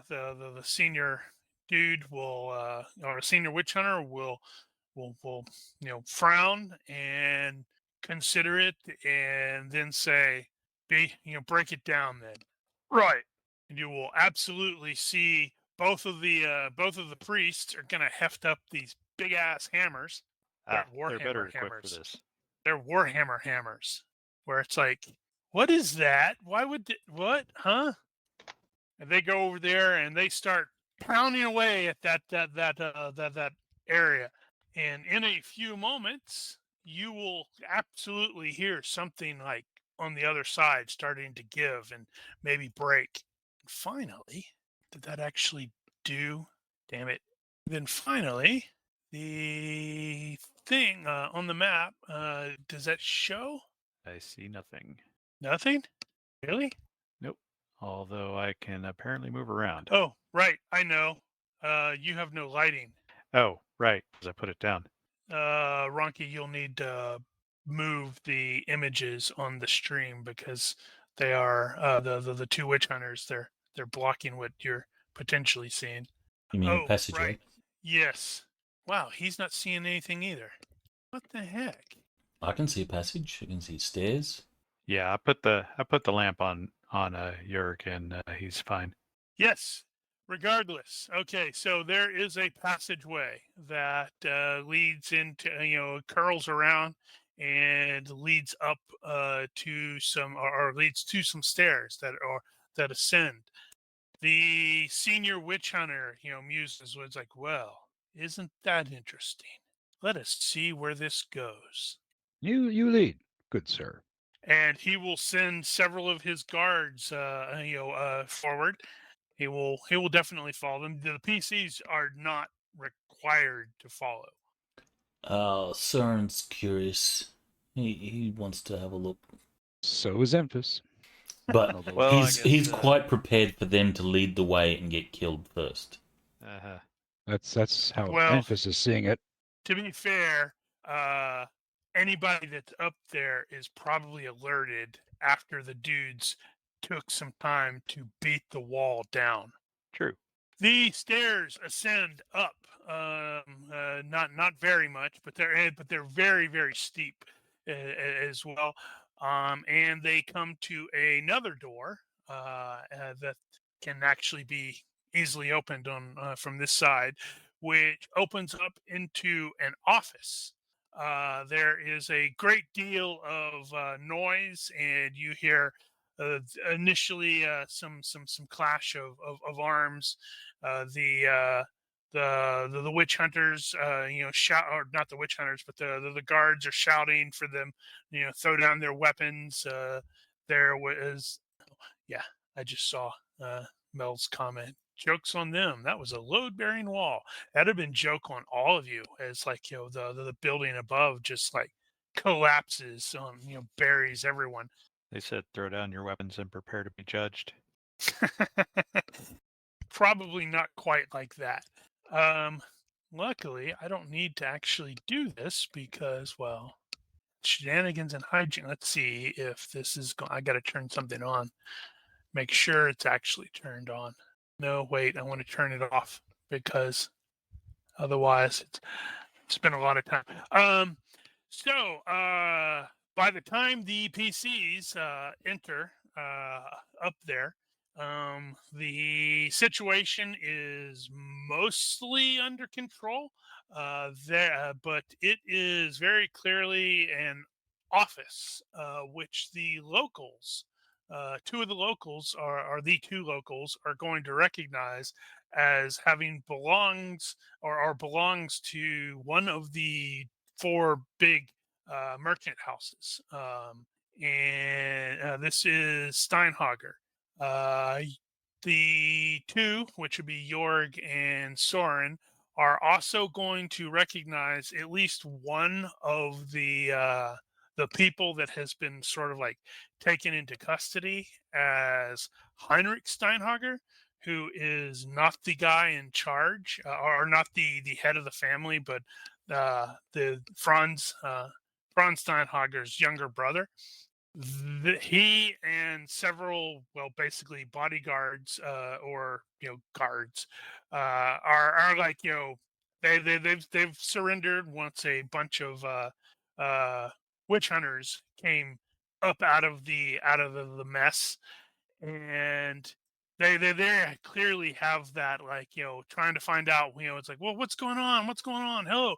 the senior dude will or senior witch hunter will frown and consider it, and then say, break it down then. Right. And you will absolutely see both of the priests are gonna heft up these big ass hammers. They're They're better Warhammer equipped hammers. for this. They're Warhammer hammers. Where it's like, what is that? Why would what? Huh? And they go over there and they start pounding away at that area. And in a few moments, you will absolutely hear something like on the other side starting to give and maybe break. And finally, did that actually do? Damn it. Then finally, the thing on the map, does that show? I see nothing. Nothing? Really? Nope. Although I can apparently move around. Oh, right. I know. You have no lighting. Oh, right, because I put it down. Ronki, you'll need to move the images on the stream because they are the two witch hunters. They're blocking what you're potentially seeing. You mean the passageway? Right. Yes. Wow, he's not seeing anything either. What the heck? I can see a passage. I can see stairs. Yeah, I put the lamp on Yurk, and he's fine. Yes. Regardless, okay, so there is a passageway that leads into, curls around and leads up to some, or leads to some stairs that ascend. The senior witch hunter, muses, was like, "Well, isn't that interesting? Let us see where this goes." You lead, good sir. and he will send several of his guards, forward. He will definitely follow them. The PCs are not required to follow. Soren's curious. He wants to have a look. So is Emphas. But Although Well, I he's guess, quite prepared for them to lead the way and get killed first. Uh-huh. that's how Well- Emphas is seeing it. To be fair, anybody that's up there is probably alerted after the dudes took some time to beat the wall down. True. The stairs ascend up, not very much, but they're very, very steep as well. And they come to another door that can actually be easily opened on from this side, which opens up into an office. There is a great deal of noise, and you hear initially some clash of arms. The witch hunters, shout, or not the witch hunters, but the guards are shouting for them, throw down their weapons. There was, yeah, I just saw Mel's comment. Jokes on them. That was a load-bearing wall. That'd have been joke on all of you, as like the building above just like collapses on buries everyone. They said throw down your weapons and prepare to be judged. Probably not quite like that. Luckily, I don't need to actually do this because, well, shenanigans and hygiene. Let's see if this is going. I got to turn something on. Make sure it's actually turned on. No, wait, I want to turn it off because otherwise it's been a lot of time. So by the time the PCs enter up there, the situation is mostly under control. But it is very clearly an office, which the locals, two of the locals are the two locals are going to recognize as having belongs to one of the four big merchant houses. And this is Steinhager. The two, which would be Jorg and Soren, are also going to recognize at least one of the people that has been sort of like taken into custody as Heinrich Steinhager, who is not the guy in charge, or not the head of the family, but the Franz Steinhager's younger brother. He and several, well, basically bodyguards, or guards, are like they've surrendered once a bunch of witch hunters came up out of the mess, and they clearly have that, like, trying to find out, it's like, well, what's going on, hello.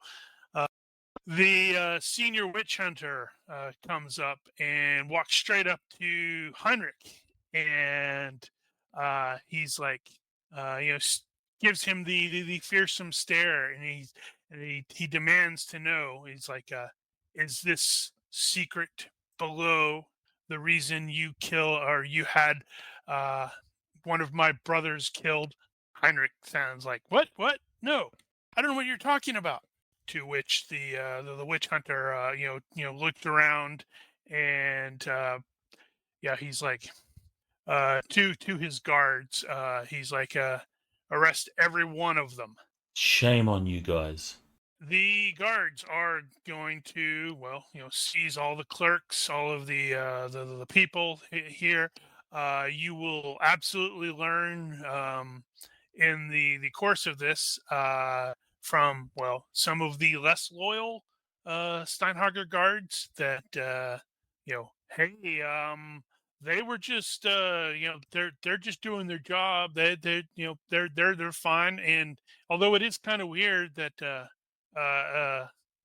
The senior witch hunter comes up and walks straight up to Heinrich, and he's like, gives him the fearsome stare, and he demands to know. He's like, is this secret below the reason you had one of my brothers killed? Heinrich sounds like, what? No, I don't know what you're talking about. To which the witch hunter looked around, and he's like, to his guards, he's like, arrest every one of them. Shame on you guys. The guards are going to, seize all the clerks, all of the people here. You will absolutely learn in the course of this from, well, some of the less loyal Steinhager guards that hey, they were just they're just doing their job. They're fine. And although it is kind of weird that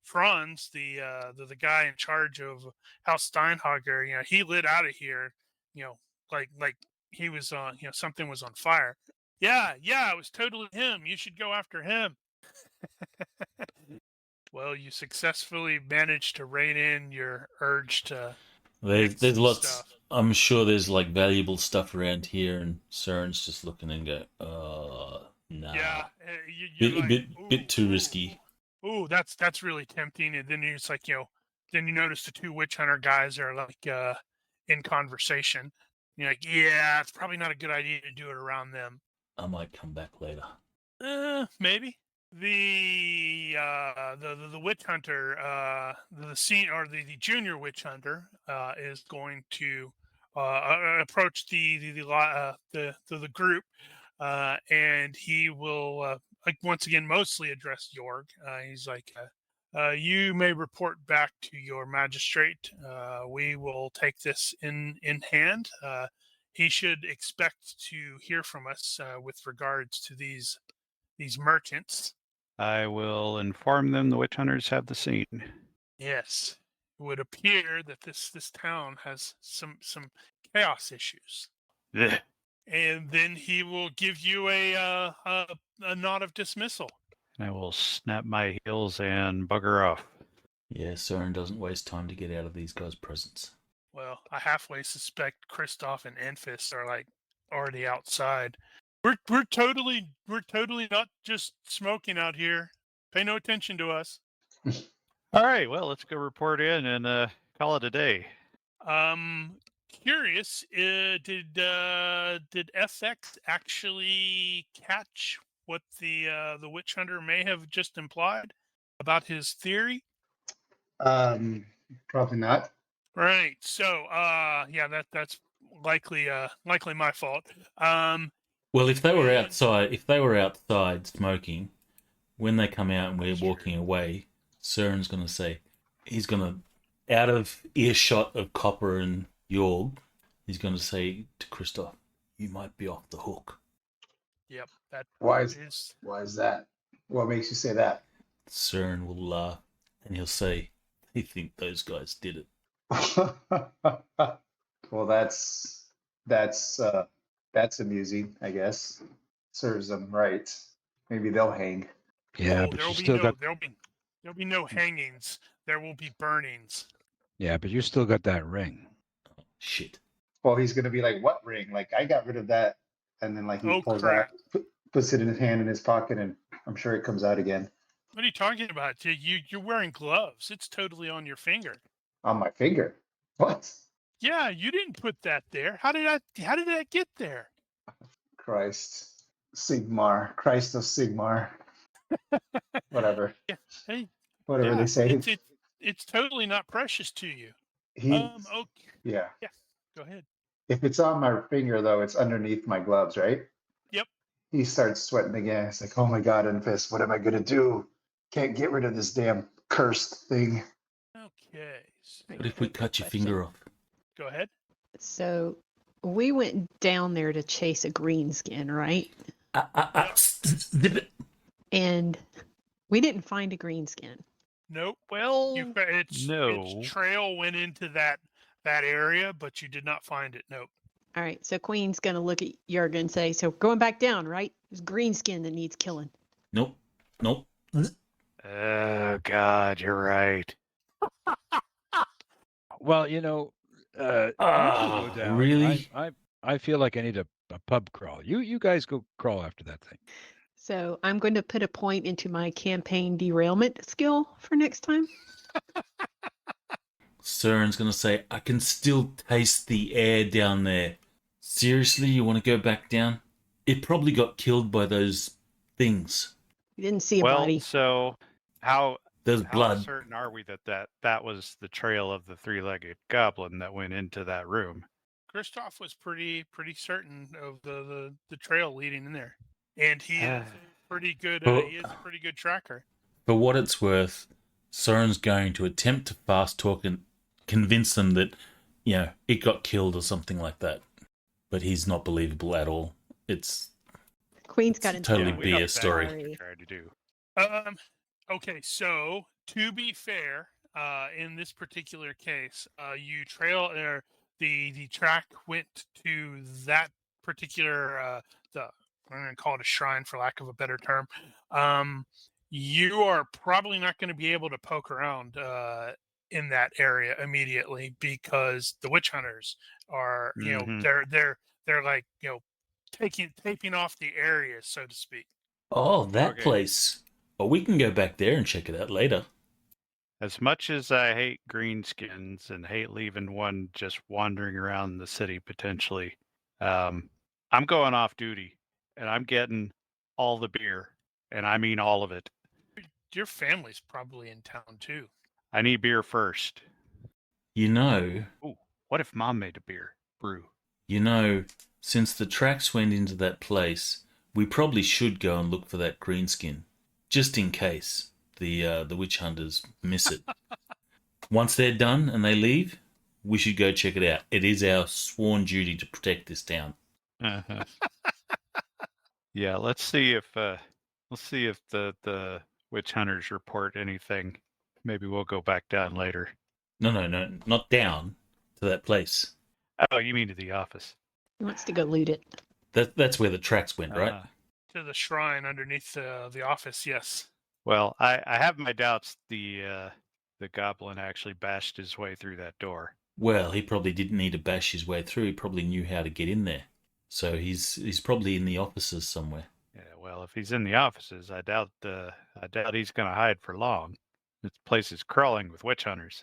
Franz, the guy in charge of House Steinhager, he lit out of here, like he was on, something was on fire. Yeah, it was totally him. You should go after him. Well, you successfully managed to rein in your urge to There's and lots. stuff. I'm sure there's like valuable stuff around here, and Søren's just looking and go, nah. Yeah, you're like, Bit too risky. Ooh, that's really tempting. And then it's like, then you notice the two witch hunter guys are like in conversation. You're like, yeah, it's probably not a good idea to do it around them. I might come back later. Maybe the witch hunter, the junior witch hunter, is going to approach the group, and he will like once again mostly address Jorg. He's like, you may report back to your magistrate. We will take this in hand. He should expect to hear from us with regards to these merchants. I will inform them the witch hunters have the scene. Yes, it would appear that this town has some chaos issues. Ugh. And then he will give you a nod of dismissal. I will snap my heels and bugger off. Yeah, Søren doesn't waste time to get out of these guys' presence. Well, I halfway suspect Kristoff and Enfys are like already outside. We're totally not just smoking out here. Pay no attention to us. All right, well, let's go report in and call it a day. Curious, did FX actually catch what the witch hunter may have just implied about his theory? Probably not. Right. So, yeah, that's likely my fault. Well, if they were outside smoking, when they come out and we're walking away, Søren's going to say, he's going to, out of earshot of Copper and Jorg, he's going to say to Kristoff, you might be off the hook. Yep. That Why is that? What makes you say that? Søren will laugh and he'll say, they think those guys did it. Well, that's amusing, I guess. Serves them right. Maybe they'll hang. Yeah, but you still got. There'll be no hangings. There will be burnings. Yeah, but you still got that ring. Oh, shit. Well, he's gonna be like, "What ring? Like, I got rid of that," and then like he pulls crap. out, puts it in his hand in his pocket, and I'm sure it comes out again. What are you talking about? You're wearing gloves. It's totally on your finger. On my finger. What? Yeah, you didn't put that there. How did that get there? Christ. Sigmar. Christos Sigmar. Whatever. Yeah. Hey. Whatever they say. It's totally not precious to you. Okay. Yeah. Yeah. Go ahead. If it's on my finger though, it's underneath my gloves, right? Yep. He starts sweating again. It's like, oh my God, Enfys, what am I gonna do? Can't get rid of this damn cursed thing. Okay. What if we cut your finger off? Go ahead. So we went down there to chase a greenskin, right? And we didn't find a greenskin. Nope. Well, its trail went into that area, but you did not find it. Nope. All right. So Queen's going to look at Jurgen and say, so going back down, right? It's greenskin that needs killing. Nope. Oh, God, you're right. Well, you know, go down. Really? I feel like I need a pub crawl. You guys go crawl after that thing. So I'm going to put a point into my campaign derailment skill for next time. Søren's going to say, I can still taste the air down there. Seriously, you want to go back down? It probably got killed by those things. You didn't see a body. So how There's blood. How certain are we that was the trail of the three-legged goblin that went into that room? Kristoff was pretty certain of the trail leading in there, and he is pretty good. He is a pretty good tracker. For what it's worth, Søren's going to attempt to fast talk and convince them that, it got killed or something like that. But he's not believable at all. It's Queen's got totally be BS story. Tried to do. Okay, so to be fair, in this particular case, you trail the track went to that particular I'm going to call it a shrine for lack of a better term. You are probably not going to be able to poke around in that area immediately because the witch hunters are, they're like, taping off the area, so to speak. Oh, that Okay. place. Well, we can go back there and check it out later. As much as I hate greenskins and hate leaving one just wandering around the city potentially, I'm going off duty and I'm getting all the beer, and I mean all of it. Your family's probably in town too. I need beer first. You know, Ooh, what if Mom made a beer brew? since the tracks went into that place, we probably should go and look for that greenskin, just in case the witch hunters miss it. Once they're done and they leave, we should go check it out. It is our sworn duty to protect this town. Uh-huh. Yeah, let's see if the witch hunters report anything. Maybe we'll go back down later. No, not down to that place. Oh, you mean to the office? He wants to go loot it. That's where the tracks went, right? To the shrine underneath the office, yes. Well, I have my doubts the goblin actually bashed his way through that door. Well, he probably didn't need to bash his way through. He probably knew how to get in there. So he's probably in the offices somewhere. Yeah, well, if he's in the offices, I doubt he's going to hide for long. This place is crawling with witch hunters.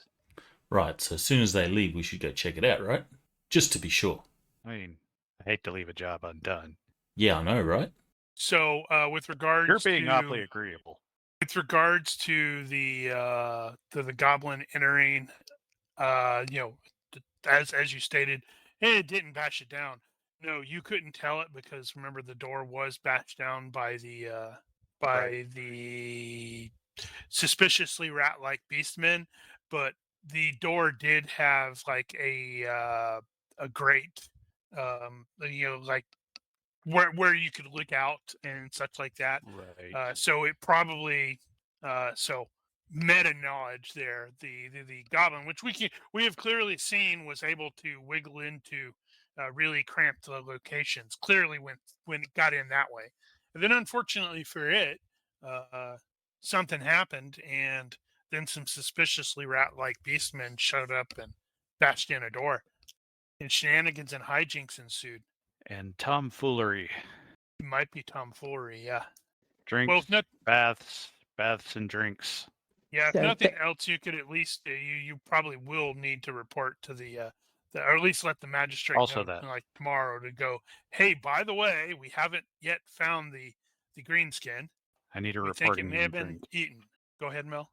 Right, so as soon as they leave, we should go check it out, right? Just to be sure. I mean, I hate to leave a job undone. Yeah, I know, right? So, with regards You're being to awfully agreeable. with regards to the goblin entering, as you stated, it didn't bash it down. No, you couldn't tell it because remember the door was bashed down by the suspiciously rat-like beastmen, but the door did have like a grate, like where you could look out and such like that. Right. So it probably so meta knowledge there. The goblin, which we have clearly seen, was able to wiggle into really cramped locations. Clearly, when it got in that way, and then unfortunately for it, something happened, and then some suspiciously rat-like beastmen showed up and bashed in a door, and shenanigans and hijinks ensued. And tomfoolery. It might be tomfoolery, yeah. Drinks, Well, if not, baths and drinks. yeah. If So nothing else, you could at least you probably will need to report to or at least let the magistrate Also know, that. like tomorrow, to go. Hey, by the way, we haven't yet found the greenskin. I need a We think it reporting may have been drink. eaten. Go ahead, Mel.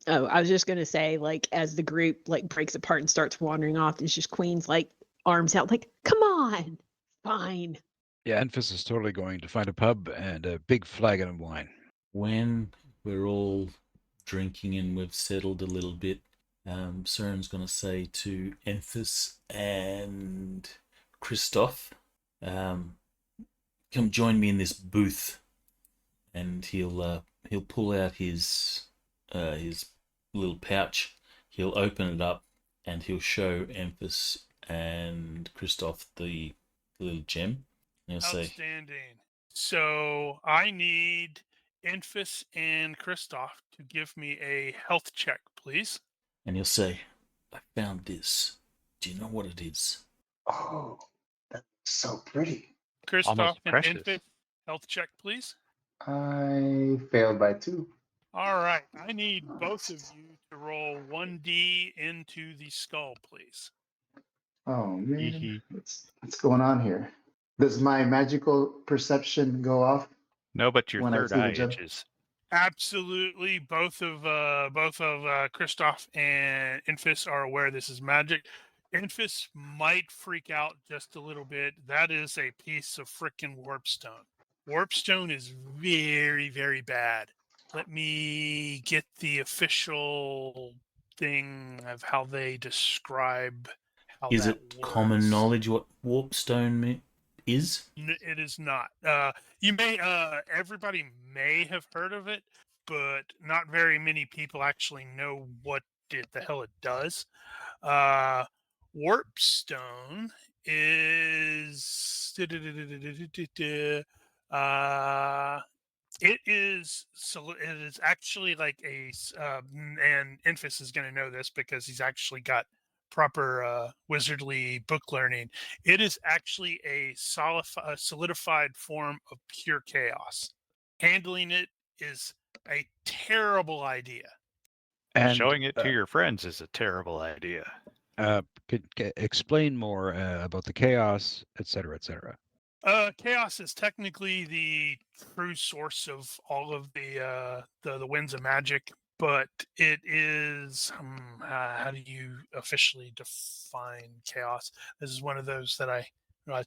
Oh, I was just gonna say, like, as the group like breaks apart and starts wandering off, it's just Queen's like arms out, like, come on, fine. Yeah, Enfys is totally going to find a pub and a big flagon of wine. When we're all drinking and we've settled a little bit, Søren's going to say to Enfys and Christoph, come join me in this booth. And he'll pull out his little pouch. He'll open it up and he'll show Enfys and Christoph the little gem. And he'll say, Outstanding. So I need Enfys and Christoph to give me a health check, please. and he'll say, I found this. Do you know what it is? Oh, that's so pretty. Christoph Almost and precious. Enfys, health check, please. I failed by 2. All right. I need both of you to roll 1d into the skull, please. Oh man, Hee-hee. what's going on here? Does my magical perception go off? No, but your When I third see the eye gem? itches. Absolutely, both of Christoph and Enfys are aware this is magic. Enfys might freak out just a little bit. That is a piece of frickin' warpstone. Warpstone is very, very bad. Let me get the official thing of how they describe how Is that it common works. knowledge what warpstone is? It is not. You may, everybody may have heard of it, but not very many people actually know what the hell it does. Warpstone is It is actually like and Infus is going to know this because he's actually got proper wizardly book learning. It is actually a solidified form of pure chaos. Handling it is a terrible idea. And Showing it to your friends is a terrible idea. could explain more about the chaos, et cetera, et cetera. Chaos is technically the true source of all of the winds of magic, but it is how do you officially define chaos? This is one of those that I realize.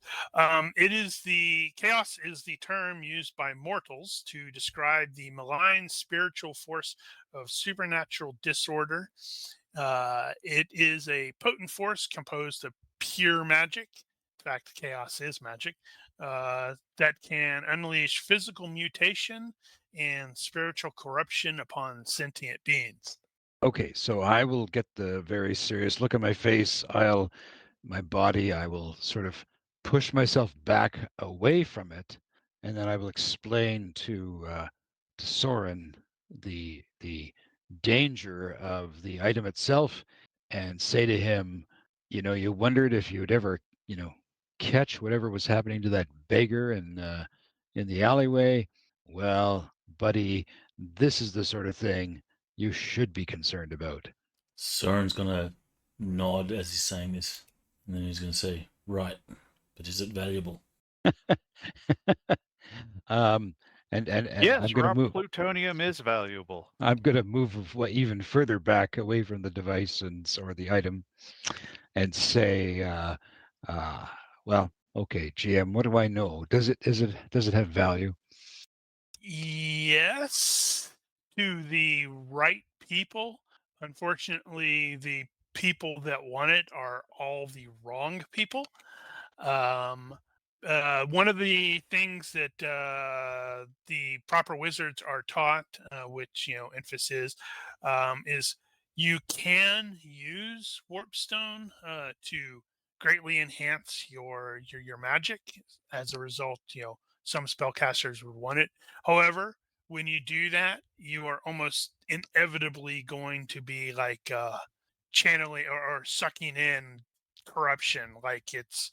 Chaos is the term used by mortals to describe the malign spiritual force of supernatural disorder. It is a potent force composed of pure magic. In fact, chaos is magic. That can unleash physical mutation and spiritual corruption upon sentient beings. Okay, so I will get the very serious look on my face. I will sort of push myself back away from it, and then I will explain to Soren the danger of the item itself, and say to him, you wondered if you'd ever, catch whatever was happening to that beggar in the alleyway. Well, buddy, this is the sort of thing you should be concerned about. Soren's gonna nod as he's saying this, and then he's gonna say, "Right, but is it valuable?" And Yes, I'm going to raw move. plutonium is valuable. I'm going to move even further back away from the device or the item, and say, well, okay, GM, what do I know? Does it have value? Yes, to the right people. Unfortunately, the people that want it are all the wrong people. One of the things that the proper wizards are taught, which Infus is you can use Warpstone to greatly enhance your magic. As a result, some spellcasters would want it. However, when you do that, you are almost inevitably going to be like channeling or sucking in corruption, like it's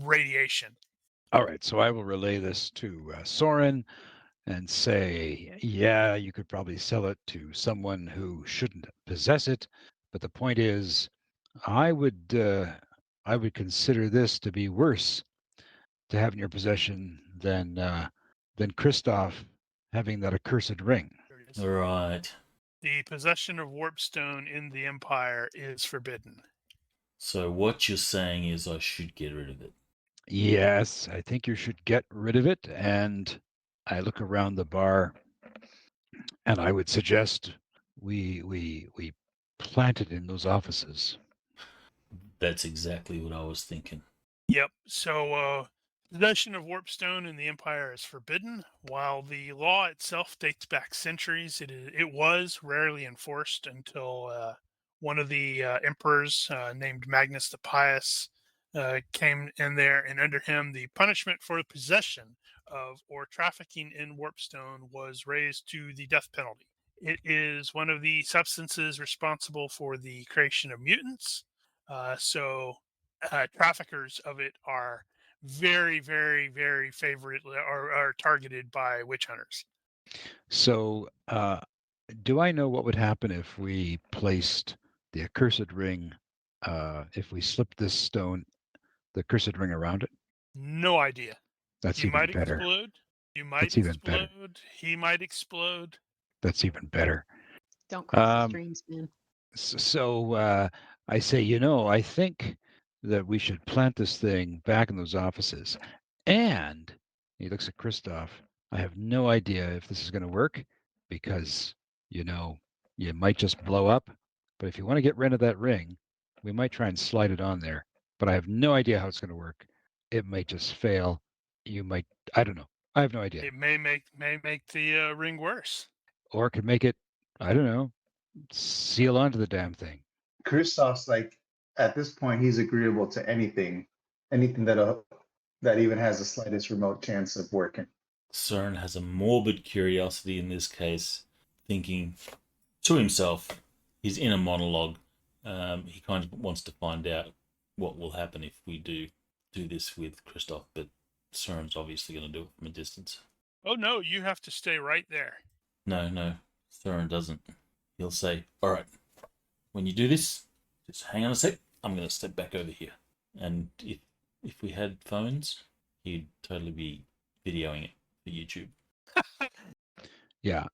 radiation. All right, so I will relay this to Soren and say, yeah, you could probably sell it to someone who shouldn't possess it, but the point is, I would consider this to be worse to have in your possession than Christoph having that accursed ring. There it is. All right. The possession of Warpstone in the Empire is forbidden. So what you're saying is I should get rid of it. Yes, I think you should get rid of it. And I look around the bar, and I would suggest we plant it in those offices. That's exactly what I was thinking. Yep. So possession of Warpstone in the Empire is forbidden. While the law itself dates back centuries, it was rarely enforced until one of the emperors named Magnus the Pious came in there, and under him, the punishment for possession of or trafficking in Warpstone was raised to the death penalty. It is one of the substances responsible for the creation of mutants. So traffickers of it are very, very, very favorite are targeted by witch hunters. So, do I know what would happen if we placed the accursed ring? If we slipped this stone, the accursed ring around it? No idea. That's You even might better. explode. You might That's even better. explode. He might explode. That's even better. Don't cross the streams, man. So I say, I think that we should plant this thing back in those offices. And he looks at Christoph. I have no idea if this is going to work because, you might just blow up. But if you want to get rid of that ring, we might try and slide it on there. But I have no idea how it's going to work. It might just fail. You might, I don't know. I have no idea. It may make the ring worse. Or it could make it, I don't know, seal onto the damn thing. Christoph's like, at this point, he's agreeable to anything that even has the slightest remote chance of working. Søren has a morbid curiosity in this case, thinking to himself, his inner monologue. He kind of wants to find out what will happen if we do this with Kristoff, but Søren's obviously going to do it from a distance. Oh no, you have to stay right there. No, Søren doesn't. He'll say, all right, when you do this, just hang on a sec. I'm going to step back over here. And if we had phones, he'd totally be videoing it for YouTube. Yeah.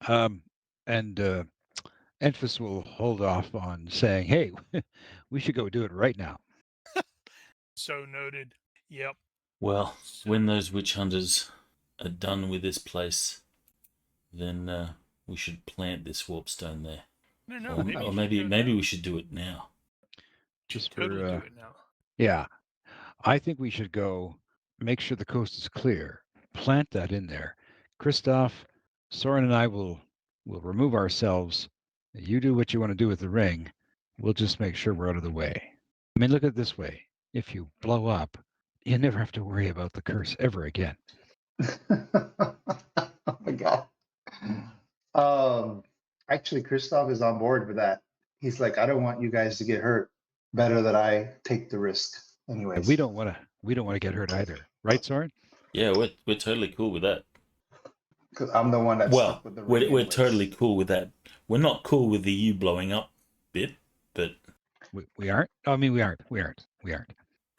And Enfys will hold off on saying, hey, we should go do it right now. So noted. Yep. Well, So, when those witch hunters are done with this place, then we should plant this warp stone there. no, Or, maybe or you maybe should maybe go we should do it now. Just Just for, totally do it now. Yeah. I think we should go make sure the coast is clear. Plant that in there. Kristoff, Soren and I will remove ourselves. You do what you want to do with the ring. We'll just make sure we're out of the way. I mean, look at it this way. If you blow up, you never have to worry about the curse ever again. Oh my god. Actually, Kristoff is on board with that. He's like, I don't want you guys to get hurt. Better that I take the risk, anyways. And we don't want to get hurt either, right, Soren? Yeah, we're totally cool with that. Because I'm the one that's Well, stuck with the ring. we're anyways. totally cool with that. We're not cool with the you blowing up bit, but We aren't. I mean, we aren't.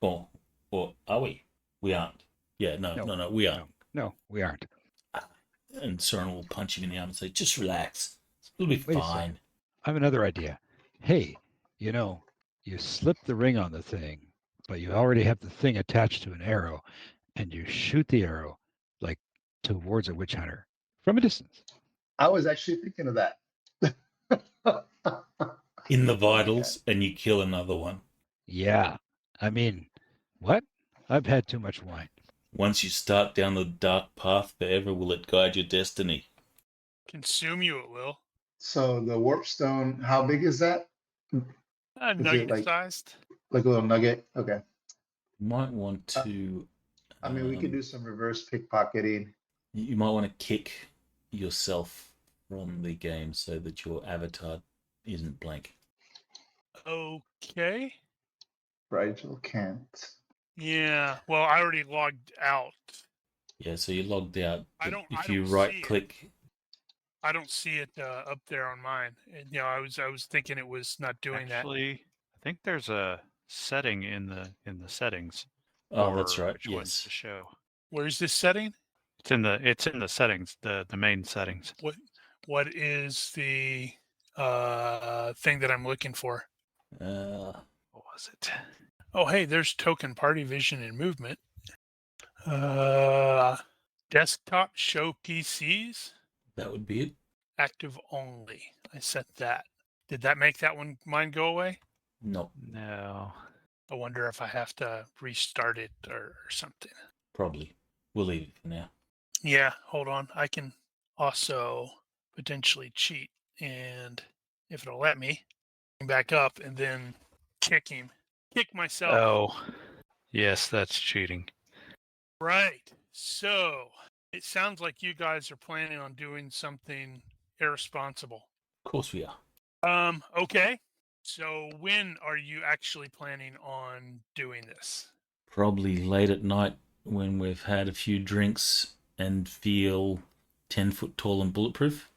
or are we? We aren't. Yeah, no, we aren't. No, we aren't. And Søren will punch him in the arm and say, "Just relax. It'll be Wait a fine." second. I have another idea. Hey, you slip the ring on the thing, but you already have the thing attached to an arrow, and you shoot the arrow like towards a witch hunter from a distance. I was actually thinking of that. In the vitals, and you kill another one. Yeah. I mean, what? I've had too much wine. Once you start down the dark path, forever will it guide your destiny. Consume you, it will. So the warp stone, how big is that? Nugget like- sized. Like a little nugget? Okay. You might want to. I mean, we could do some reverse pickpocketing. You might want to kick yourself from the game so that your avatar isn't blank. Okay. Rigel can't. Yeah. Well, I already logged out. Yeah, so you logged out. I but don't- If I you don't right see it. click, I don't see it up there on mine. And, I was thinking it was not doing Actually, I think there's a setting in the settings. oh, that's for right. Which ones to Yes. show? that. Where's this setting? It's in the settings, the main settings. What is the thing that I'm looking for? Uh, What was it? Oh, hey, there's token party vision and movement. Desktop show PCs that would be it. active only. I set that. Did that make that one mine go away? No, No. I wonder if I have to restart it or something. probably. We'll leave it for now. Yeah, hold on. I can also potentially cheat, and if it'll let me, back up and then kick myself. Oh, yes, that's cheating. Right. So it sounds like you guys are planning on doing something irresponsible. Of course we are. Okay. So when are you actually planning on doing this? Probably late at night when we've had a few drinks and feel 10 foot tall and bulletproof.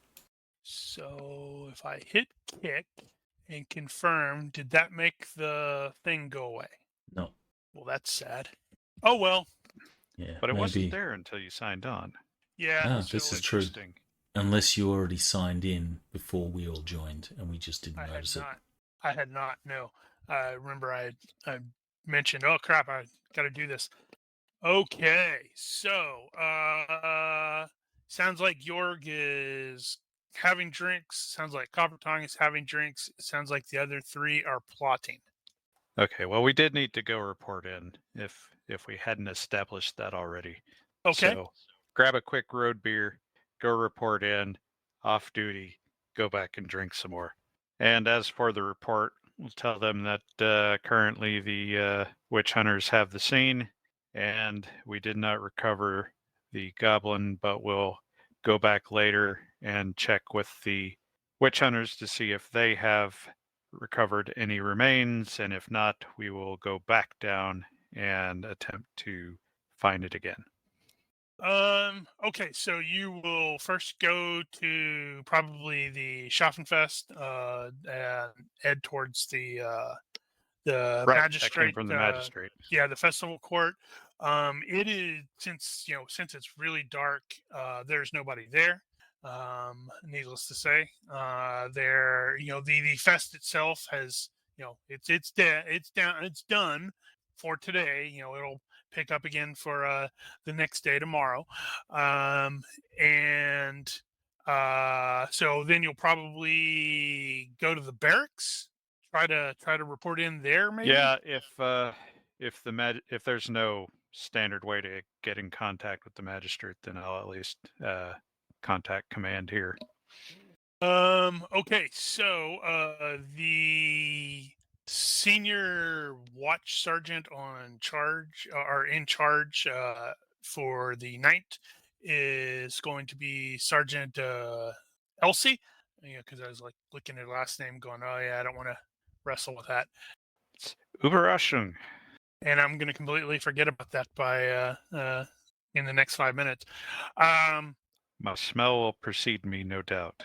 So if I hit kick and confirm, did that make the thing go away? No. Well, that's sad. Oh, well. Yeah. But it maybe. wasn't there until you signed on. Yeah. Ah, so this is true. Interesting. Unless you already signed in before we all joined and we just didn't I had notice it. not. I had not. No. I remember I mentioned, oh crap, I got to do this. Okay, so sounds like Jorg is having drinks. Sounds like Copper Tongue is having drinks. Sounds like the other three are plotting. Okay, well, we did need to go report in if we hadn't established that already. Okay. So grab a quick road beer, go report in, off duty, go back and drink some more. And as for the report, we'll tell them that currently the witch hunters have the scene, and we did not recover the goblin, but we'll go back later and check with the witch hunters to see if they have recovered any remains, and if not, we will go back down and attempt to find it again. Okay, so you will first go to probably the Schaffenfest, and head towards the Right, magistrate. that came from the magistrate. Yeah, the festival court. It is since it's really dark. There's nobody there. Needless to say, the fest itself has it's dead. It's down. It's done for today. It'll pick up again for the next day tomorrow, and so then you'll probably go to the barracks. Try to report in there, maybe. Yeah, if there's no standard way to get in contact with the magistrate, then I'll at least contact command here. Okay, so the senior watch sergeant in charge for the night is going to be Sergeant Elsie. Because I was like looking at her last name, going, "Oh yeah, I don't want to wrestle with that." It's Überraschung. And I'm going to completely forget about that by in the next 5 minutes. My smell will precede me, no doubt.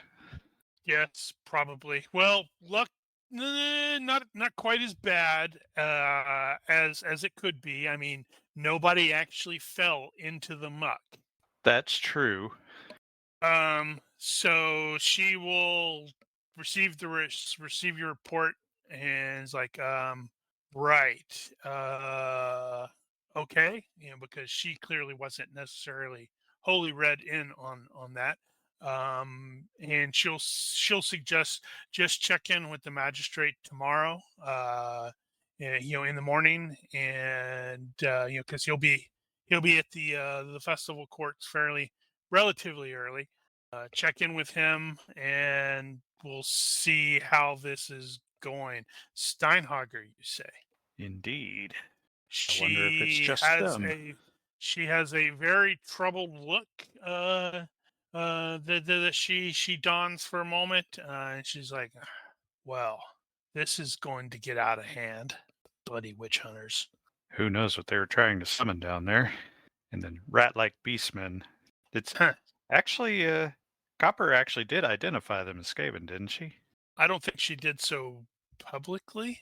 Yes, probably. Well, luck, not quite as bad as it could be. I mean, nobody actually fell into the muck. That's true. So she will receive your report, and it's like, right, okay, because she clearly wasn't necessarily wholly read in on that. And she'll suggest just check in with the magistrate tomorrow, in the morning, and because he'll be at the festival courts relatively early. Check in with him, and we'll see how this is going. Steinhager, you say? Indeed. She wonder if it's just has them. she has a very troubled look that she dons for a moment, and she's like, "Well, this is going to get out of hand. Bloody witch hunters." Who knows what they were trying to summon down there? And then rat-like beastmen. It's actually, Copper actually did identify them as Skaven, didn't she? I don't think she did so publicly.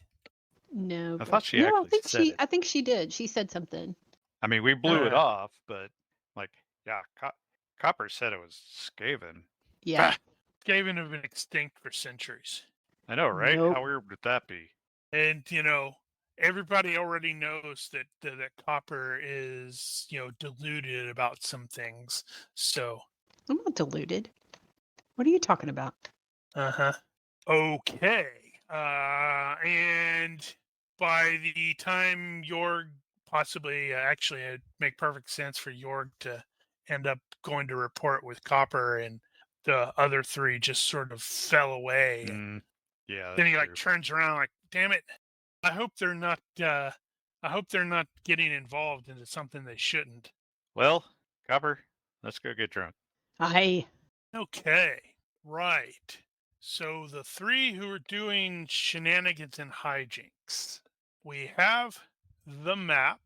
No, I thought she no, actually said it. I think she did. She said something. I mean, we blew it off, but yeah, Copper said it was Skaven. Yeah. Skaven have been extinct for centuries. I know, right? Nope. How weird would that be? And everybody already knows that Copper is deluded about some things. So I'm not deluded. What are you talking about? Okay. And by the time Jorg possibly actually it'd make perfect sense for Jorg to end up going to report with Copper, and the other three just sort of fell away. Yeah. Then he true. turns around like, "Damn it! I hope they're not. I hope they're not getting involved into something they shouldn't." Well, Copper, let's go get drunk. Aye. Okay, right. So the three who are doing shenanigans and hijinks. We have the map.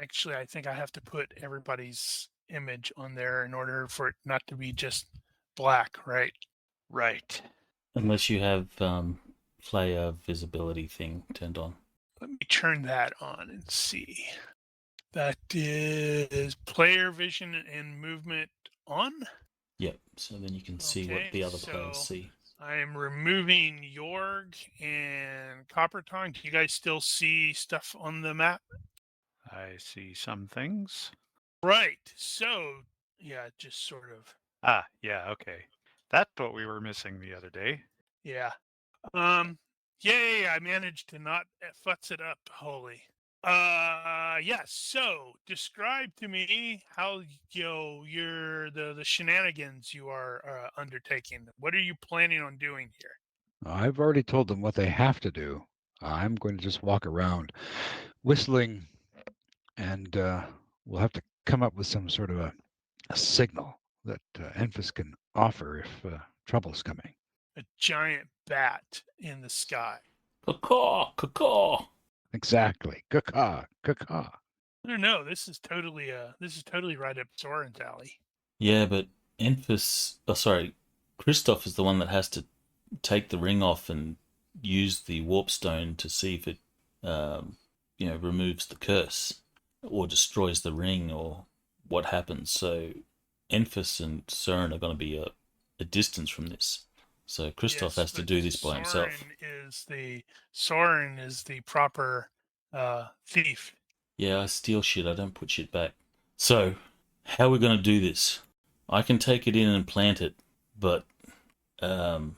Actually, I think I have to put everybody's image on there in order for it not to be just black, right? Right. Unless you have player visibility thing turned on. Let me turn that on and see. That is player vision and movement on. Yep, so then you can see what the other players see. I am removing Jorg and Coppertongue. Do you guys still see stuff on the map? I see some things. Right. So, yeah, just sort of. Yeah, okay. That's what we were missing the other day. Yeah. Yay, I managed to not futz it up wholly. Yeah, so describe to me how the shenanigans you are undertaking. What are you planning on doing here? I've already told them what they have to do. I'm going to just walk around whistling, and we'll have to come up with some sort of a a signal that Enfys can offer if trouble's coming. A giant bat in the sky. Caw, caw. Exactly. Caw, caw. I don't know. This is totally right up Soren's alley. Yeah, but Christoph is the one that has to take the ring off and use the warp stone to see if it, removes the curse or destroys the ring or what happens. So Enfys and Soren are going to be a distance from this. So Christoph has to do this by himself. Soren is the proper thief. Yeah, I steal shit. I don't put shit back. So, how are we going to do this? I can take it in and plant it, but how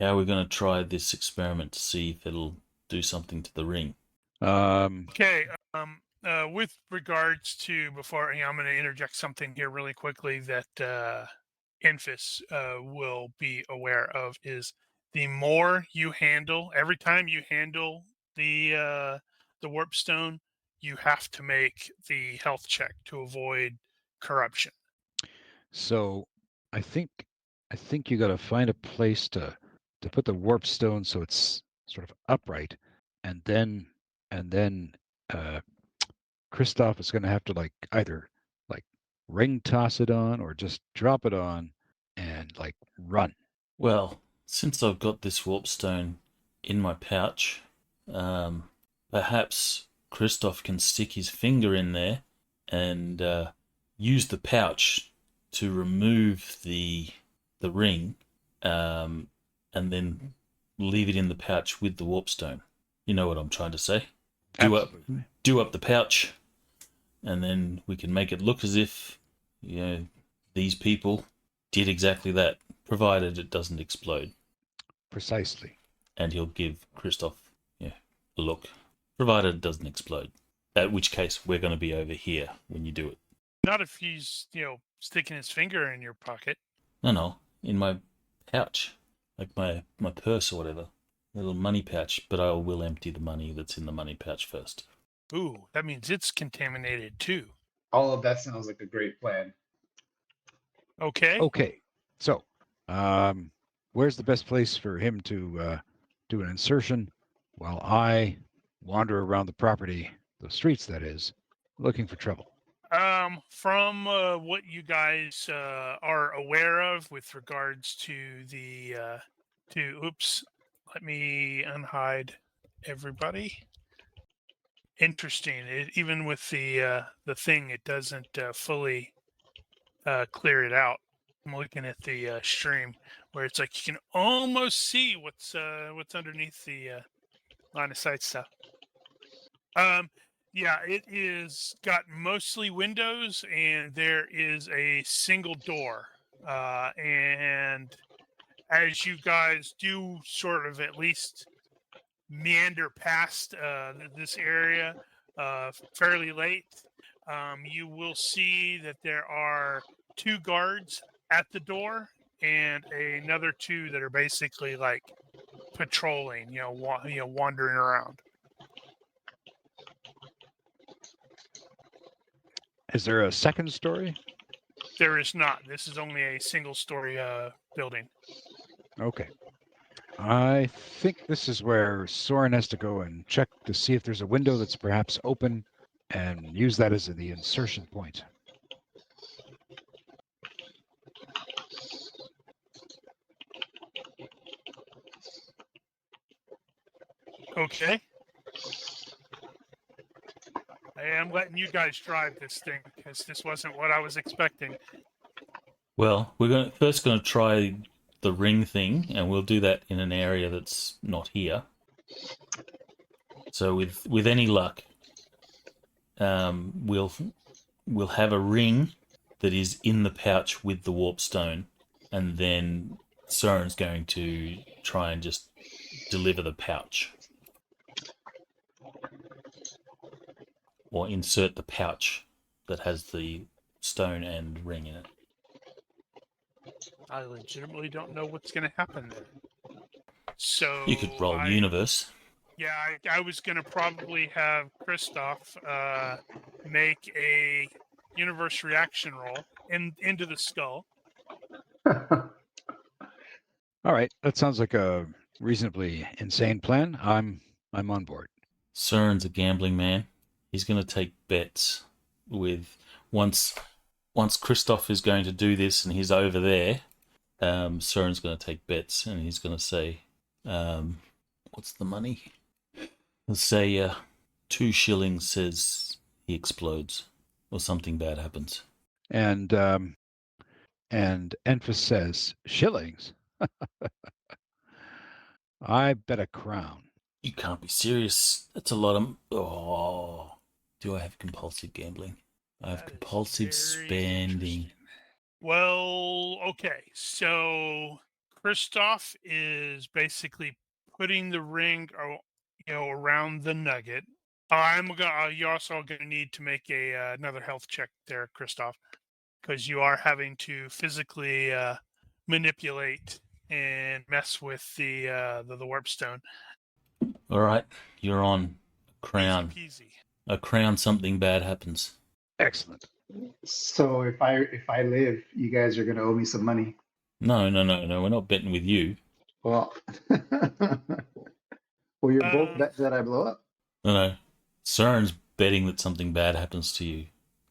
are we going to try this experiment to see if it'll do something to the ring? Okay. With regards to I'm going to interject something here really quickly that Enfys will be aware of is the more you handle, every time you handle the warp stone, you have to make the health check to avoid corruption. So I think you got to find a place to put the warp stone so it's sort of upright, and then Christoph is going to have to either ring toss it on or just drop it on and run. Well, since I've got this warp stone in my pouch, perhaps Christoph can stick his finger in there and use the pouch to remove the ring, and then leave it in the pouch with the warp stone. You know what I'm trying to say? Do up the pouch, and then we can make it look as if these people did exactly that, provided it doesn't explode. Precisely. And he'll give Christoph a look, provided it doesn't explode. At which case, we're going to be over here when you do it. Not if he's, sticking his finger in your pocket. No, in my pouch, like my purse or whatever, a little money pouch. But I will empty the money that's in the money pouch first. Ooh, that means it's contaminated too. All of that sounds like a great plan. Okay. So, where's the best place for him to do an insertion while I wander around the property, the streets that is, looking for trouble? From what you guys are aware of with regards to the let me unhide everybody. Interesting. Even with the thing, it doesn't fully clear it out. I'm looking at the stream where it's like you can almost see what's underneath the line of sight stuff. Yeah, it is got mostly windows, and there is a single door. And as you guys do sort of at least meander past this area fairly late, you will see that there are 2 guards at the door and another 2 that are basically like patrolling, wandering around. Is there a second story? There is not. This is only a single-story building. Okay. I think this is where Soren has to go and check to see if there's a window that's perhaps open and use that as the insertion point. Okay. I am letting you guys drive this thing because this wasn't what I was expecting. Well, we're first going to try the ring thing, and we'll do that in an area that's not here. So with any luck, we'll have a ring that is in the pouch with the warp stone, and then Soren's going to try and just deliver the pouch. Or insert the pouch that has the stone and ring in it. I legitimately don't know what's going to happen there. So You could roll universe. Yeah, I was going to probably have Christoph make a universe reaction roll into the skull. All right, that sounds like a reasonably insane plan. I'm on board. Søren's a gambling man. He's going to take bets with once Christoph is going to do this and he's over there. Søren's going to take bets and he's going to say, "What's the money?" Let's say 2 shillings says he explodes or something bad happens. And Enfys says, "Shillings? I bet a crown." You can't be serious. That's a lot of. Oh, do I have compulsive gambling? I have That is compulsive very spending. interesting. Well, okay. So Christoph is basically putting the ring, around the nugget. You're also going to need to make another health check there, Christoph, because you are having to physically manipulate and mess with the warp stone. All right, you're on. Crown. Easy peasy. A crown. Something bad happens. Excellent. So if I live, you guys are gonna owe me some money. No. We're not betting with you. Well, well, you're both Um, bet that I blow up. No. Søren's betting that something bad happens to you.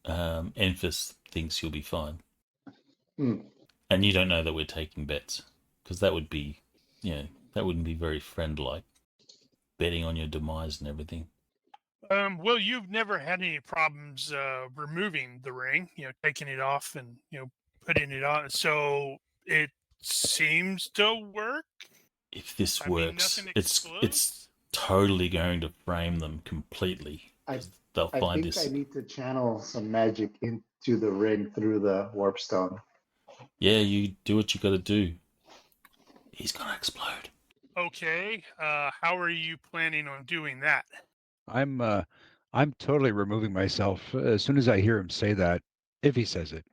Enfys thinks you'll be fine. Hmm. And you don't know that we're taking bets. Because that would be, that wouldn't be very friend-like. Betting on your demise and everything. Well, you've never had any problems removing the ring, taking it off and, putting it on. So it seems to work. If this I mean, works, nothing it's explodes. totally going to frame them completely. 'Cause they'll I find think this. I need to channel some magic into the ring through the warp stone. Yeah, you do what you got to do. He's gonna explode. Okay. How are you planning on doing that? I'm totally removing myself as soon as I hear him say that. If he says it,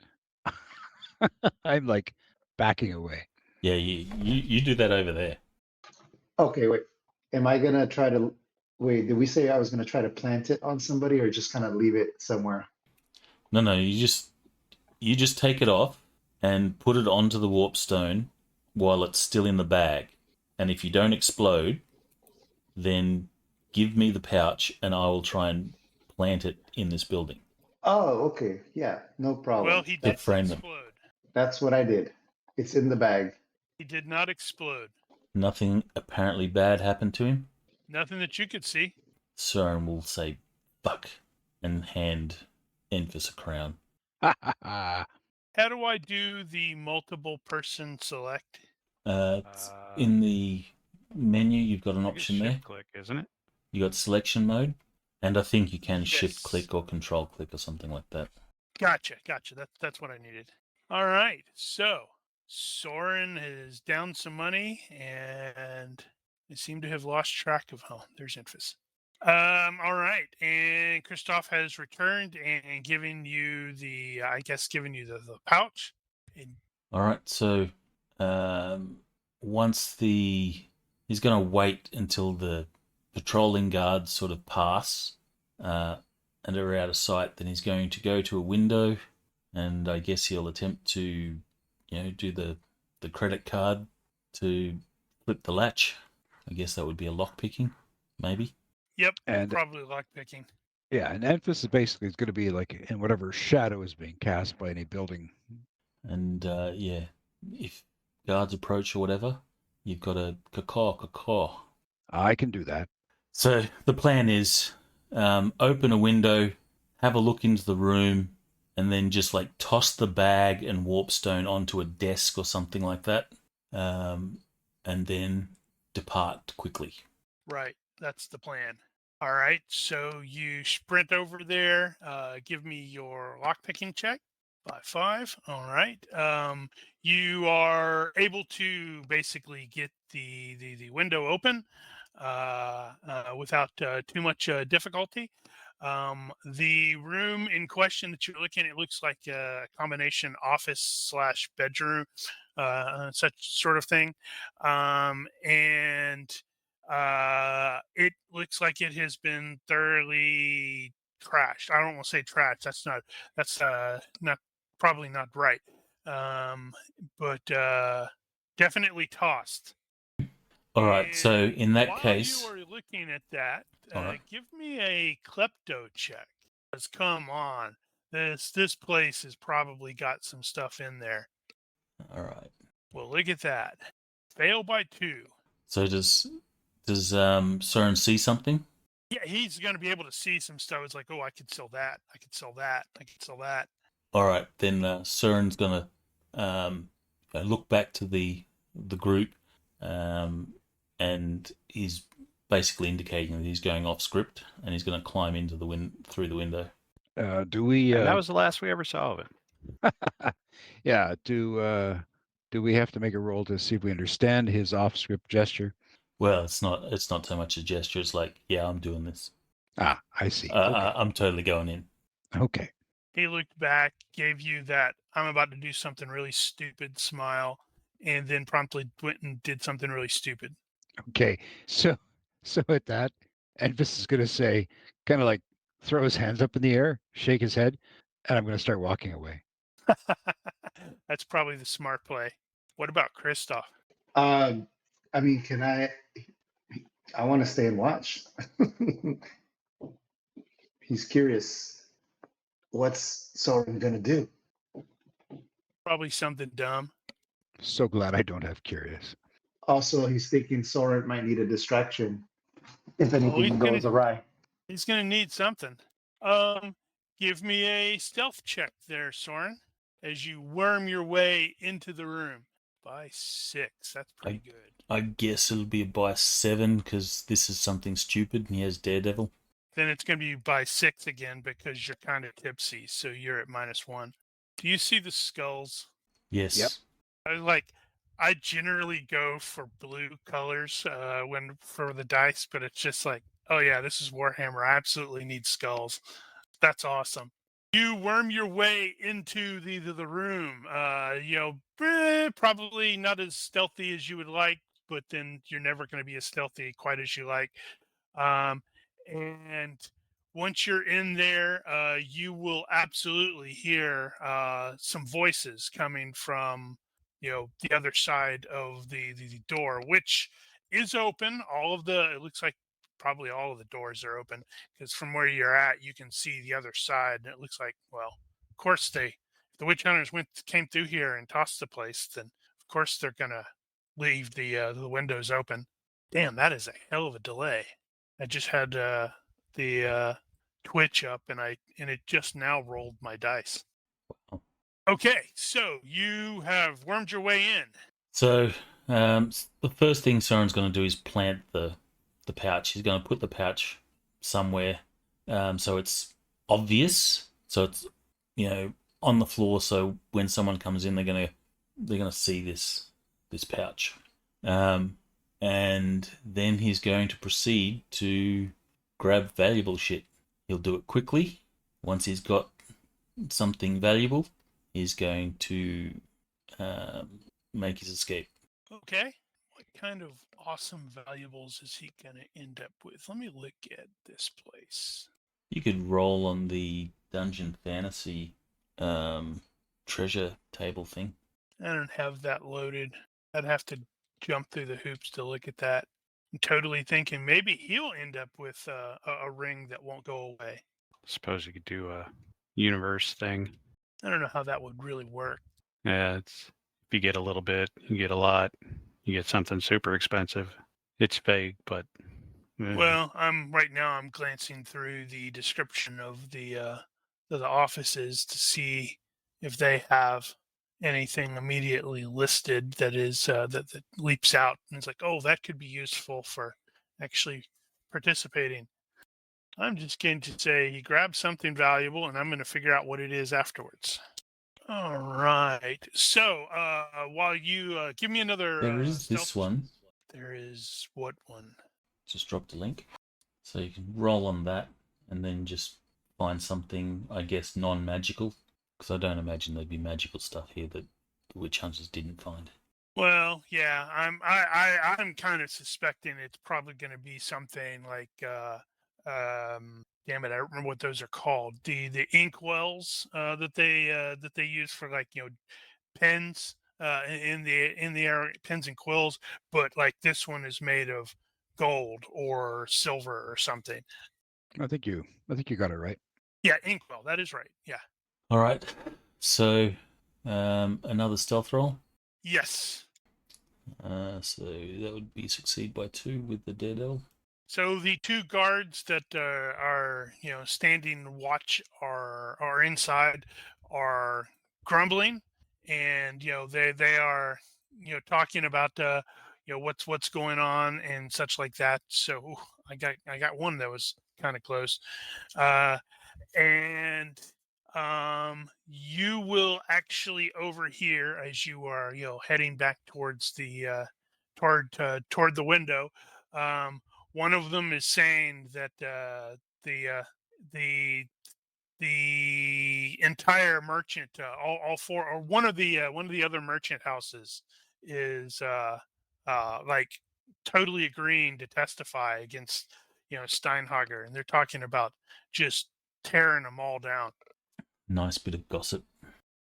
I'm like backing away. Yeah, you do that over there. Okay, wait. Am I gonna try to wait? Did we say I was gonna try to plant it on somebody, or just kind of leave it somewhere? No, you just take it off and put it onto the warp stone while it's still in the bag. And if you don't explode, then give me the pouch and I will try and plant it in this building. Oh, okay. Yeah, no problem. Well, he To did frame them. explode. That's what I did. It's in the bag. He did not explode. Nothing apparently bad happened to him. Nothing that you could see. Søren will say, "Fuck," and hand Enfys a crown. How do I do the multiple person select? It's in the menu, you've got an I think it's option there. shift click, isn't it? You got selection mode, and I think you can Yes. shift click or control click or something like that. Gotcha. That's what I needed. All right. So Soren has down some money, and they seem to have lost track of. Oh, there's Enfys. All right, and Christoph has returned and given you the pouch. All right, so once he's going to wait until the patrolling guards sort of pass and are out of sight, then he's going to go to a window, and I guess he'll attempt to, do the credit card to flip the latch. I guess that would be a lock picking, maybe. Yep, And- probably lock picking. Yeah, and Enfys is basically going to be like in whatever shadow is being cast by any building. And if guards approach or whatever, you've got a caw. I can do that. So the plan is open a window, have a look into the room, and then just like toss the bag and warpstone onto a desk or something like that, and then depart quickly. Right, that's the plan. All right, so you sprint over there. Give me your lockpicking check by 5. All right. You are able to basically get the window open without too much difficulty. The room in question that you're looking at, it looks like a combination office / bedroom, such sort of thing. And it looks like it has been thoroughly trashed. I don't want to say trashed. That's not probably not right. But definitely tossed. All right. So in that While case, you are looking at that, all right. give me a klepto check. 'Cause come on, this place has probably got some stuff in there. All right. Well, look at that. Fail by 2. So does Soren see something? Yeah, he's going to be able to see some stuff. It's like, oh, I could sell that. I could sell that. I could sell that. All right. Then Soren's gonna look back to the group, and he's basically indicating that he's going off script, and he's going to climb into through the window. Do we? And that was the last we ever saw of it. Yeah. Do we have to make a roll to see if we understand his off-script gesture? Well, it's not so much a gesture. It's like, yeah, I'm doing this. Ah, I see. Okay. I'm totally going in. Okay. He looked back, gave you that I'm about to do something really stupid smile, and then promptly went and did something really stupid. Okay. So at that, Envis is going to say, kind of like throw his hands up in the air, shake his head, and I'm going to start walking away. That's probably the smart play. What about Christoph? I mean, can I want to stay and watch. He's curious. What's Soren gonna do? Probably something dumb. So glad I don't have curious. Also, he's thinking Soren might need a distraction if he's anything goes awry. He's going to need something. Give me a stealth check there, Soren, as you worm your way into the room. By 6. That's pretty good. I guess it'll be by 7 because this is something stupid and he has Daredevil. Then it's going to be by 6 again because you're kind of tipsy, so you're at -1. Do you see the skulls? Yes. Yep. I generally go for blue colors for the dice, but it's just like, oh yeah, this is Warhammer. I absolutely need skulls. That's awesome. You worm your way into the room. Probably not as stealthy as you would like, but then you're never going to be as stealthy quite as you like. And once you're in there, you will absolutely hear some voices coming from, the other side of the door, which is open. It looks like probably all of the doors are open because from where you're at, you can see the other side. And it looks like, well, of course if the witch hunters came through here and tossed the place, then of course they're going to leave the windows open. Damn, that is a hell of a delay. I just had the Twitch up, and it just now rolled my dice. Okay, so you have wormed your way in. So the first thing Soren's going to do is plant the pouch. He's going to put the pouch somewhere so it's obvious. So it's on the floor. So when someone comes in, they're gonna see this pouch. And then he's going to proceed to grab valuable shit. He'll do it quickly. Once he's got something valuable, he's going to make his escape. Okay. What kind of awesome valuables is he going to end up with? Let me look at this place. You could roll on the Dungeon Fantasy treasure table thing. I don't have that loaded. I'd have to jump through the hoops to look at that. I'm totally thinking maybe he'll end up with a ring that won't go away. Suppose you could do a universe thing. I don't know how that would really work. Yeah, if you get a little bit, you get a lot. You get something super expensive. It's vague, but well, I'm glancing through the description of the offices to see if they have anything immediately listed that is that leaps out and it's like, oh, that could be useful for actually participating. I'm just going to say he grabbed something valuable, and I'm going to figure out what it is afterwards. All right. So while you give me another, there is this one. There is what one? Just drop the link, so you can roll on that, and then just find something, I guess, non-magical. Because I don't imagine there'd be magical stuff here that the witch hunters didn't find. Well, yeah, I'm kind of suspecting it's probably going to be something like damn it, I don't remember what those are called. The ink wells that they use for like pens in the air, pens and quills, but like this one is made of gold or silver or something. I think you got it right. Yeah, inkwell. That is right. Yeah. All right. So, another stealth roll. Yes. So that would be succeed by 2 with the daredevil. So the two guards that are standing watch are inside are grumbling, and they are talking about what's going on and such like that. So I got one that was kind of close, and you will actually overhear as you are heading back towards the toward the window. One of them is saying that the the entire merchant, all four, or one of the other merchant houses is like totally agreeing to testify against Steinhager, and they're talking about just tearing them all down. Nice bit of gossip.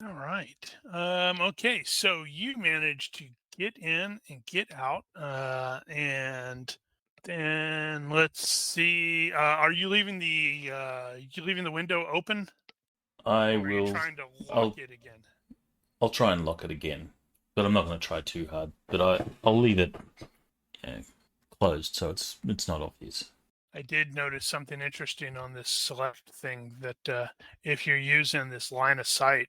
All right. Okay, so you managed to get in and get out, and then let's see. Are you leaving the window open? I Or were you will. trying to lock it again? I'll try and lock it again, but I'm not going to try too hard. But I'll leave it closed so it's not obvious. I did notice something interesting on this select thing, that if you're using this line of sight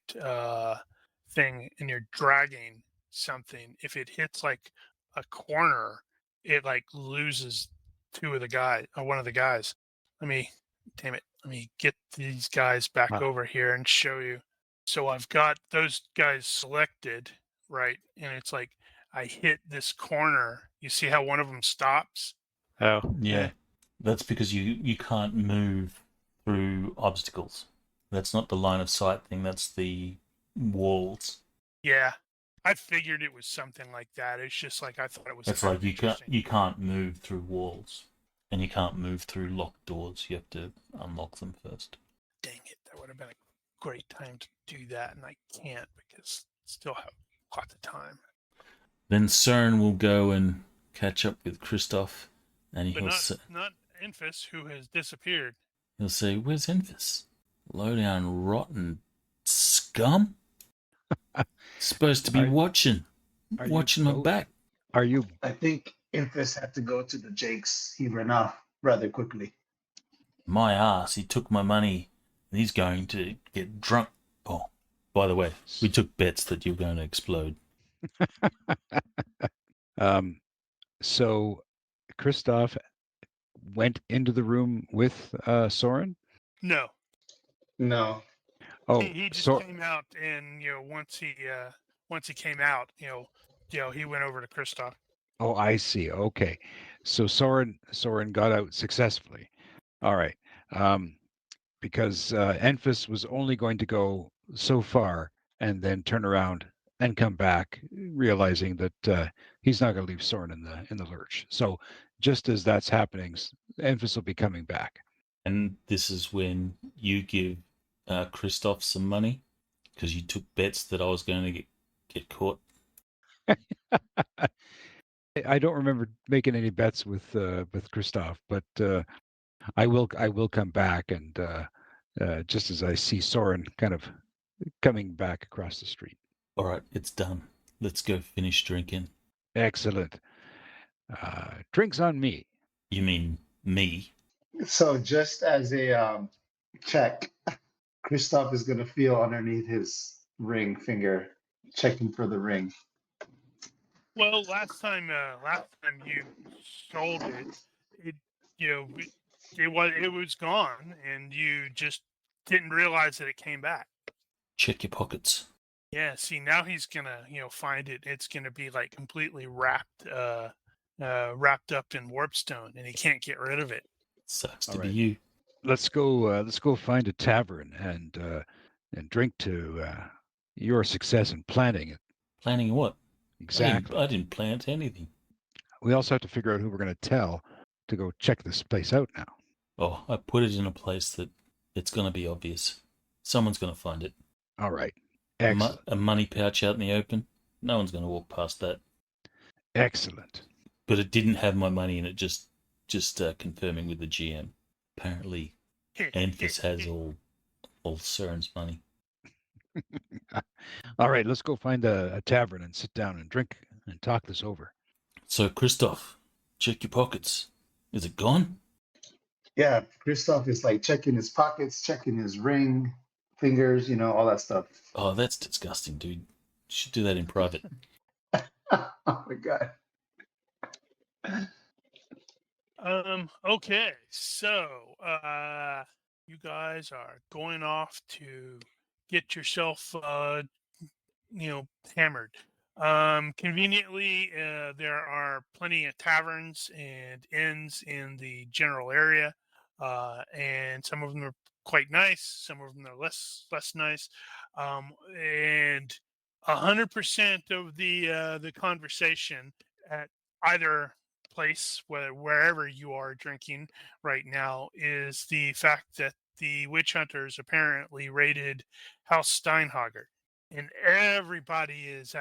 thing and you're dragging something, if it hits like a corner, it like loses one of the guys. Let me get these guys back over here and show you. So I've got those guys selected, right? And it's like I hit this corner. You see how one of them stops? Oh, Yeah. That's because you can't move through obstacles. That's not the line of sight thing. That's the walls. Yeah, I figured it was something like that. It's just like I thought it was. It's like you can't move through walls, and you can't move through locked doors. You have to unlock them first. Dang it! That would have been a great time to do that, and I can't because I still have lots of time. Then Cern will go and catch up with Christoph, and But not Enfys, who has disappeared. He'll say, "Where's Enfys? Low down, rotten scum! Supposed to be watching my back." Are you? I think Infus had to go to the Jakes. He ran off rather quickly. My ass! He took my money, and he's going to get drunk. Oh, by the way, we took bets that you're going to explode. So Christoph went into the room with Soren? No. Oh, he just came out, and once he came out, he went over to Christoph. Oh, I see. Okay, so Soren got out successfully. All right, because Enfys was only going to go so far and then turn around and come back, realizing that he's not going to leave Soren in the lurch. So just as that's happening, Enfys will be coming back. And this is when you give Christoph some money because you took bets that I was going to get caught. I don't remember making any bets with Christoph, but I will come back, and just as I see Soren kind of coming back across the street. All right, it's done. Let's go finish drinking. Excellent. Drinks on me. You mean me? So just as a check, Christoph is going to feel underneath his ring finger, checking for the ring. Well, last time you sold it was gone, and you just didn't realize that it came back. Check your pockets. Yeah. See, now he's gonna find it. It's gonna be like completely wrapped up in warpstone, and he can't get rid of it. Sucks to be you. Let's go find a tavern and drink to your success in planning it. Planning what? Exactly. I didn't plan anything. We also have to figure out who we're going to tell to go check this place out now. Oh, I put it in a place that it's going to be obvious. Someone's going to find it. All right. A Excellent. money pouch out in the open. No one's going to walk past that. Excellent. But it didn't have my money in it. Just confirming with the GM. Apparently, Anthus has all Soren's money. All right, let's go find a tavern and sit down and drink and talk this over. So, Christoph, check your pockets. Is it gone? Yeah, Christoph is like checking his pockets, checking his ring, fingers, all that stuff. Oh, that's disgusting, dude. You should do that in private. Oh my god. Okay, so you guys are going off to get yourself hammered. Conveniently, there are plenty of taverns and inns in the general area, and some of them are quite nice. Some of them are less nice, and 100% of the conversation at either place, wherever you are drinking right now, is the fact that the witch hunters apparently raided House Steinhager, and everybody is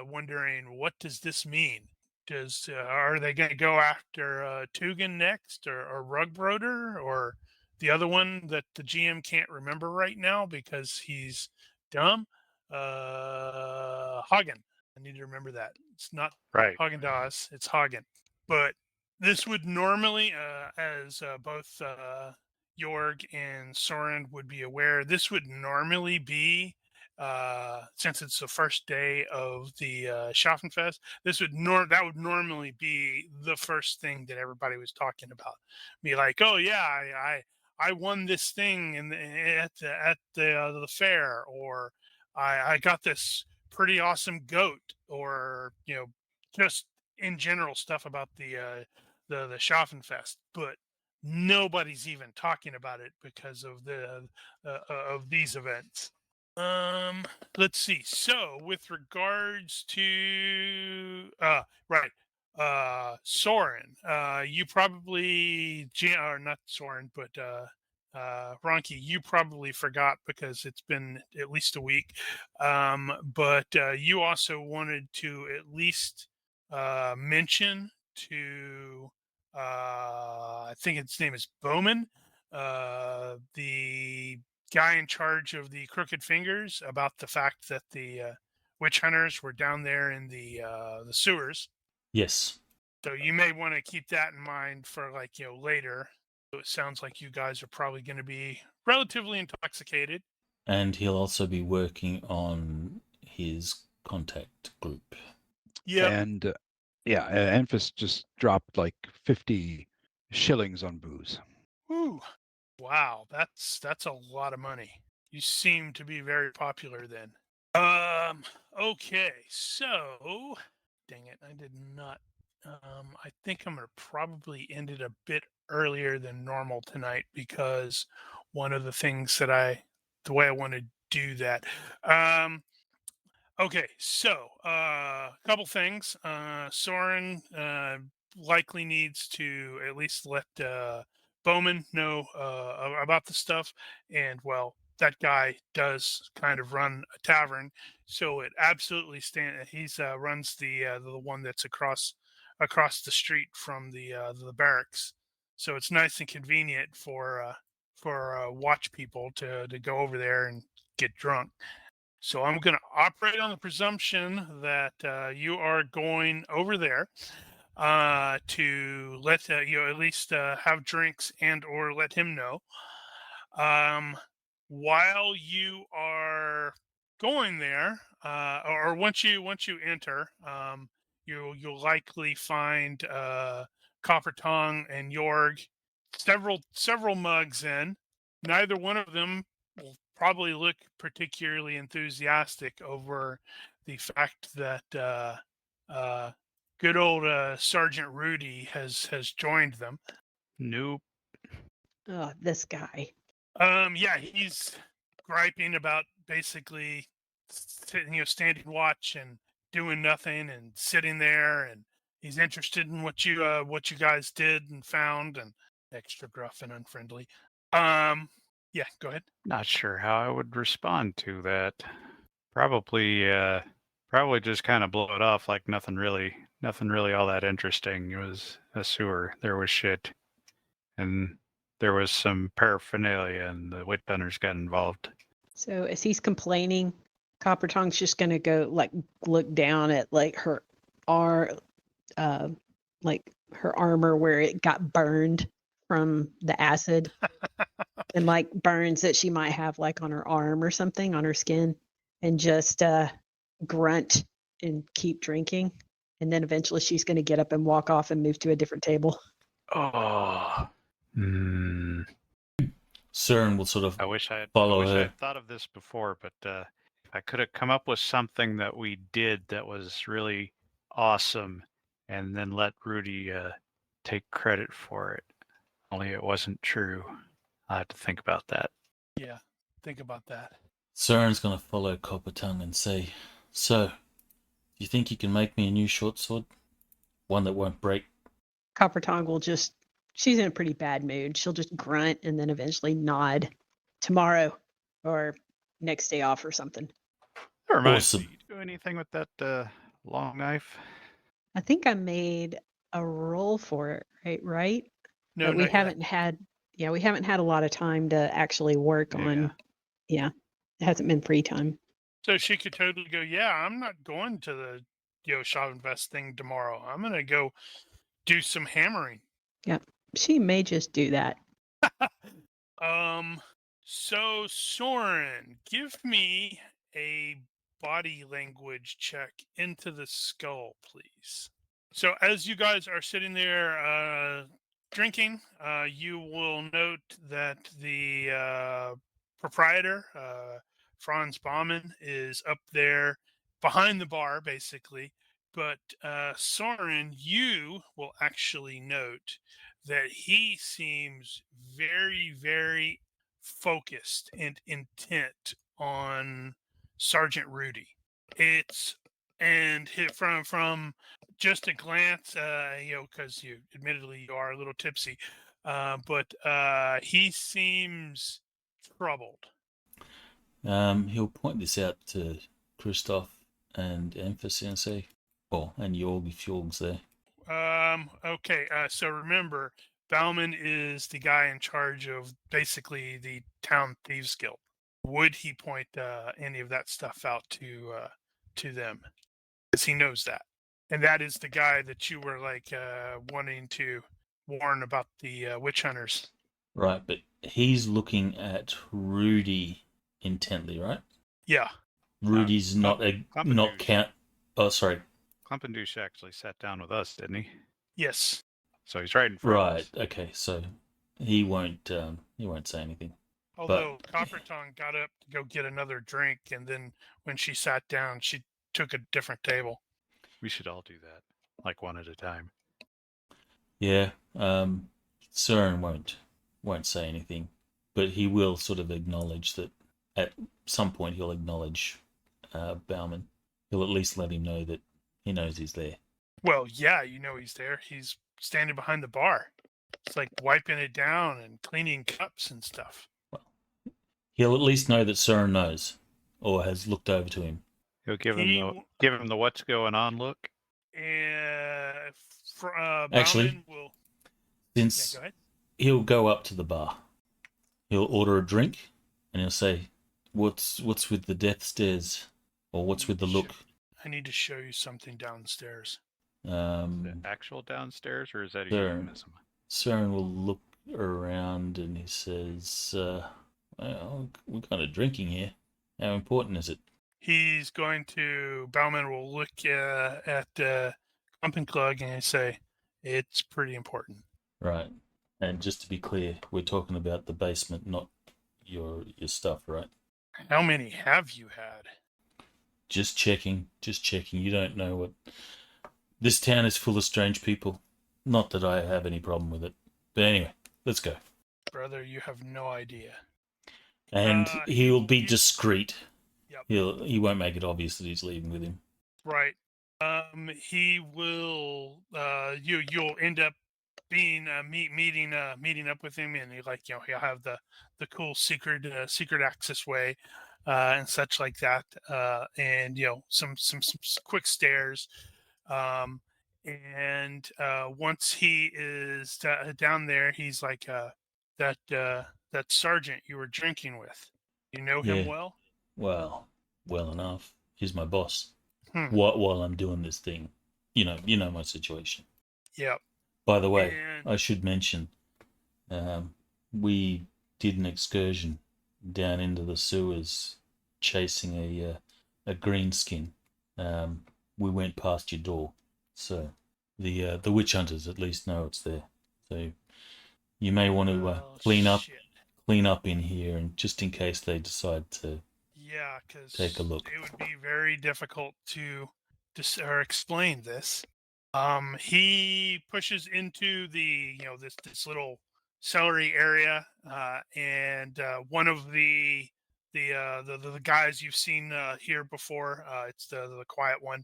wondering, what does this mean? Are they going to go after Tugan next, or Rugbroder, or the other one that the GM can't remember right now because he's dumb? Hagen. I need to remember that. It's not Right. Hagen Dazs, it's Hagen. But this would normally, as both Jorg and Soren would be aware, this would normally be, since it's the first day of the Schaffenfest, that would normally be the first thing that everybody was talking about. Be like, oh yeah, I won this thing at the fair, or I got this pretty awesome goat, or just in general stuff about the Schaffenfest. But nobody's even talking about it because of of these events. Let's see. So, with regards to Soren, you probably or not Soren, but Ronki, you probably forgot because it's been at least a week. But you also wanted to at least mention to I think its name is Bowman, the guy in charge of the Crooked Fingers, about the fact that the witch hunters were down there in the sewers. Yes. So you may want to keep that in mind for later. So it sounds like you guys are probably going to be relatively intoxicated. And he'll also be working on his contact group. Yeah. And Enfys just dropped like 50 shillings on booze. Whew. Wow, that's a lot of money. You seem to be very popular then. Okay, so dang it, I did not. I think I'm gonna probably end it a bit earlier than normal tonight, because one of the things the way I want to do that. Okay, so a couple things. Soren likely needs to at least let Bowman know about the stuff, and well, that guy does kind of run a tavern, so it absolutely he's runs the one that's across the street from the barracks, so it's nice and convenient for watch people to go over there and get drunk. So I'm going to operate on the presumption that you are going over there to let at least have drinks and or let him know. While you are going there, or once you enter, you'll likely find Copper Tongue and Jorg several mugs in. Neither one of them will probably look particularly enthusiastic over the fact that good old Sergeant Rudy has joined them. Nope. Oh, this guy. Yeah, he's griping about basically standing watch and doing nothing and sitting there, and he's interested in what you guys did and found, and extra gruff and unfriendly. Yeah, go ahead. Not sure how I would respond to that. Probably just kind of blow it off like nothing really all that interesting. It was a sewer. There was shit, and there was some paraphernalia, and the witch hunters got involved. So as he's complaining, Copper Tongue's just gonna go like look down at like her like her armor where it got burned from the acid and like burns that she might have like on her arm or something on her skin, and just grunt and keep drinking. And then eventually she's going to get up and walk off and move to a different table. Oh. Søren will sort of I wish I had thought of this before, but if I could have come up with something that we did that was really awesome and then let Rudy take credit for it. Only it wasn't true. I'll have to think about that. Yeah, think about that. Søren's going to follow Copper Tongue and say, "So, do you think you can make me a new short sword? One that won't break?" Copper Tongue will just, she's in a pretty bad mood. She'll just grunt and then eventually nod. Tomorrow or next day off or something. That reminds Awesome. me, you do anything with that long knife? I think I made a roll for it, right? No, but we not yet. haven't had, we haven't had a lot of time to actually work on. Yeah, it hasn't been free time. So she could totally go, yeah, I'm not going to the Shop Invest thing tomorrow. I'm going to go do some hammering. Yeah, she may just do that. So Soren, give me a body language check into the skull, please. So as you guys are sitting there drinking, you will note that the proprietor, Franz Baumann, is up there behind the bar, basically. But Soren, you will actually note that he seems very, very focused and intent on Sergeant Rudy. From just a glance, because you admittedly you are a little tipsy, but he seems troubled. He'll point this out to Christoph and Emphas and say, and Jorg if Jorg's there. Okay, so remember, Baumann is the guy in charge of basically the town thieves guild. Would he point any of that stuff out to them? Because he knows that. And that is the guy that you were wanting to warn about the witch hunters. Right, but he's looking at Rudy intently, right? Yeah. Rudy's not count. Oh, sorry. Klumpendusch actually sat down with us, didn't he? Yes. So he's right in front of us. Right. Okay. So he won't say anything. Although Copper Tongue got up to go get another drink, and then when she sat down, she took a different table. We should all do that, like one at a time. Yeah. Søren won't say anything, but he will sort of acknowledge that at some point he'll acknowledge Baumann. He'll at least let him know that he knows he's there. Well, yeah, he's there. He's standing behind the bar. It's like wiping it down and cleaning cups and stuff. Well, he'll at least know that Søren knows or has looked over to him. He'll give him the what's going on look. Actually, will... since go ahead. He'll go up to the bar, he'll order a drink, and he'll say, "What's with the death stares, or what's with the look?" I need to show you something downstairs. The actual downstairs, or is that a euphemism? Søren will look around and he says, "Well, we're kind of drinking here. How important is it?" Baumann will look at Klumpenklug and say, "It's pretty important." Right. And just to be clear, we're talking about the basement, not your stuff, right? How many have you had? Just checking. You don't know what... This town is full of strange people. Not that I have any problem with it. But anyway, let's go. Brother, you have no idea. And he'll be discreet. Yep. He won't make it obvious that he's leaving with him. Right. He will... You'll end up meeting up with him, and he'll have the cool secret access way and such like that, and some quick stairs, and once he is down there, he's like that sergeant you were drinking with. You know him Yeah. well? Well enough. He's my boss. Hmm. While I'm doing this thing, you know my situation. Yep. By the way, And I should mention, we did an excursion down into the sewers, chasing a greenskin. We went past your door, so the witch hunters at least know it's there. So you may want to oh, shit. clean up in here, and just in case they decide to Yeah, because take a look. it would be very difficult to explain this. He pushes into the this little celery area, and one of the guys you've seen here before, it's the quiet one,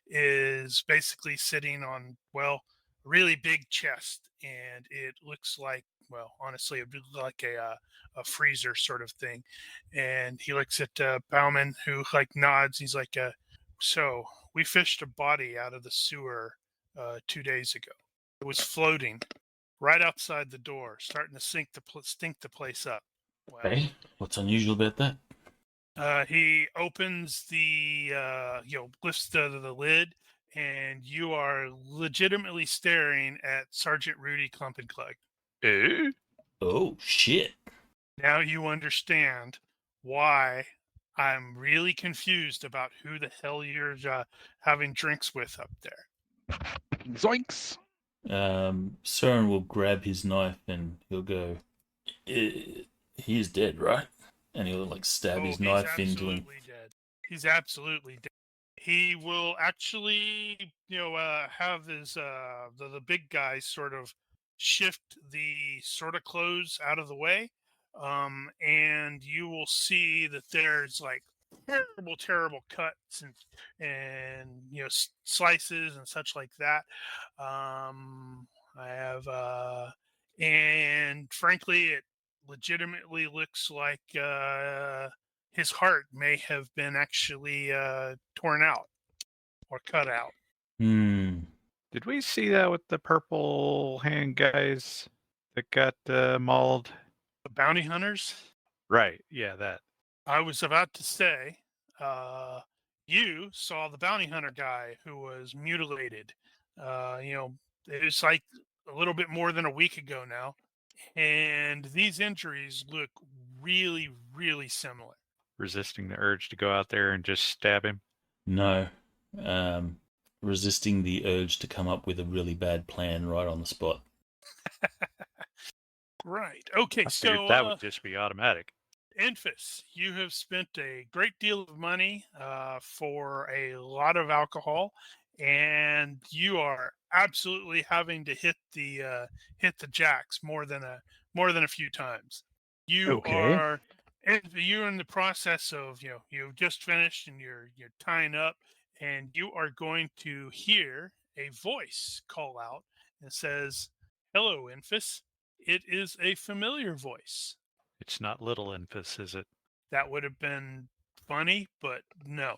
is basically sitting on a really big chest, and it looks like, honestly, it would look like a freezer sort of thing. And he looks at Bauman, who nods. He's like, so we fished a body out of the sewer 2 days ago. It was floating right outside the door, starting to stink the place up. Well, Hey, what's unusual about that? he opens the lifts the lid, and you are legitimately staring at Sergeant Rudy Klumpenklug. Eh? Oh shit! Now you understand why I'm really confused about who the hell you're having drinks with up there. Zoinks! Søren will grab his knife and he'll go, he's dead, right? And he'll stab his knife into him. He's absolutely dead. He will actually, have his the big guys sort of shift the sort of clothes out of the way, and you will see that there's terrible cuts and slices and such like that. I have and frankly, it legitimately looks like his heart may have been actually torn out or cut out. Did we see that with the purple hand guys that got mauled? The bounty hunters? Right, yeah, that. I was about to say, you saw the bounty hunter guy who was mutilated. It was like a little bit more than a week ago now. And these injuries look really, really similar. Resisting the urge to go out there and just stab him? No. Resisting the urge to come up with a really bad plan right on the spot. Right. Okay, I so figured that would just be automatic. Enfys, you have spent a great deal of money for a lot of alcohol, and you are absolutely having to hit the jacks more than a few times. You Okay. are, and you're in the process of you've just finished and you're tying up, and you are going to hear a voice call out and says, "Hello, Enfys." It is a familiar voice. It's not little Enfys, is it? That would have been funny, but no.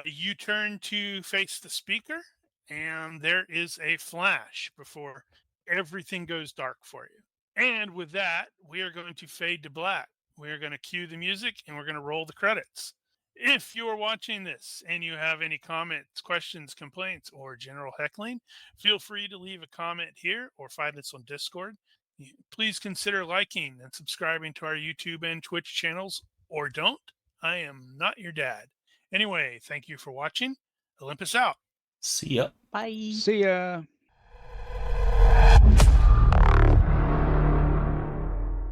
You turn to face the speaker, and there is a flash before everything goes dark for you. And with that, we are going to fade to black. We are going to cue the music, and we're going to roll the credits. If you are watching this and you have any comments, questions, complaints, or general heckling, feel free to leave a comment here or find us on Discord. Please consider liking and subscribing to our YouTube and Twitch channels, or don't. I am not your dad. Anyway, thank you for watching. Olympus out. See ya. Bye. See ya.